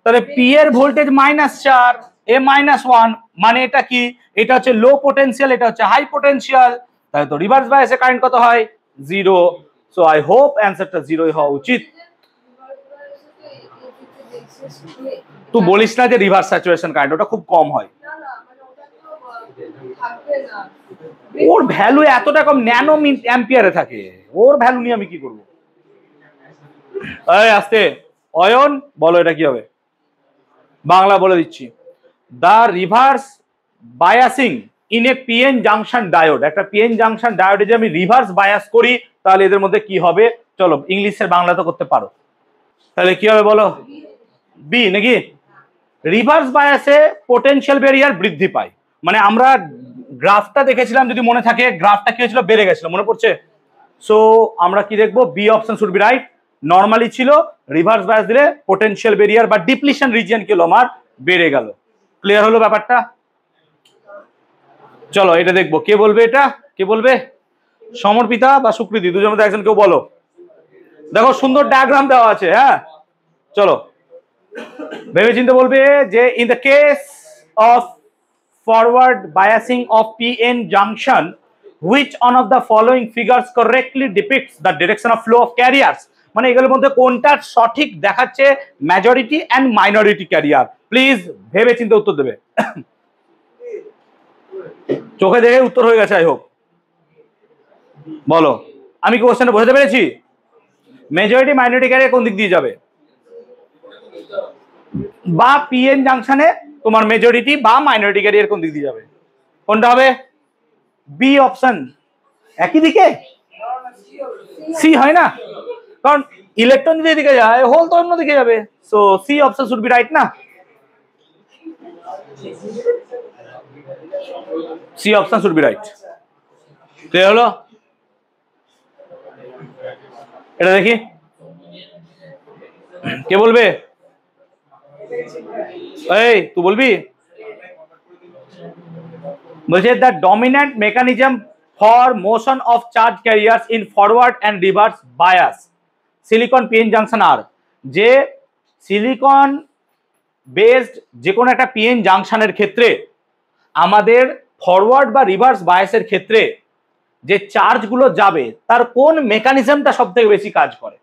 তাহলে পি এর ভোল্টেজ -4, এ -1, মানে এটা কি, এটা হচ্ছে লো পোটেনশিয়াল, এটা হচ্ছে হাই পোটেনশিয়াল, তাহলে তো রিভার্স বায়াসে কারেন্ট কত হয়, 0। সো আই হোপ অ্যান্সারটা 0 হওয়া উচিত। তুই বলিস না যে রিভার্স স্যাচুরেশন কারেন্ট, ওটা খুব কম হয়, ওর ভ্যালু এতটা কম, ন্যানো অ্যাম্পিয়ারে থাকে, ওর ভ্যালু নিয়ে আমি কি করব? এই আস্তে, অয়ন বলো এটা কি হবে, বাংলা বলে দিচ্ছি। The reverse biasing in a PN junction diode, একটা পিএন জাংশন ডায়োডে যে আমি রিভার্স বায়াস করি, তাহলে এদের মধ্যে কি হবে? চলো ইংলিশের বাংলা তো করতে পারো, তাহলে কি হবে বলো? বি নাকি? রিভার্স বায়াসে পোটেনশিয়াল ব্যারিয়ার বৃদ্ধি পায়, মানে আমরা গ্রাফটা দেখেছিলাম, যদি মনে থাকে গ্রাফটা কি হয়েছিল, বেড়ে গেছিল, মনে পড়ছে? সো আমরা কি দেখবো, B option should be right. Normally ছিল, রিভার্স বায়াস দিলে পোটেনশিয়াল ব্যারিয়ার বা ডিপ্লিশন রিজিয়ন কি হলো আমার, বেড়ে গেল। ক্লিয়ার হলো ব্যাপারটা? চলো এটা দেখবো, কে বলবে এটা, কে বলবে? সমর্পিতা বা সুকৃতি, দুজনের মধ্যে একজন কেউ বলো। দেখো সুন্দর ডায়াগ্রাম দেওয়া আছে, হ্যাঁ চলো ভেবে চিন্তে বলবে যে in the case of forward biasing of PN junction, which one of the following figures correctly depicts the direction of flow of carriers? মানে এগুলোর মধ্যে কোনটা সঠিক দেখাচ্ছে majority and minority carrier? Please ভেবে চিন্তে উত্তর দেবে। চোখে দেখে উত্তর হয়ে গেছে, আই হোপ। বলো, আমি কি কোশ্চেনটা বোঝাতে পেরেছি? মেজরিটি মাইনরিটি ক্যারিয়ার কোন দিক দিয়ে যাবে? বা পিএন জাংশনে তোমার মেজরিটি বা মাইনরিটি ক্যারিয়ার কোন দিক দিয়ে যাবে? কোনটা হবে? B option. একই দিকে সি হয় না, কারণ ইলেকট্রন যদি এদিকে যায়, হোল তো অন্য দিকে যাবে। So C option should be right না? C option should be right. Clear হলো? এটা দেখি কে বলবে? এই তুই বলবি? বলছে the dominant mechanism for motion of charge carriers in forward and reverse bias silicon PN junction আর, যে সিলিকন বেসড যে কোনো একটা পিএন জাংশনের ক্ষেত্রে আমাদের ফরওয়ার্ড বা রিভার্স বায়াসের ক্ষেত্রে যে চার্জগুলো যাবে তার কোন মেকানিজমটা সব থেকে বেশি কাজ করে?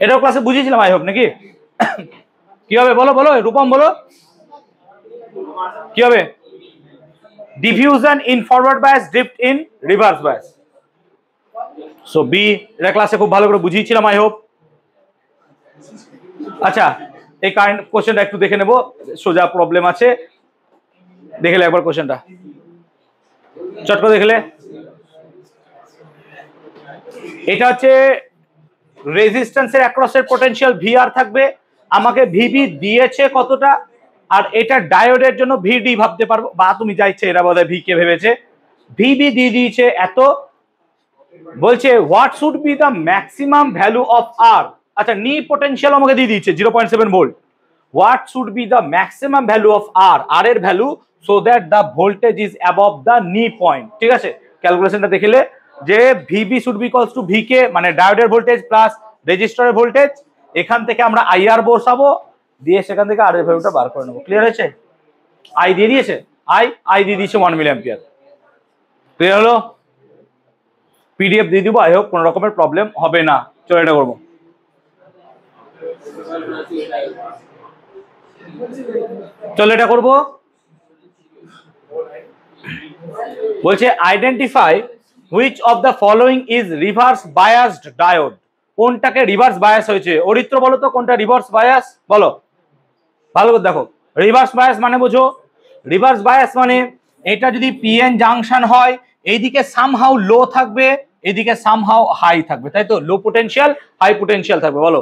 এটাও ক্লাসে বুঝিয়েছিলাম আই হোপ, নাকি? কি হবে বলো বলো, রূপম বলো কি হবে? Diffusion in forward bias, drift in reverse bias. So B, এটা ক্লাসে খুব ভালো করে বুঝিয়েছিলাম আই হোপ। আচ্ছা, এই কারেন্ট কোশ্চেনটা একটু দেখে নেব, সোজা প্রবলেম আছে, দেখলে একবার কোশ্চেনটা চট করে দেখলে। এটা হচ্ছে রেজিস্ট্যান্সের অ্যাক্রসের পোটেনশিয়াল ভিআর থাকবে, আমাকে ভিবি দিয়েছে কতটা, আর এটা ডায়োডের জন্য ভিডি ভাবতে পারবো, বা তুমি যা ইচ্ছে, এরা বোধহয় ভি কে ভেবেছে, ভিবি দিয়ে দিয়েছে এত। বলছে what should be the maximum value of R. আচ্ছা, নি পোটেনশিয়াল আমাকে দিয়ে দিয়েছে 0.7 volt. What should be the maximum value of R, R এর value, so that the voltage is above the knee point. ঠিক আছে, ক্যালকুলেশনটা দেখলে যে VB should be equals to V K, মানে ডায়োডের ভোল্টেজ প্লাস রেজিস্টরের ভোল্টেজ। এখান থেকে আমরা আইআর বসাবো, দিয়ে সেখান থেকে আর এর ভ্যালুটা বার করে নেবো। ক্লিয়ার হয়েছে? আই দিয়ে দিয়েছে, আই দিয়ে দিয়েছে 1 মিলি অ্যাম্পিয়ার। ক্লিয়ার হলো? পিডিএফ দিয়ে দিব, আই হোপ কোনো রকমের প্রবলেম হবে না। চলো এটা করবো। চলো এটা করবো। বলছে identify which of the following is reverse biased diode. কোনটাকে রিভার্স বায়াস হয়েছে? অরিত্র বলো তো কোনটা রিভার্স বায়াস, বলো ভালো করে দেখো। রিভার্স বায়াস মানে বোঝো, রিভার্স বায়াস মানে এটা যদি পিএন জাংশন হয়, এইদিকে সামহাউ লো থাকবে, এদিকে সামহাউ হাই থাকবে, তাই তো? লো পোটেনশিয়াল হাই পোটেনশিয়াল থাকবে, বলো।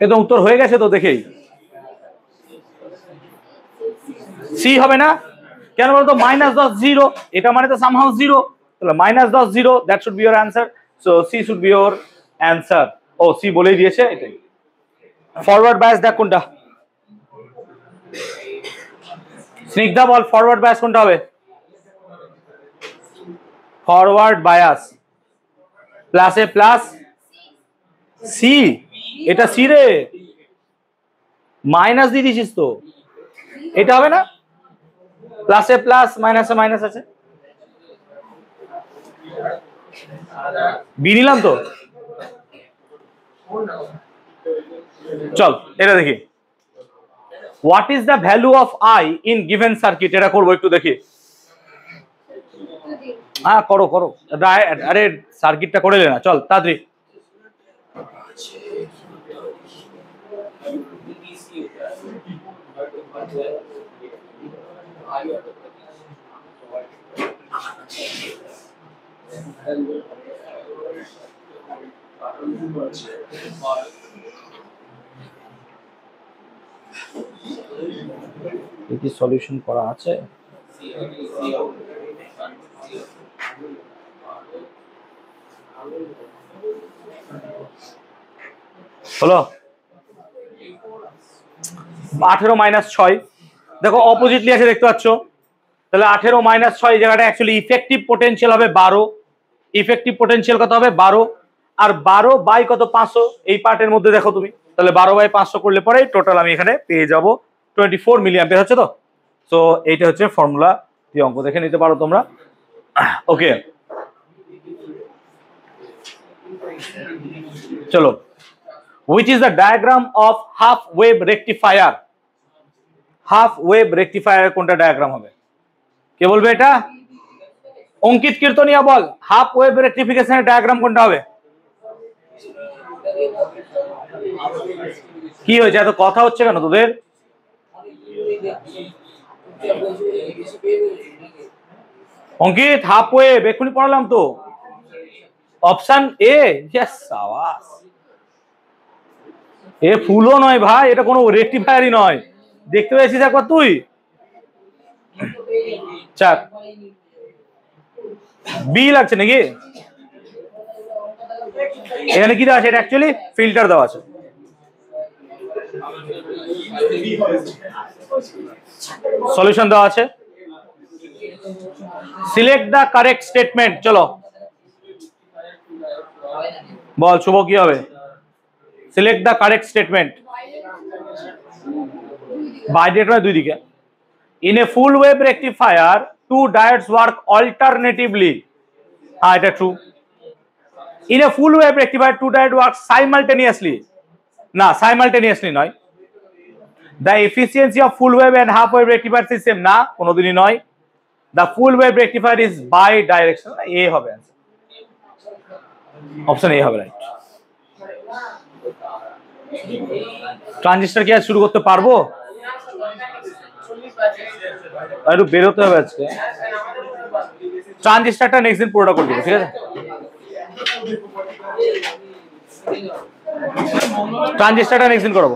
এ তো উত্তর হয়ে গেছে তো দেখেই। সি হবে না কেন বলতো? -10 0, এটা মানে তো সামহাউ 0, তাহলে -10 0, that should be your answer. So C should be your answer. ও সি বলেই দিয়েছে, এটাই। ফরওয়ার্ড বায়াস দেখ কোনটা, স্নিগ্ধা বল ফরওয়ার্ড বায়াস কোনটা হবে? ফরওয়ার্ড বায়াস প্লাসে প্লাস সি, এটা সি রে, মাইনাস দিয়ে দিয়েছিস তো, এটা হবে না? প্লাসে প্লাস মাইনাসে মাইনাস আছে, বি নিলাম তো। চল এটা দেখি, what is the value of I in given circuit. এটা করবো একটু দেখি। হ্যাঁ করো করো, আরে সার্কিটটা করে না, চল তাড়াতাড়ি। কি সলিউশন করা আছে? হলো 18 - 6, দেখো অপোজিটলি আছে দেখতে পাচ্ছ, তাহলে 18 - 6 জায়গাটা অ্যাকচুয়ালি ইফেক্টিভ পোটেনশিয়াল হবে 12। ইফেক্টিভ পোটেনশিয়াল কত হবে? 12। আর 12 বাই কত? 500। এই পার্টের মধ্যে দেখো তুমি, তাহলে 12 বাই 500 করলে পরে টোটাল আমি এখানে পেয়ে যাব 24 মিলি অ্যাম্পিয়ার হচ্ছে তো। সো এইটা হচ্ছে ফর্মুলা, এই অঙ্ক দেখে নিতে পারো তোমরা। ওকে চলো, which is the diagram of half wave rectifier? Half wave rectifier কোনটা ডায়াগ্রাম হবে? কে বলবে এটা? অঙ্কিত কীর্তনিয়া বল, হাফ ওয়েভ রেকটিফিকেশনের ডায়াগ্রাম কোনটা হবে? কি হয়েছে, এত কথা হচ্ছে কেন তোদের? অঙ্কিত হাফ ওয়েভ এক্ষুনি পড়ালাম তো, অপশন এ। ইয়েস আওয়াজ, এ ফুলও নয় ভাই, এটা কোনো রেকটিফায়ারই নয়, দেখতে পেয়েছিস একবার তুই? চাক বি লাগছে নাকি? এখানে কি দেওয়া আছে? এটা অ্যাকচুয়ালি ফিল্টার দেওয়া আছে। সলিউশন দেওয়া আছে। Select the correct statement. চলো বল শুভ কি হবে? Select the correct statement. Bidirect দুই দিকে। In a full wave rectifier two diodes work alternatively. হ্যাঁ এটা true. In a full wave rectifier two diode work simultaneously. না সাইমালটেনিয়াসলি নয়। The efficiency of full wave and half wave rectifier system. না কোনোদিনই নয়। The full wave rectifier is bidirection. A হবে option এ হবে right. Transistor কি আজ শুরু করতে পারবো? একটু বেরোতে হবে আজকে। ট্রানজিস্টরটা নেক্সট দিন পুরোটা করে দেবো, ঠিক আছে? ট্রানজিস্টরটা নেক্সট দিন করবো।